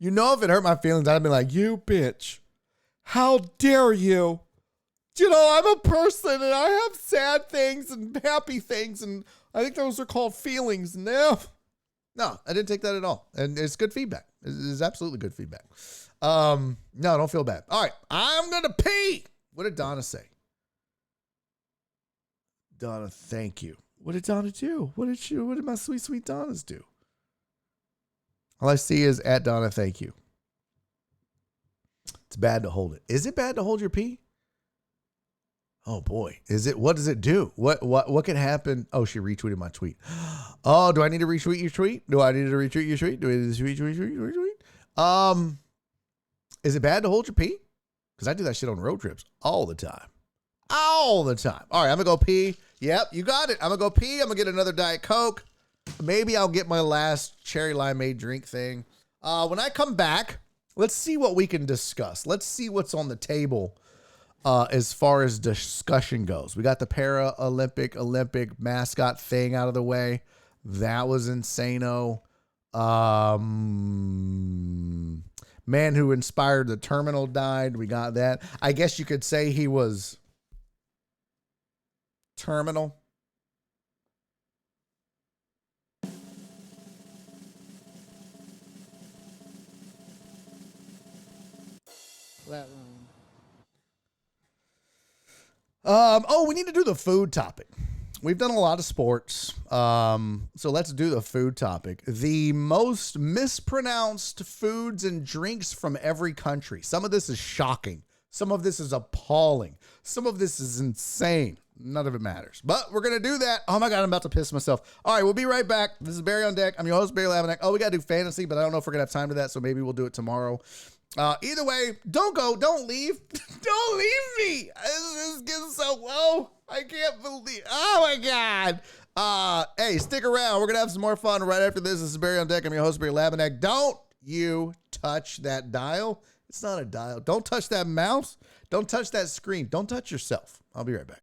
If it hurt my feelings, I'd be like, you bitch. How dare you? I'm a person, and I have sad things and happy things, and I think those are called feelings. No, I didn't take that at all. And it's good feedback. It's absolutely good feedback. No, don't feel bad. All right, I'm going to pee. What did Donna say? Donna, thank you. What did Donna do? What did my sweet, sweet Donnas do? All I see is at Donna, thank you. It's bad to hold it. Is it bad to hold your pee? Oh boy. Is it? What does it do? What could happen? Oh, she retweeted my tweet. Oh, do I need to retweet your tweet? Do I need to retweet your tweet? Do I need to retweet? Is it bad to hold your pee? Because I do that shit on road trips all the time. All the time. All right, I'm going to go pee. Yep, you got it. I'm going to go pee. I'm going to get another Diet Coke. Maybe I'll get my last cherry limeade drink thing. When I come back, let's see what we can discuss. Let's see what's on the table as far as discussion goes. We got the Olympic mascot thing out of the way. That was insano. Man who inspired the terminal died. We got that. I guess you could say he was terminal. We need to do the food topic. We've done a lot of sports. So let's do the food topic. The most mispronounced foods and drinks from every country. Some of this is shocking. Some of this is appalling. Some of this is insane. None of it matters. But we're going to do that. Oh my God, I'm about to piss myself. All right, we'll be right back. This is Barry on Deck. I'm your host, Barry Laminack. Oh, we got to do fantasy, but I don't know if we're going to have time to that, so maybe we'll do it tomorrow. Either way, don't go. Don't leave. Don't leave me. This is getting so low. I can't believe. Oh my God. Hey, stick around. We're going to have some more fun right after this. This is Barry on Deck. I'm your host, Barry Laminack. Don't you touch that dial. It's not a dial. Don't touch that mouse. Don't touch that screen. Don't touch yourself. I'll be right back.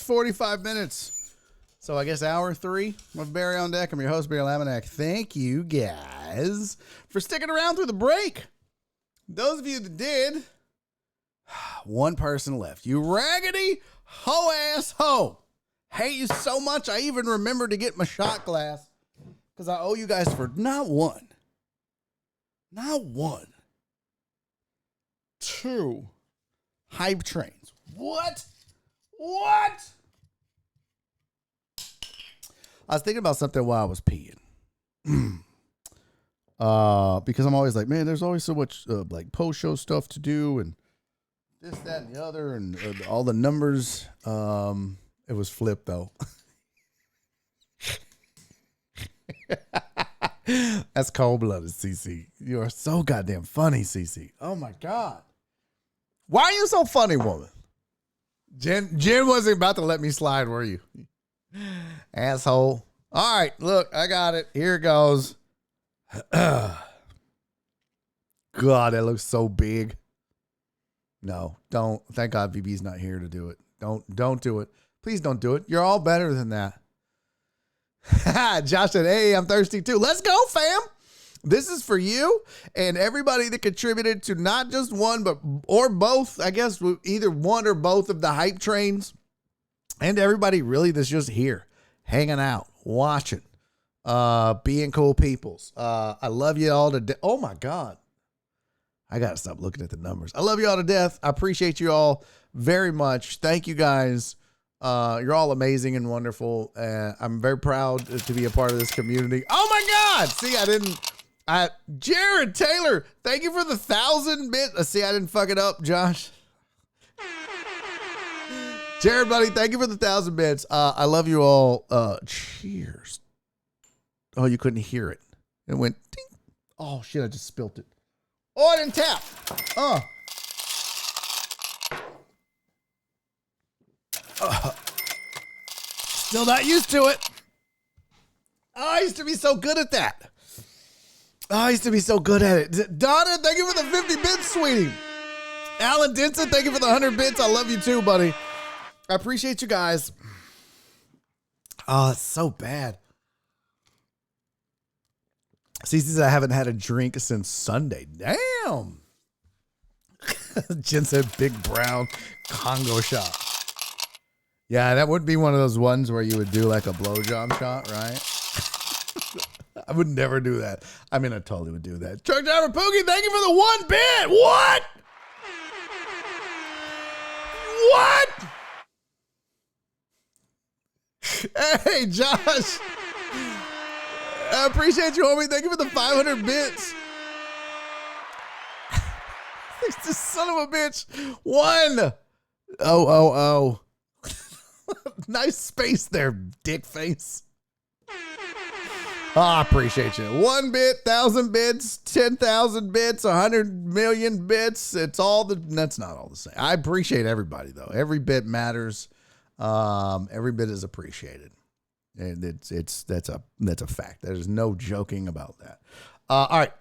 45 minutes. So I guess hour 3 of Barry on Deck. I'm your host, Barry Laminack. Thank you guys for sticking around through the break. Those of you that did, one person left. You raggedy hoe-ass hoe. Hate you so much, I even remember to get my shot glass because I owe you guys for not one, 2 hype trains. What? I was thinking about something while I was peeing. Because I'm always like, man, there's always so much like post-show stuff to do and this, that, and the other, and all the numbers. It was flipped, though. That's cold-blooded, CC. You are so goddamn funny, CC. Oh, my God. Why are you so funny, woman? Jen wasn't about to let me slide, were you? Asshole. All right, look, I got it. Here it goes. God, that looks so big. No, don't. Thank God VB's not here to do it. Don't do it. Please don't do it. You're all better than that. Josh said, hey, I'm thirsty too. Let's go, fam. This is for you and everybody that contributed to not just one, or both, I guess, either one or both of the hype trains. And everybody really that's just here, hanging out, watching, being cool peoples. I love you all to death. Oh, my God. I got to stop looking at the numbers. I love you all to death. I appreciate you all very much. Thank you, guys. You're all amazing and wonderful. I'm very proud to be a part of this community. Oh, my God. See, Jared Taylor, thank you for the 1,000 bits. See, I didn't fuck it up, Josh. Jared, buddy, thank you for the 1,000 bits. I love you all. Cheers. Oh, you couldn't hear it. It went ding. Oh, shit, I just spilt it. Oh, I didn't tap. Still not used to it. Oh, I used to be so good at that. Donna, thank you for the 50 bits, sweetie. Alan Denson, thank you for the 100 bits. I love you too, buddy. I appreciate you guys. Oh, it's so bad. CC says I haven't had a drink since Sunday. Damn. Jen said big brown Congo shot. Yeah, that would be one of those ones where you would do like a blowjob shot, right? I would never do that. I mean, I totally would do that. Truck driver Pookie, thank you for the 1 bit. What? Hey, Josh. I appreciate you, homie. Thank you for the 500 bits. This son of a bitch. 1. Oh. Nice space there, dick face. I appreciate you. 1 bit, 1,000 bits, 10,000 bits, 100 million bits. That's not all the same. I appreciate everybody though. Every bit matters. Every bit is appreciated. And that's a fact. There's no joking about that. All right.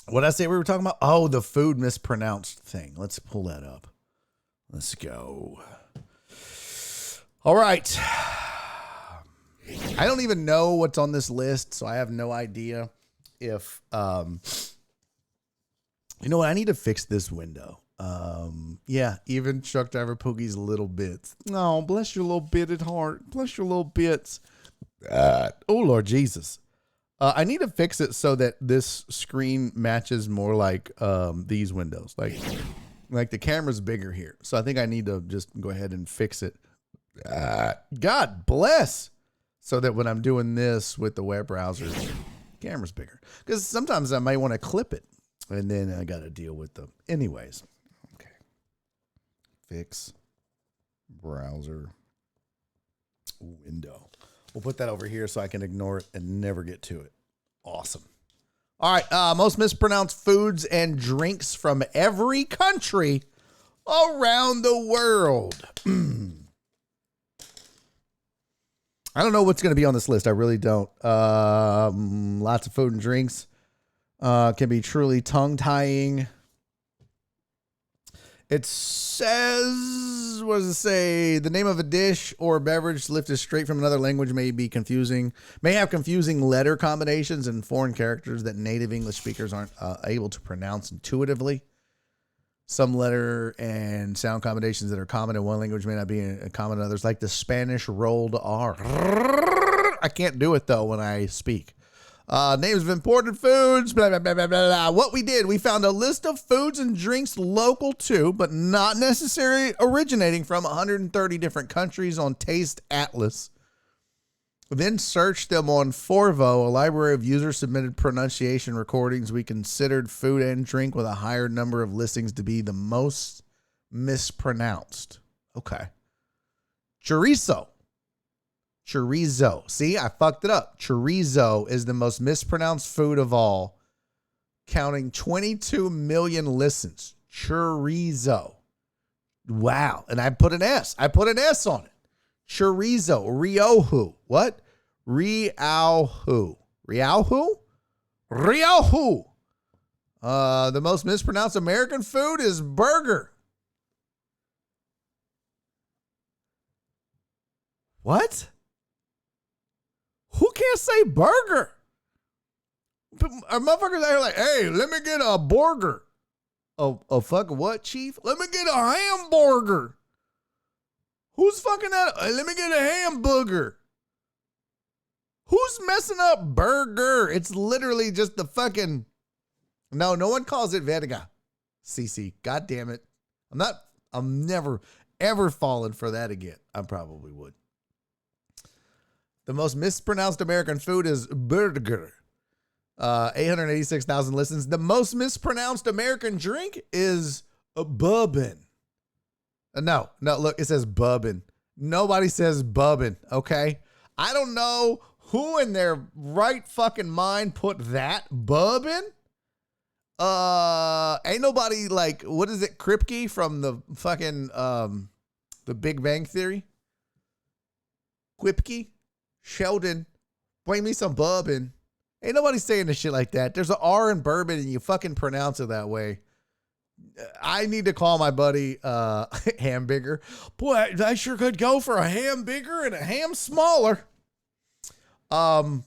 What did I say we were talking about? Oh, the food mispronounced thing. Let's pull that up. Let's go. All right. I don't even know what's on this list, so I have no idea if, you know what? I need to fix this window. Yeah, even truck driver Poogie's little bits. No, bless your little bitted heart. Bless your little bits. Oh, Lord Jesus. I need to fix it so that this screen matches more like these windows. Like the camera's bigger here. So I think I need to just go ahead and fix it. God bless. So that when I'm doing this with the web browser, camera's bigger. Because sometimes I might want to clip it. And then I got to deal with them. Anyways. Okay. Fix. Browser. Window. We'll put that over here so I can ignore it and never get to it. Awesome. All right. Most mispronounced foods and drinks from every country around the world. I don't know what's going to be on this list. I really don't. Lots of food and drinks can be truly tongue-tying. It says, what does it say? The name of a dish or beverage lifted straight from another language may have confusing letter combinations and foreign characters that native English speakers aren't able to pronounce intuitively. Some letter and sound combinations that are common in one language may not be common in others, like the Spanish rolled R. I can't do it, though, when I speak. Names of imported foods, blah, blah, blah, blah, blah. What we did, we found a list of foods and drinks local to, but not necessarily originating from 130 different countries on Taste Atlas. We then searched them on Forvo, a library of user-submitted pronunciation recordings. We considered food and drink with a higher number of listings to be the most mispronounced. Okay. Chorizo. See, I fucked it up. Chorizo is the most mispronounced food of all, counting 22 million listens. Chorizo. Wow. And I put an S. I put an S on it. Chorizo. Riohu. What? Riauhu. The most mispronounced American food is burger. What? Who can't say burger? Motherfuckers out here like, hey, let me get a burger. A fucking what, chief? Let me get a hamburger. Who's fucking that? Let me get a hamburger. Who's messing up burger? It's literally just the fucking... No one calls it verga. CC. God damn it. I'm never, ever falling for that again. I probably would. The most mispronounced American food is burger. 886,000 listens. The most mispronounced American drink is a bourbon. No, look, it says bourbon. Nobody says bourbon, okay? I don't know who in their right fucking mind put that bourbon. Ain't nobody like, what is it, Kripke from the fucking, the Big Bang Theory? Kripke? Sheldon, bring me some bourbon. Ain't nobody saying this shit like that. There's an R in bourbon and you fucking pronounce it that way. I need to call my buddy Hamburger. Boy, I sure could go for a ham bigger and a ham smaller. I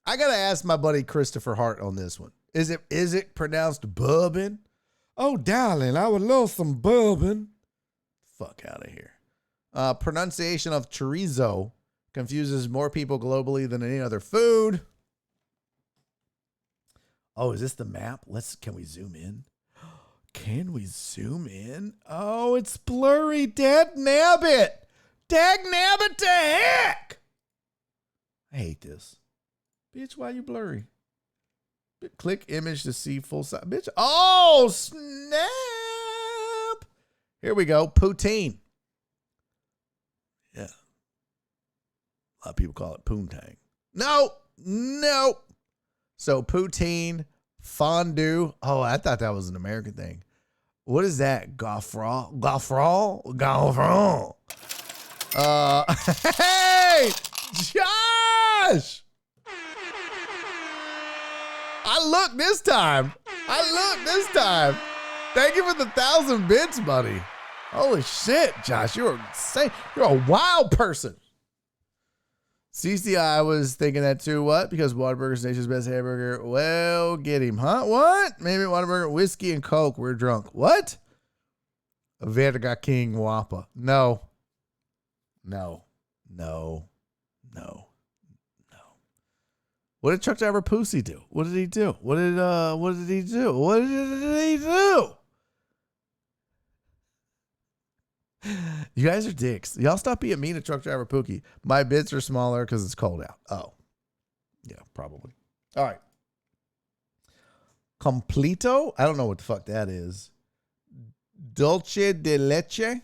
gotta ask my buddy Christopher Hart on this one. Is it pronounced bourbon? Oh, darling, I would love some bourbon. Fuck out of here. Pronunciation of chorizo confuses more people globally than any other food. Oh, is this the map? Can we zoom in? Can we zoom in? Oh, it's blurry. Dag nabbit to heck. I hate this. Bitch, why you blurry? Click image to see full size. Bitch. Oh, snap. Here we go. Poutine. Yeah. A lot of people call it poontang. No. So poutine, fondue. Oh, I thought that was an American thing. What is that? Gaufron. Hey, Josh. I looked this time. Thank you for the 1,000 bits, buddy. Holy shit, Josh. You're a wild person. CCI, I was thinking that too. What? Because Whataburger's nation's best hamburger. Well, get him, huh? What? Maybe Whataburger, whiskey and Coke. We're drunk. What? Verga King Whopper. No. What did Truck Driver Pussy do? What did he do? What did he do? You guys are dicks. Y'all stop being mean to Truck Driver Pookie. My bits are smaller because it's cold out. Oh. Yeah, probably. All right. Completo? I don't know what the fuck that is. Dulce de leche? I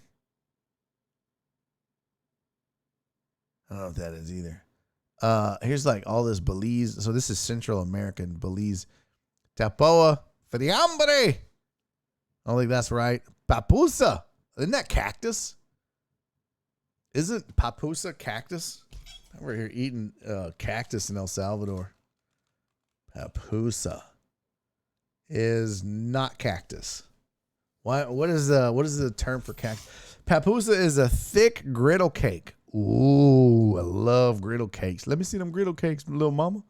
don't know what that is either. Here's like all this Belize. So this is Central American Belize. Tapoa for the hambre. I don't think that's right. Papusa. Isn't that cactus? Isn't papusa cactus? We're here eating cactus in El Salvador. Papusa is not cactus. What is the term for cactus? Papusa is a thick griddle cake. Ooh, I love griddle cakes. Let me see them griddle cakes, little mama.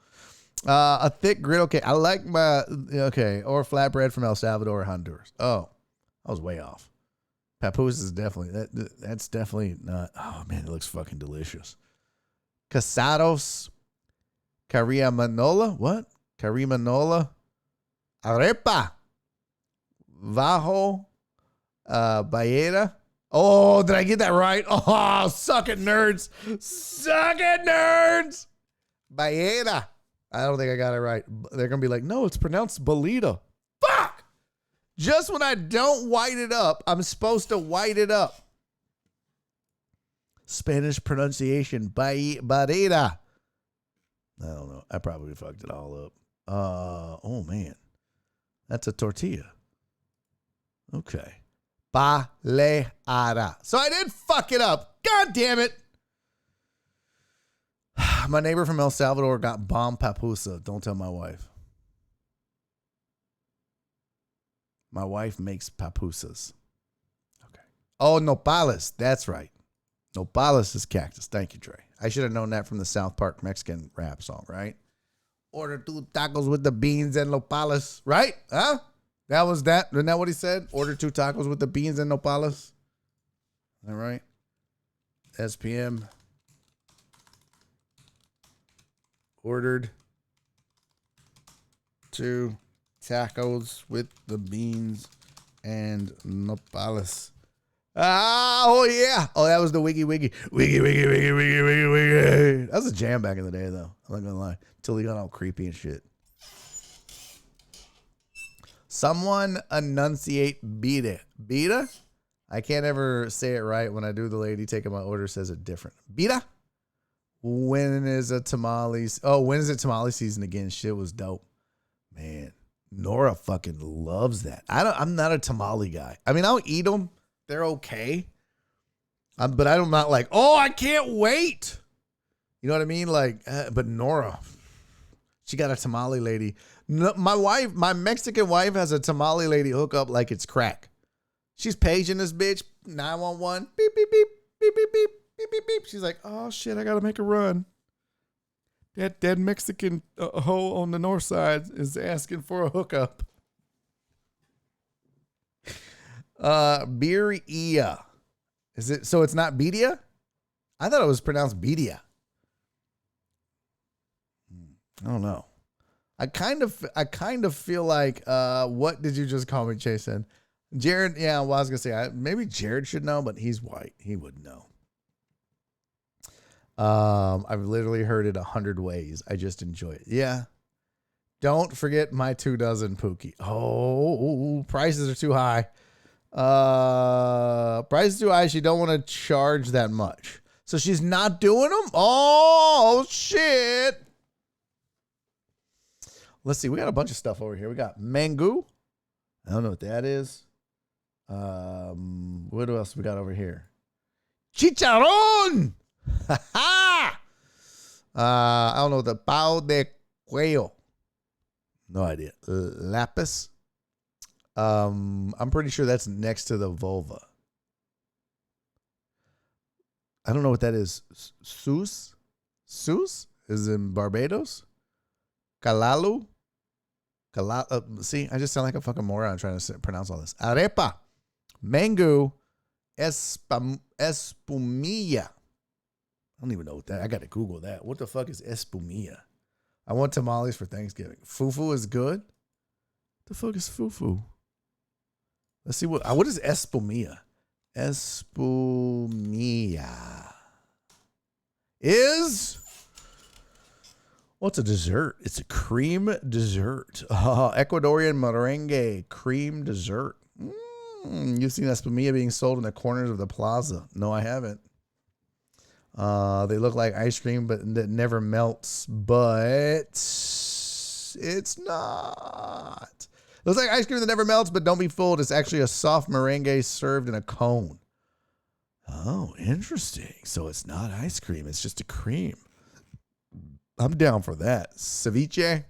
A thick griddle cake. I like or flatbread from El Salvador or Honduras. Oh, I was way off. Papusa is definitely that's definitely not. Oh man, it looks fucking delicious. Casados, Carimanola. What? Carimanola, arepa, bajo, bayera. Oh, did I get that right? Oh, suck it, nerds. Suck it, nerds. Bayera. I don't think I got it right. They're going to be like, no, it's pronounced bolita. Fuck. Just when I don't white it up, I'm supposed to white it up. Spanish pronunciation, bayera. I don't know. I probably fucked it all up. Oh, man. That's a tortilla. Okay. Baleara. So I did fuck it up. God damn it. My neighbor from El Salvador got bomb papusa. Don't tell my wife. My wife makes papusas. Okay. Oh, nopales. That's right. Nopales is cactus. Thank you, Trey. I should have known that from the South Park Mexican rap song, right? Order 2 tacos with the beans and nopales. Right? Huh? That was that. Isn't that what he said? Order 2 tacos with the beans and nopales. All right. SPM. Ordered 2 tacos with the beans and nopales. Oh, yeah. Oh, that was the wiggy, wiggy. Wiggy, wiggy, wiggy, wiggy, wiggy, wiggy. That was a jam back in the day, though. I'm not going to lie. Until he got all creepy and shit. Someone enunciate bita. Bita? I can't ever say it right. When I do, the lady taking my order says it different. Bita? When is it tamale season again? Shit was dope. Man, Nora fucking loves that. I'm not a tamale guy. I mean, I'll eat them. They're okay. But I'm not like, oh, I can't wait. You know what I mean? Like, but Nora, she got a tamale lady. No, my Mexican wife has a tamale lady hook up like it's crack. She's paging this bitch, 911, beep, beep, beep, beep, beep, beep, beep, beep, beep. She's like, oh shit, I gotta make a run. That Mexican hoe on the north side is asking for a hookup. Birria. Is it, so it's not Bedia? I thought it was pronounced Bedia. I don't know. I kind of feel like, what did you just call me, Jason? Jared, yeah, well, I was going to say, maybe Jared should know, but he's white. He would know. I've literally heard it 100 ways. I just enjoy it. Yeah. Don't forget my 2 dozen Pookie. Oh, prices are too high. Prices too high. She don't want to charge that much. So she's not doing them? Oh, shit. Let's see. We got a bunch of stuff over here. We got mango. I don't know what that is. What else we got over here? Chicharrón. I don't know. The pao de cuello. No idea. Lapis. I'm pretty sure that's next to the vulva. I don't know what that is. Sus? Sus is in Barbados. Calalu. See, I just sound like a fucking moron trying to pronounce all this. Arepa. Mango. Espumilla. I don't even know what that. I got to Google that. What the fuck is espumilla? I want tamales for Thanksgiving. Fufu is good. What the fuck is fufu? Let's see what is espumilla? Espumilla is. What's a dessert? It's a cream dessert. Ecuadorian merengue cream dessert. You've seen espumilla being sold in the corners of the plaza. No, I haven't. They look like ice cream, but that never melts. But it's not. It looks like ice cream that never melts, but don't be fooled. It's actually a soft merengue served in a cone. Oh, interesting. So it's not ice cream. It's just a cream. I'm down for that. Ceviche.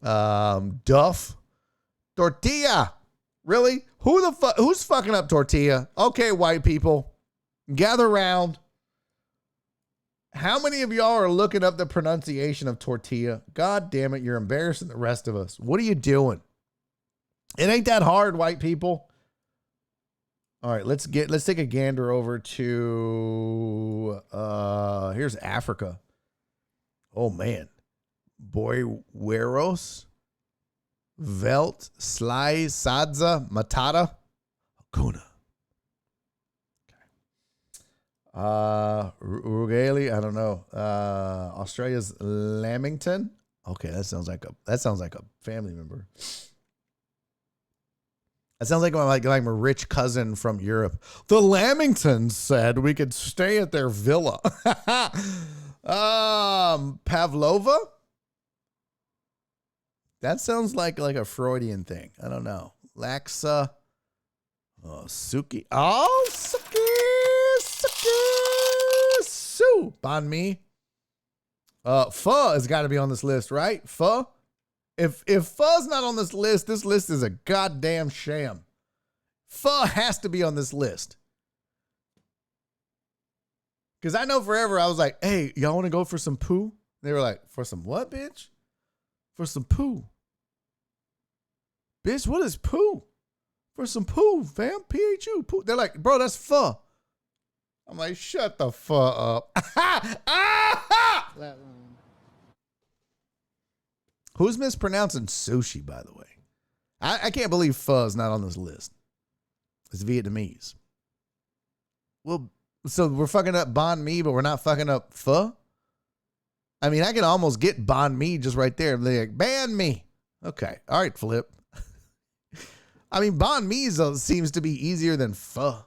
Duff. Tortilla. Really? Who's fucking up tortilla? Okay, white people, gather around. How many of y'all are looking up the pronunciation of tortilla? God damn it, you're embarrassing the rest of us. What are you doing? It ain't that hard, white people. All right, let's take a gander over to here's Africa. Oh man. Boiweros, Velt, Sly, Sadza, Matata, Hakuna. Rugali, I don't know. Australia's Lamington. Okay, that sounds like a family member. That sounds like my rich cousin from Europe. The Lamingtons said we could stay at their villa. Pavlova. That sounds like a Freudian thing. I don't know. Laxa. Oh, Suki. Oh, Suki. Sue. Banh mi. Pho has got to be on this list, right? Pho. If pho's not on this list is a goddamn sham. Pho has to be on this list. Because I know forever I was like, hey, y'all want to go for some poo? They were like, for some what, bitch? For some poo. Bitch, what is poo? For some poo, fam. P-H-U, poo. They're like, bro, that's pho. I'm like, shut the fuck up. Who's mispronouncing sushi, by the way? I can't believe pho is not on this list. It's Vietnamese. Well, so we're fucking up banh mi, but we're not fucking up pho? I mean, I can almost get banh mi just right there. They're like, ban me. Okay. All right, Flip. I mean, banh mi seems to be easier than pho.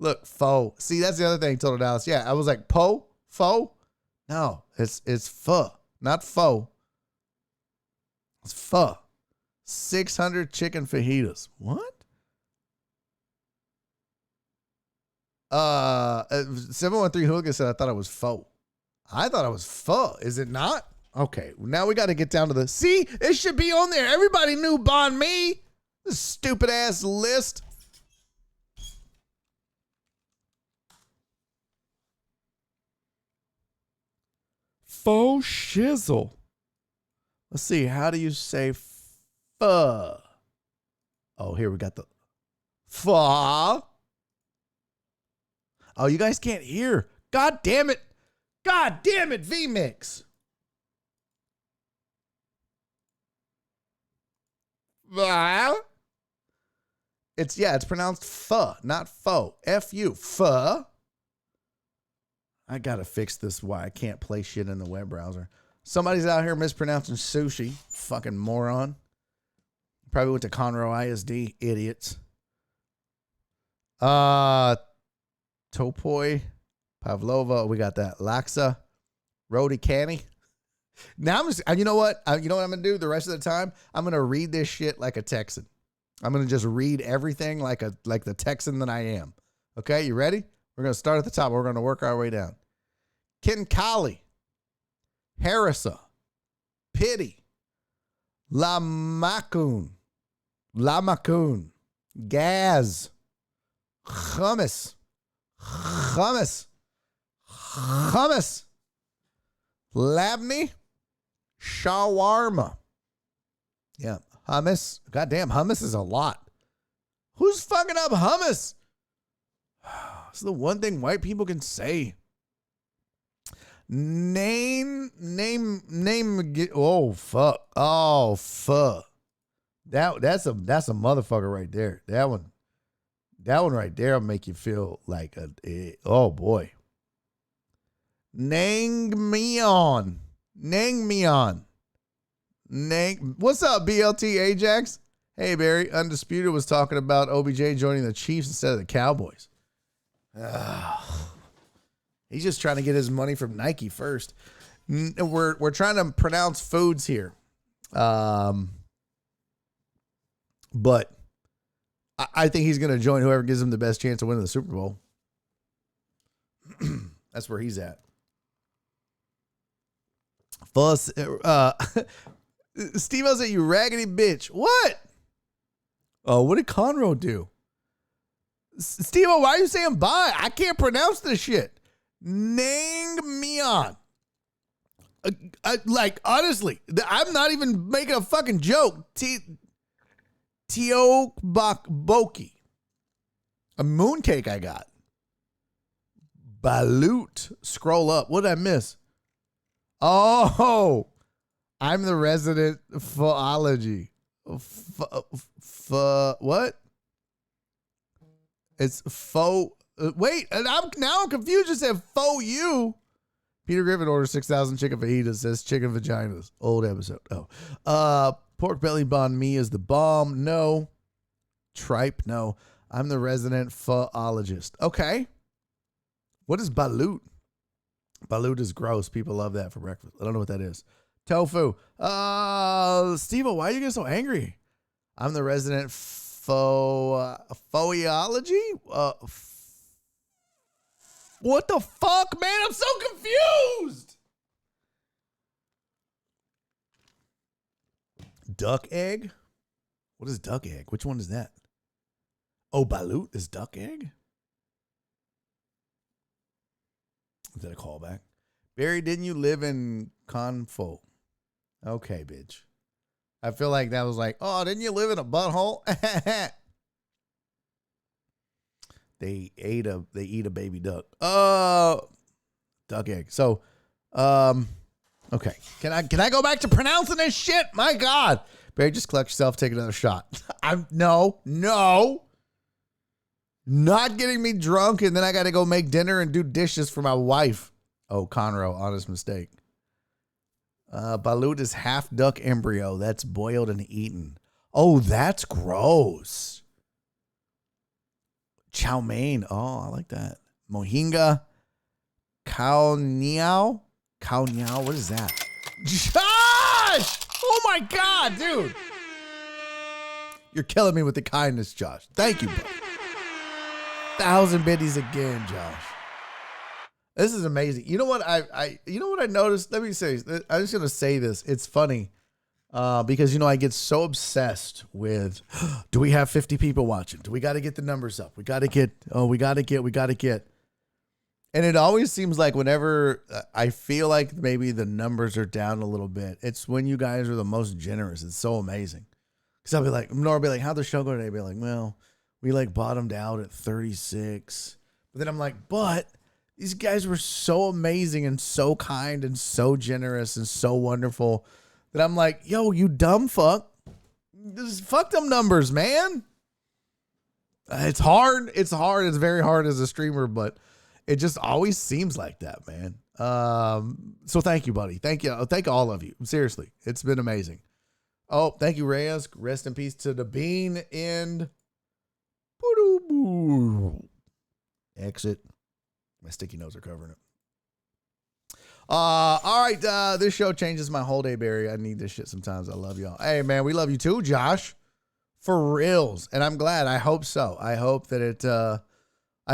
Look, pho. See, that's the other thing, Total Dallas. Yeah, I was like, pho? No, it's pho, not pho. It's pho. 600 chicken fajitas. What? 713 Hooligan said I thought it was pho. I thought it was pho. Is it not? Okay, now we got to get down to the... See, it should be on there. Everybody knew banh mi. This stupid ass list. Faux shizzle. Let's see. How do you say pho? Oh, here we got the pho. Oh, you guys can't hear. God damn it. God damn it, V-Mix. It's pronounced pho, not pho. F-U, pho. I gotta fix this why I can't play shit in the web browser. Somebody's out here mispronouncing sushi. Fucking moron. Probably went to Conroe ISD. Idiots. Topoi. Pavlova. We got that. Laksa. Roti Canny. Now I'm just, you know what? You know what I'm going to do the rest of the time? I'm going to read this shit like a Texan. I'm going to just read everything like the Texan that I am. Okay, you ready? We're going to start at the top. We're going to work our way down. Kinkali. Harissa. Pity. Lamakun. Gaz. Hummus. Labney. Shawarma. Yeah. Hummus. Goddamn, hummus is a lot. Who's fucking up hummus? It's the one thing white people can say. Name. Oh, fuck. Oh, fuck. That's a motherfucker right there. That one right there will make you feel like oh boy. Naengmyeon. What's up, BLT Ajax? Hey, Barry. Undisputed was talking about OBJ joining the Chiefs instead of the Cowboys. He's just trying to get his money from Nike first. We're trying to pronounce foods here. But I think he's going to join whoever gives him the best chance of winning the Super Bowl. That's where he's at. Fuss. Steve-O said, you raggedy bitch. What? Oh, what did Conroe do? Steve, why are you saying bye? I can't pronounce this shit. Naengmyeon. Like, honestly, I'm not even making a fucking joke. Teokbokki. A mooncake I got. Balut. Scroll up. What did I miss? Oh, I'm the resident philology. What? It's faux. Wait, and I'm confused. It said faux you. Peter Griffin orders 6,000 chicken fajitas. Says chicken vaginas. Old episode. Oh, pork belly banh mi is the bomb. No. Tripe. No. I'm the resident phoologist. Okay. What is balut? Balut is gross. People love that for breakfast. I don't know what that is. Tofu. Steve, why are you getting so angry? I'm the resident phoeology? What the fuck, man? I'm so confused. Duck egg? What is duck egg? Which one is that? Oh, balut is duck egg? Is that a callback? Barry, didn't you live in Confo? Okay, bitch. I feel like that was like, oh, didn't you live in a butthole? They eat a baby duck. Duck egg. So, okay. Can I go back to pronouncing this shit? My God. Barry, just collect yourself, take another shot. No. Not getting me drunk, and then I got to go make dinner and do dishes for my wife. Oh, Conroe, honest mistake. Balut is half duck embryo. That's boiled and eaten. Oh, that's gross. Chow mein. Oh, I like that. Mohinga. Khao Niao. Khao Niao. What is that? Josh! Oh my God, dude. You're killing me with the kindness, Josh. Thank you, buddy. 1,000 biddies again, Josh. This is amazing. You know what I noticed? Let me say, I'm just gonna say this. It's funny. Because I get so obsessed with, do we have 50 people watching? Do we got to get the numbers up? We got to get. And it always seems like whenever I feel like maybe the numbers are down a little bit, it's when you guys are the most generous. It's so amazing. Because I'll be like, Nora will be like, how'd the show go today? I'll be like, well, we like bottomed out at 36. But then I'm like, but these guys were so amazing and so kind and so generous and so wonderful that I'm like, yo, you dumb fuck. Just fuck them numbers, man. It's hard. It's very hard as a streamer, but it just always seems like that, man. So thank you, buddy. Thank you. Thank all of you. Seriously. It's been amazing. Oh, thank you, Reyes. Rest in peace to the bean and exit. My sticky notes are covering it. All right. This show changes my whole day, Barry. I need this shit sometimes. I love y'all. Hey, man, we love you too, Josh. For reals. And I'm glad. I hope so. I hope that it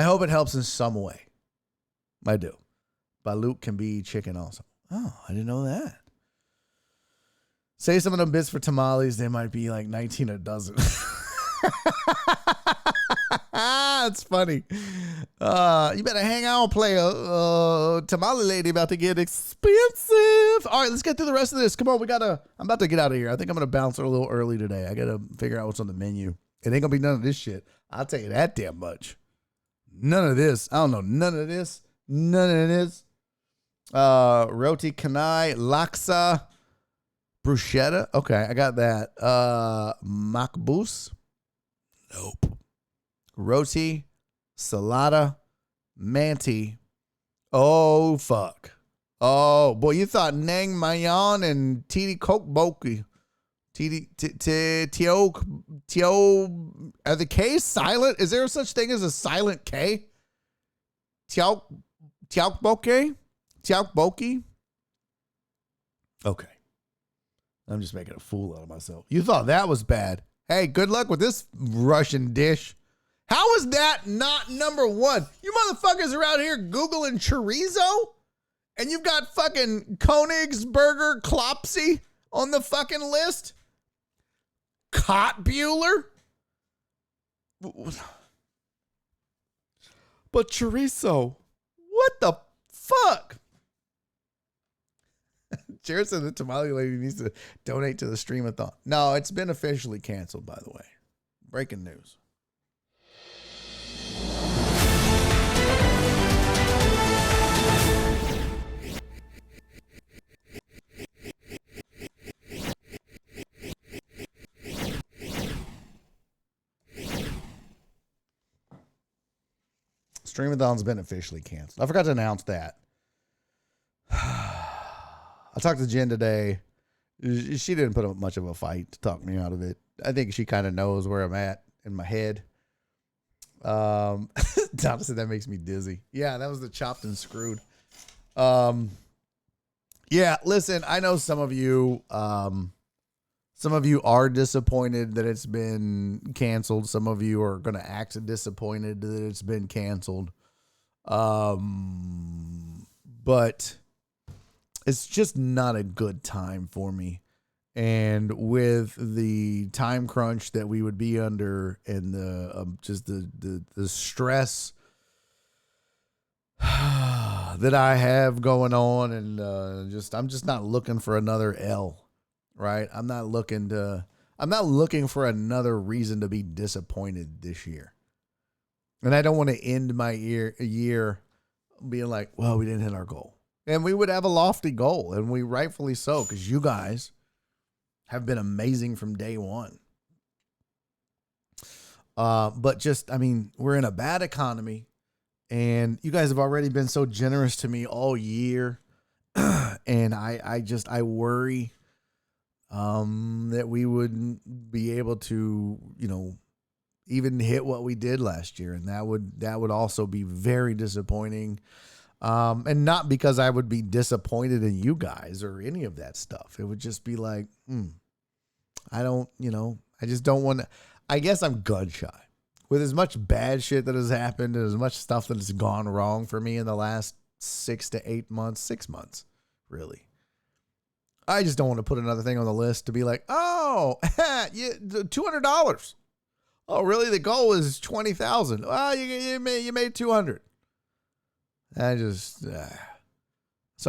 helps in some way. I do. Balut can be chicken also. Oh, I didn't know that. Say some of them bits for tamales. They might be like 19 a dozen. It's funny. You better hang on, player. Tamale lady about to get expensive. All right, let's get through the rest of this. Come on, I'm about to get out of here. I think I'm going to bounce a little early today. I got to figure out what's on the menu. It ain't going to be none of this shit. I'll tell you that damn much. None of this. I don't know. None of this. Roti canai, laksa, bruschetta. Okay, I got that. Makbous. Nope. Roti, salada, manti. Oh, fuck. Oh, boy, you thought naengmyeon and tteokbokki. Teo. Are the K's silent? Is there such thing as a silent K? Tteokbokki? Okay. I'm just making a fool out of myself. You thought that was bad. Hey, good luck with this Russian dish. How is that not number one? You motherfuckers are out here Googling chorizo, and you've got fucking Königsberger Klopsy on the fucking list? Kottbuehler? But chorizo, what the fuck? Jared said the tamale lady needs to donate to the stream-a-thon. No, it's been officially canceled, by the way. Breaking news. Stream-a-thon's been officially canceled. I forgot to announce that. I talked to Jen today. She didn't put up much of a fight to talk me out of it. I think she kind of knows where I'm at in my head. Donna said that makes me dizzy. Yeah, that was the chopped and screwed. Yeah, listen, I know some of you are disappointed that it's been canceled. Some of you are going to act disappointed that it's been canceled. But it's just not a good time for me. And with the time crunch that we would be under and the stress that I have going on, and I'm just not looking for another L, right? I'm not looking for another reason to be disappointed this year. And I don't want to end my year being like, well, we didn't hit our goal. And we would have a lofty goal, and we rightfully so, because you guys have been amazing from day one. But just, I mean, we're in a bad economy, and you guys have already been so generous to me all year. And I worry that we wouldn't be able to, even hit what we did last year. And that would also be very disappointing. And not because I would be disappointed in you guys or any of that stuff. It would just be like, I just don't want to. I guess I'm gun shy. With as much bad shit that has happened and as much stuff that has gone wrong for me in the last 6 months, really. I just don't want to put another thing on the list to be like, oh, yeah, $200. Oh, really? The goal is 20,000. Well, you made 200. So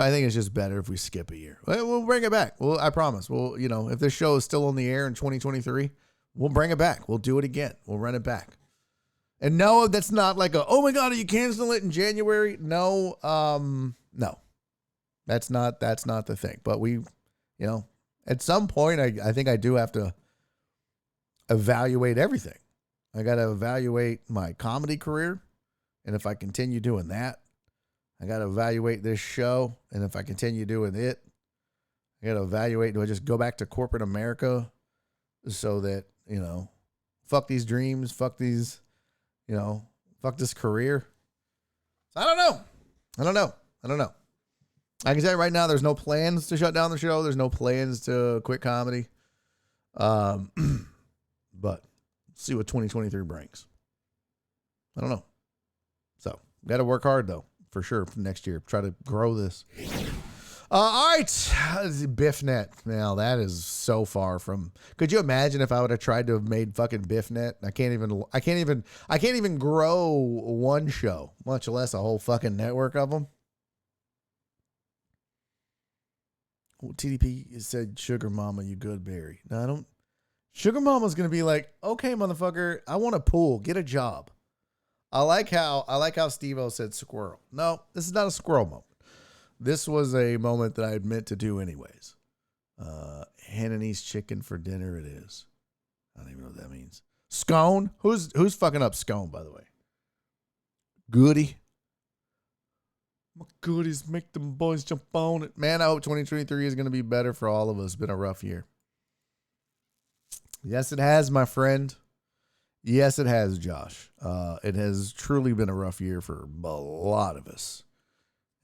I think it's just better if we skip a year. We'll bring it back. I promise. If this show is still on the air in 2023, we'll bring it back. We'll do it again. We'll run it back. And no, that's not like oh my God, are you canceling it in January? No, no, that's not the thing. But we, at some point, I think I do have to evaluate everything. I got to evaluate my comedy career. And if I continue doing that, I got to evaluate this show. And if I continue doing it, I got to evaluate, do I just go back to corporate America so that, fuck these dreams, fuck these, fuck this career. I don't know. I can tell you right now, there's no plans to shut down the show. There's no plans to quit comedy. But see what 2023 brings. I don't know. So got to work hard though, for sure, for next year. Try to grow this. All right, BiffNet. Now that is so far from. Could you imagine if I would have tried to have made fucking BiffNet? I can't even grow one show, much less a whole fucking network of them. Well, TDP said, "Sugar Mama, you good, Barry?" No, I don't. Sugar Mama's gonna be like, "Okay, motherfucker, I want a pool. Get a job." I like how Steve-O said squirrel. No, this is not a squirrel moment. This was a moment that I had meant to do anyways. Hainanese chicken for dinner it is. I don't even know what that means. Scone? Who's fucking up scone, by the way? Goody. My goodies make them boys jump on it. Man, I hope 2023 is going to be better for all of us. It's been a rough year. Yes, it has, my friend. Yes, it has, Josh. It has truly been a rough year for a lot of us.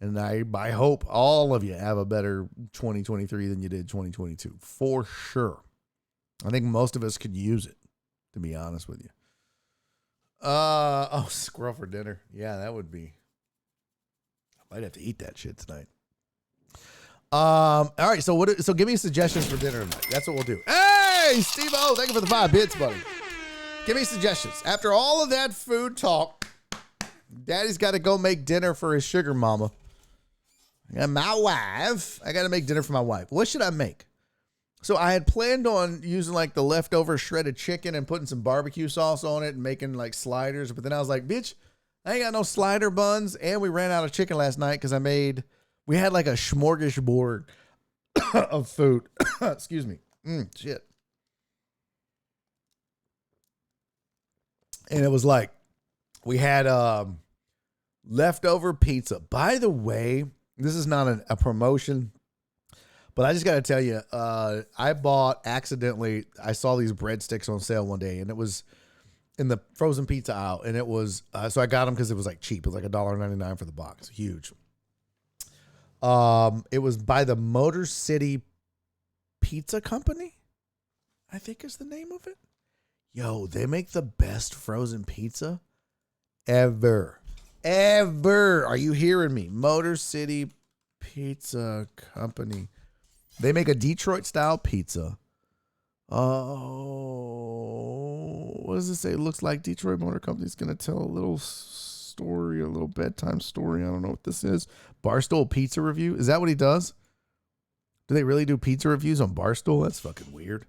And I hope all of you have a better 2023 than you did 2022. For sure. I think most of us could use it, to be honest with you. Squirrel for dinner. Yeah, that would be. I might have to eat that shit tonight. All right, so give me suggestions for dinner tonight. That's what we'll do. Hey, Steve-O, thank you for the 5 bits, buddy. Give me suggestions. After all of that food talk, Daddy's got to go make dinner for his sugar mama. And my wife, I got to make dinner for my wife. What should I make? So I had planned on using like the leftover shredded chicken and putting some barbecue sauce on it and making like sliders. But then I was like, bitch, I ain't got no slider buns. And we ran out of chicken last night because we had like a smorgasbord of food. Excuse me. Shit. And it was like, we had leftover pizza. By the way, this is not a promotion, but I just got to tell you, I saw these breadsticks on sale one day, and it was in the frozen pizza aisle, and it was, so I got them because it was like cheap. It was like $1.99 for the box. Huge. It was by the Motor City Pizza Company, I think is the name of it. Yo, they make the best frozen pizza ever. Are you hearing me? Motor City Pizza Company. They make a Detroit style pizza. Oh, what does it say? It looks like Detroit Motor Company's going to tell a little story, a little bedtime story. I don't know what this is. Barstool Pizza Review. Is that what he does? Do they really do pizza reviews on Barstool? That's fucking weird.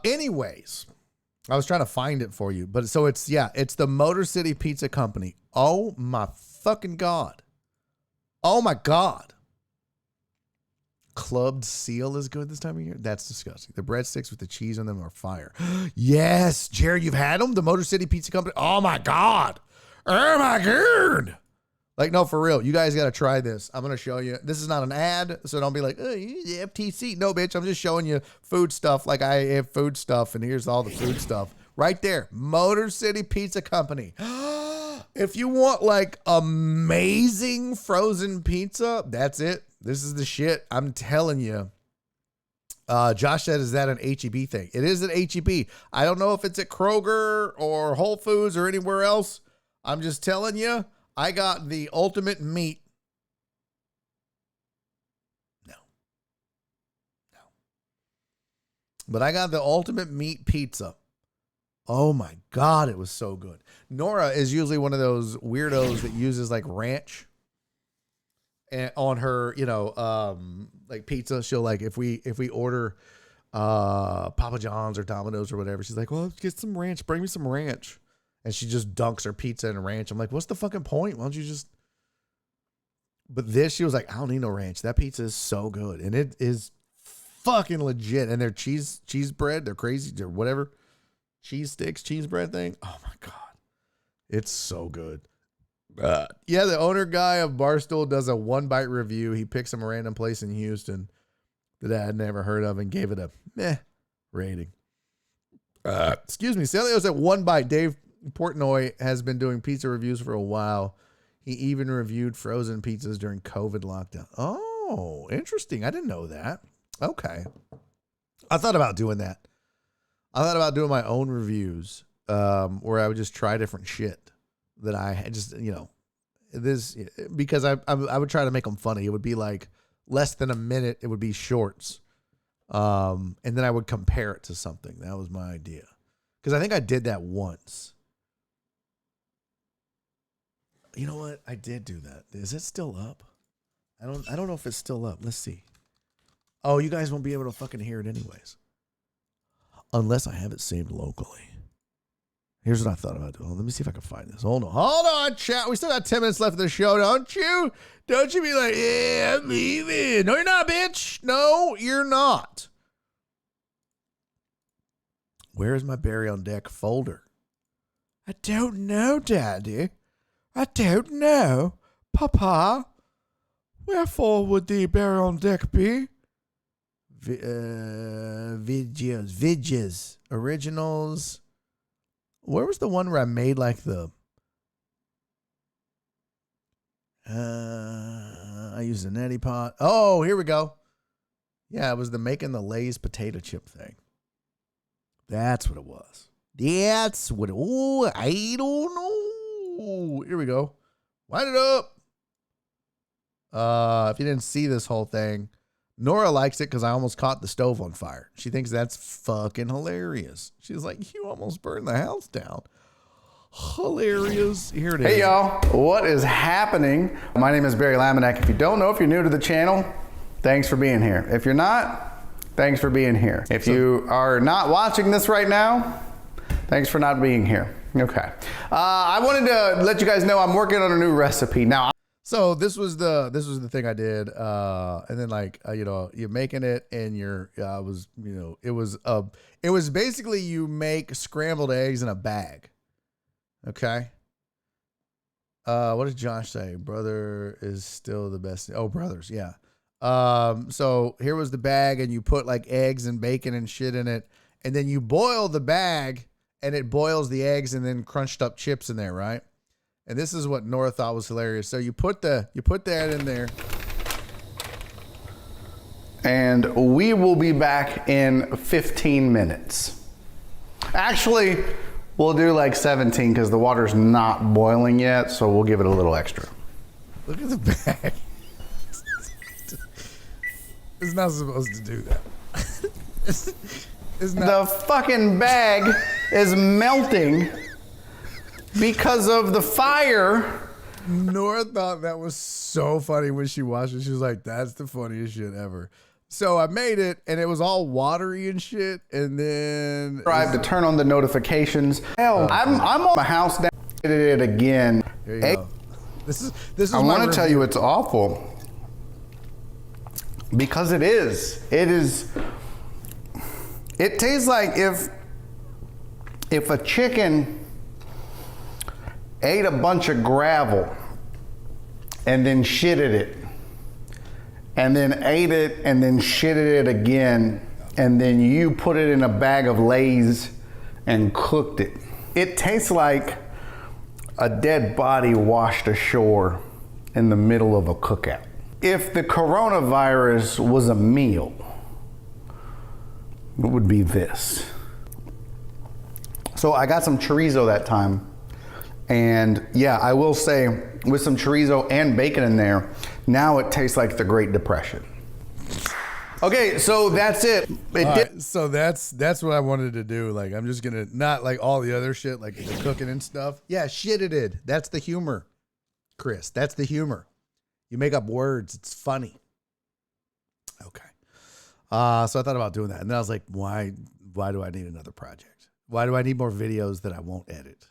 Anyways, I was trying to find it for you, but so it's the Motor City Pizza Company. Oh my fucking God. Oh my God. Clubbed seal is good this time of year. That's disgusting. The breadsticks with the cheese on them are fire. Yes, Jared, you've had them? The Motor City Pizza Company. Oh my God. Oh my God. Like, no, for real. You guys got to try this. I'm going to show you. This is not an ad, so don't be like, oh, you the FTC. No, bitch. I'm just showing you food stuff like I have food stuff, and here's all the food stuff. Right there. Motor City Pizza Company. If you want, like, amazing frozen pizza, that's it. This is the shit. I'm telling you. Josh said, is that an H-E-B thing? It is an H-E-B. I don't know if it's at Kroger or Whole Foods or anywhere else. I'm just telling you. I got the ultimate meat. No. But I got the ultimate meat pizza. Oh my God, it was so good. Nora is usually one of those weirdos that uses like ranch on her, like pizza. She'll like, if we order Papa John's or Domino's or whatever, she's like, well, get some ranch. Bring me some ranch. And she just dunks her pizza in ranch. I'm like, what's the fucking point? Why don't you just... But this, she was like, I don't need no ranch. That pizza is so good. And it is fucking legit. And their cheese bread, they're crazy. They're whatever. Cheese sticks, cheese bread thing. Oh my God. It's so good. Yeah, the owner guy of Barstool does a 1-bite review. He picks some random place in Houston that I had never heard of and gave it a meh rating. Excuse me. Celio's at 1 bite. Dave Portnoy has been doing pizza reviews for a while. He even reviewed frozen pizzas during COVID lockdown. Oh, interesting. I didn't know that. Okay. I thought about doing that. I thought about doing my own reviews where I would just try different shit that I just, this, because I would try to make them funny. It would be like less than a minute. It would be shorts. And then I would compare it to something. That was my idea. Because I think I did that once. You know what? I did do that. Is it still up? I don't know if it's still up. Let's see. Oh, you guys won't be able to fucking hear it anyways. Unless I have it saved locally. Here's what I thought about doing. Let me see if I can find this. Hold on, chat. We still got 10 minutes left of the show, don't you? Don't you be like, yeah, I'm leaving. No, you're not, bitch. No, you're not. Where is my Barry on Deck folder? I don't know, Daddy. I don't know. Papa, wherefore would the Barry on Deck be? Vidges, originals. Where was the one where I made like the... I used a neti pot. Oh, here we go. Yeah, it was the making the Lay's potato chip thing. That's what it was. That's what it... Oh, I don't know. Here we go. Wind it up. If you didn't see this whole thing, Nora likes it because I almost caught the stove on fire. She thinks that's fucking hilarious. She's like, you almost burned the house down. Hilarious. Here it is. Hey y'all, what is happening? My name is Barry Laminack. If you don't know, if you're new to the channel, thanks for being here. If you're not, thanks for being here. If you are not watching this right now, thanks for not being here. Okay. I wanted to let you guys know I'm working on a new recipe. Now, so this was the thing I did, and then like you're making it, and it was basically you make scrambled eggs in a bag. Okay. What did Josh say? Brother is still the best. Oh, brothers, yeah. So here was the bag, and you put like eggs and bacon and shit in it, and then you boil the bag, and it boils the eggs, and then crunched up chips in there, right? And this is what Nora thought was hilarious. So you put that in there. and we will be back in 15 minutes. Actually, we'll do like 17 because the water's not boiling yet, so we'll give it a little extra. Look at the bag. It's not supposed to do that. It's not. The fucking bag is melting because of the fire. Nora thought that was so funny when she watched it. She was like, that's the funniest shit ever. So I made it, and it was all watery and shit, and then... I have to turn on the notifications. Hell, I'm on my house down. Did it again. Here you go. This is. I want to tell you it's awful. Because it is. It is... It tastes like if a chicken ate a bunch of gravel and then shitted it, and then ate it and then shitted it again, and then you put it in a bag of Lay's and cooked it. It tastes like a dead body washed ashore in the middle of a cookout. If the coronavirus was a meal, it would be this. So I got some chorizo that time. And yeah, I will say, with some chorizo and bacon in there, now it tastes like the Great Depression. Okay, so that's it. So that's what I wanted to do. Like, I'm just gonna, not like all the other shit, like the cooking and stuff. Yeah, shit it did. That's the humor, Chris. That's the humor. You make up words. It's funny. Okay. So I thought about doing that, and then I was like, why do I need another project? Why do I need more videos that I won't edit?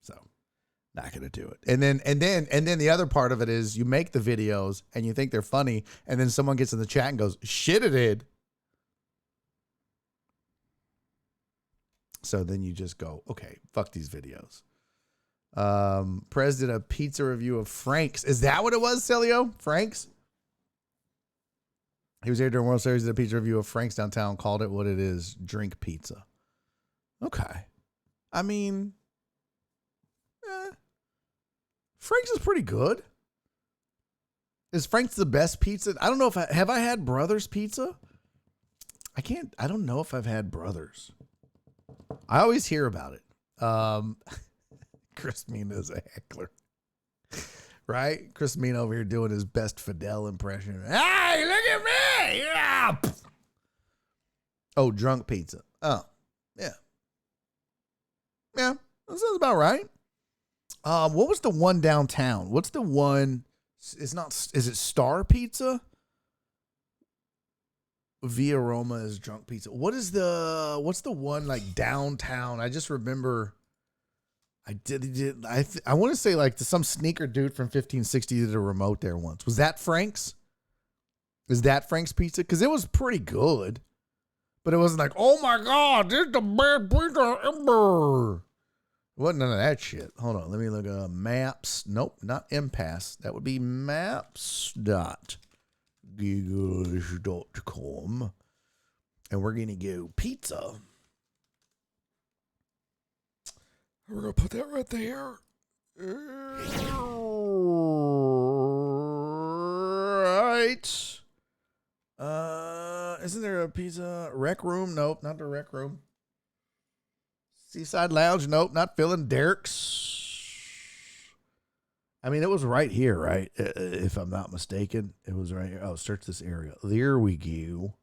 So, not gonna do it. And then the other part of it is you make the videos and you think they're funny, and then someone gets in the chat and goes, "Shit, it did." So then you just go, okay, fuck these videos. Prez did a pizza review of Frank's. Is that what it was, Celio? Frank's? He was here during World Series, did a pizza review of Frank's downtown, called it what it is, drink pizza. Okay. I mean, Frank's is pretty good. Is Frank's the best pizza? I don't know if have I had Brothers Pizza? I don't know if I've had Brothers. I always hear about it. Chris Mina is a heckler. Right? Chris Mina over here doing his best Fidel impression. Hey, look at me! Yeah. Oh, drunk pizza. Oh, yeah. Yeah, that sounds about right. What was the one downtown? What's the one? Is it Star Pizza? Via Roma is drunk pizza. What's the one like downtown? I just remember I want to say like some sneaker dude from 1560 did a remote there once. Was that Frank's? Is that Frank's Pizza? Because it was pretty good. But it wasn't like, oh my God, this is the best pizza ever. It wasn't none of that shit. Hold on, let me look at maps. Nope, not Impasse. That would be maps.giggles.com. And we're going to go pizza. We're going to put that right there. Right. Isn't there a pizza rec room? Nope, not the rec room. Seaside Lounge? Nope, not Phil and Derek's. I mean, it was right here, right? If I'm not mistaken, it was right here. Oh, search this area. There we go.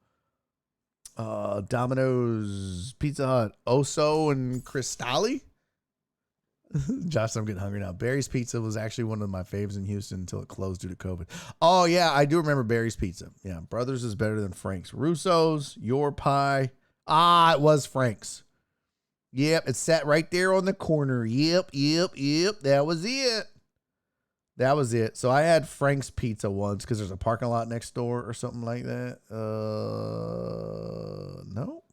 Domino's, Pizza Hut, Oso, and Cristalli. Josh, I'm getting hungry now. Barry's Pizza was actually one of my faves in Houston until it closed due to COVID. Oh, yeah, I do remember Barry's Pizza. Yeah, Brothers is better than Frank's. Russo's, Your Pie. Ah, it was Frank's. Yep, it sat right there on the corner. Yep. That was it. That was it. So I had Frank's Pizza once because there's a parking lot next door or something like that. No.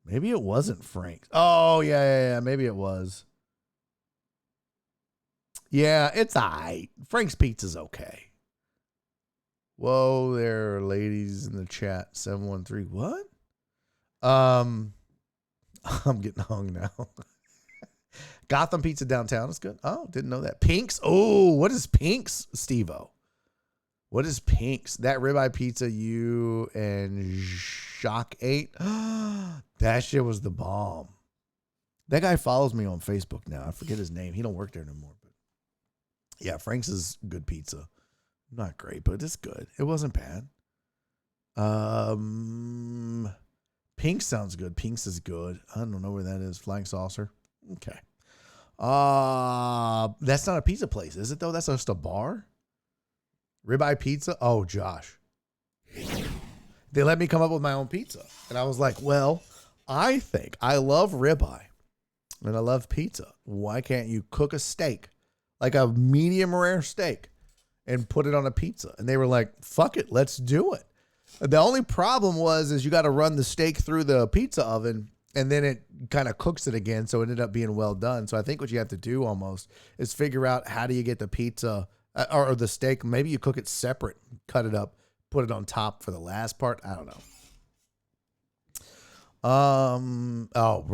Maybe it wasn't Frank's. Oh, yeah. Maybe it was. Yeah, it's all right. Frank's Pizza's okay. Whoa there, ladies in the chat. 713. What? I'm getting hung now. Gotham Pizza downtown is good. Oh, didn't know that. Pink's. Oh, what is Pink's, Steve-O? What is Pink's? That ribeye pizza you and Jacques ate? That shit was the bomb. That guy follows me on Facebook now. I forget his name. He don't work there anymore. But yeah, Frank's is good pizza. Not great, but it's good. It wasn't bad. Pink's sounds good. Pink's is good. I don't know where that is. Flying Saucer. Okay. That's not a pizza place, is it though? That's just a bar? Ribeye pizza? Oh, Josh. They let me come up with my own pizza. And I was like, well, I think I love ribeye and I love pizza. Why can't you cook a steak, like a medium rare steak, and put it on a pizza? And they were like, fuck it, let's do it. The only problem is you got to run the steak through the pizza oven and then it kind of cooks it again. So it ended up being well done. So I think what you have to do almost is figure out how do you get the pizza or the steak. Maybe you cook it separate, cut it up, put it on top for the last part. I don't know.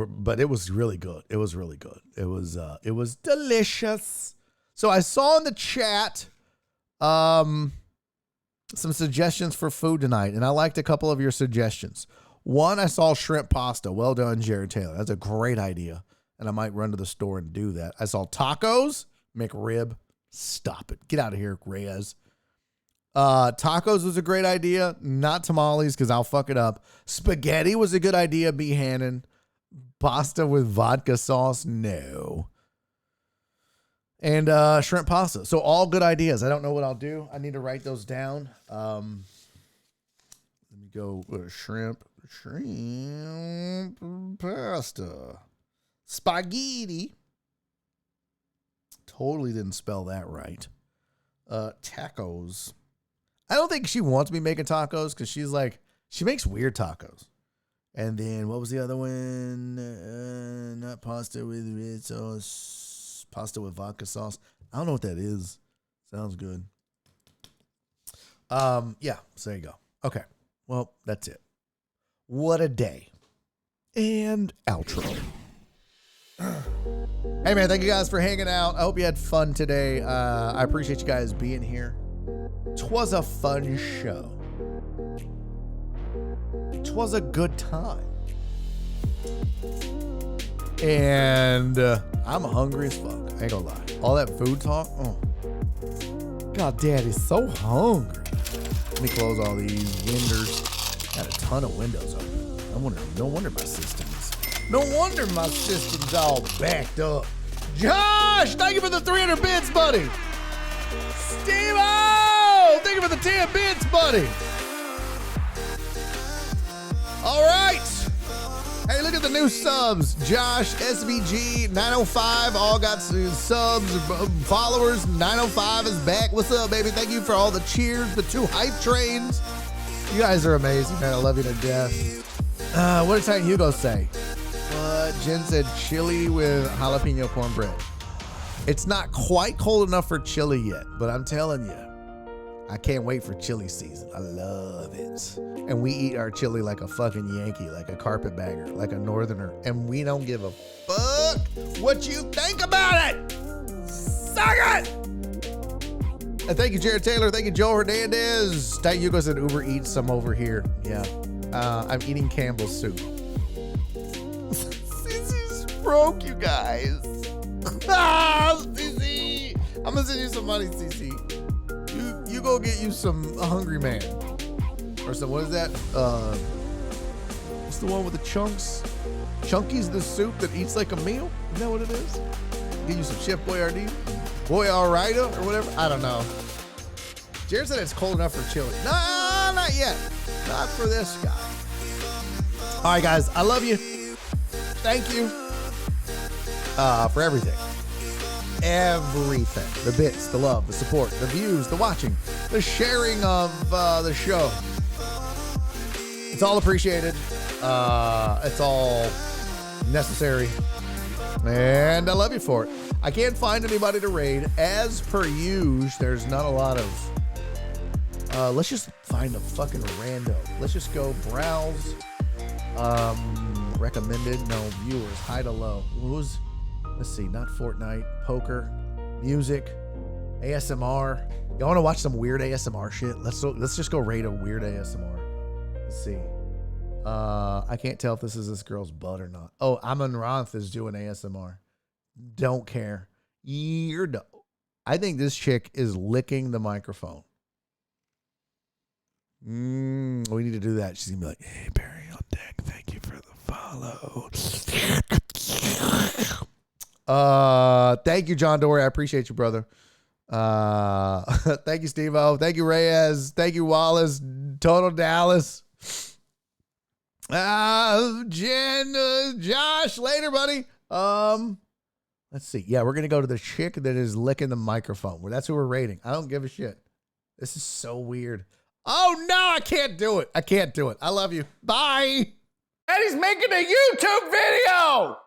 But it was really good. It was really good. It was delicious. So I saw in the chat, some suggestions for food tonight, and I liked a couple of your suggestions. One, I saw shrimp pasta. Well done, Jared Taylor. That's a great idea, and I might run to the store and do that. I saw tacos, McRib. Stop it. Get out of here, Reyes. Tacos was a great idea. Not tamales, because I'll fuck it up. Spaghetti was a good idea, B. Hannon. Pasta with vodka sauce, no. And shrimp pasta. So all good ideas. I don't know what I'll do. I need to write those down. Let me go with shrimp pasta. Spaghetti. Totally didn't spell that right. Tacos. I don't think she wants me making tacos because she's like, she makes weird tacos. And then what was the other one? Not pasta with red sauce. Pasta with vodka sauce. I don't know what that is. Sounds good. Yeah, so there you go. Okay. Well, that's it. What a day. And outro. Hey man, thank you guys for hanging out. I hope you had fun today. I appreciate you guys being here. 'Twas a fun show. 'Twas a good time. And I'm hungry as fuck. I ain't gonna lie. All that food talk. Oh. God, Daddy's so hungry. Let me close all these windows. Got a ton of windows open. No wonder my system's all backed up. Josh, thank you for the 300 bits, buddy. Steve-O, thank you for the 10 bits, buddy. All right. Hey, look at the new subs. Josh, SVG, 905, all got subs, followers. 905 is back. What's up, baby? Thank you for all the cheers, the 2 hype trains. You guys are amazing, man. I love you to death. What did Titan Hugo say? Jen said chili with jalapeno cornbread. It's not quite cold enough for chili yet, but I'm telling you, I can't wait for chili season. I love it. And we eat our chili like a fucking Yankee, like a carpetbagger, like a northerner. And we don't give a fuck what you think about it. Suck it! And thank you, Jared Taylor. Thank you, Joe Hernandez. Titan Hugo said Uber Eats some over here. Yeah. I'm eating Campbell's soup. Sissy's broke, you guys. Sissy! I'm gonna send you some money, CC. You go get you some Hungry Man. Or some, what is that? What's the one with the chunks? Chunky's the soup that eats like a meal? Is that what it is? Get you some Chef Boyardee? Boyarida or whatever? I don't know. Jared said it's cold enough for chili. No, not yet. Not for this guy. All right, guys. I love you. Thank you for everything. Everything. The bits, the love, the support, the views, the watching, the sharing of the show. It's all appreciated. It's all necessary. And I love you for it. I can't find anybody to raid. As per usual, there's not a lot of... let's just find a fucking rando. Let's just go browse. Recommended. No. Viewers. High to low. Who's... Let's see. Not Fortnite. Poker. Music. ASMR. Y'all want to watch some weird ASMR shit? Let's just go raid a weird ASMR. Let's see. I can't tell if this is this girl's butt or not. Oh, Mon-Thu is doing ASMR. Don't care. I think this chick is licking the microphone. We need to do that. She's gonna be like, "Hey, Barry on deck. Thank you for the follow." Thank you, John Dory. I appreciate you, brother. Thank you, Steve-O. Thank you, Reyes. Thank you, Wallace. Total Dallas. Jen, Josh, later, buddy. Let's see. Yeah, we're gonna go to the chick that is licking the microphone. Well, that's who we're rating. I don't give a shit. This is so weird. Oh no, I can't do it. I can't do it. I love you. Bye. And he's making a YouTube video.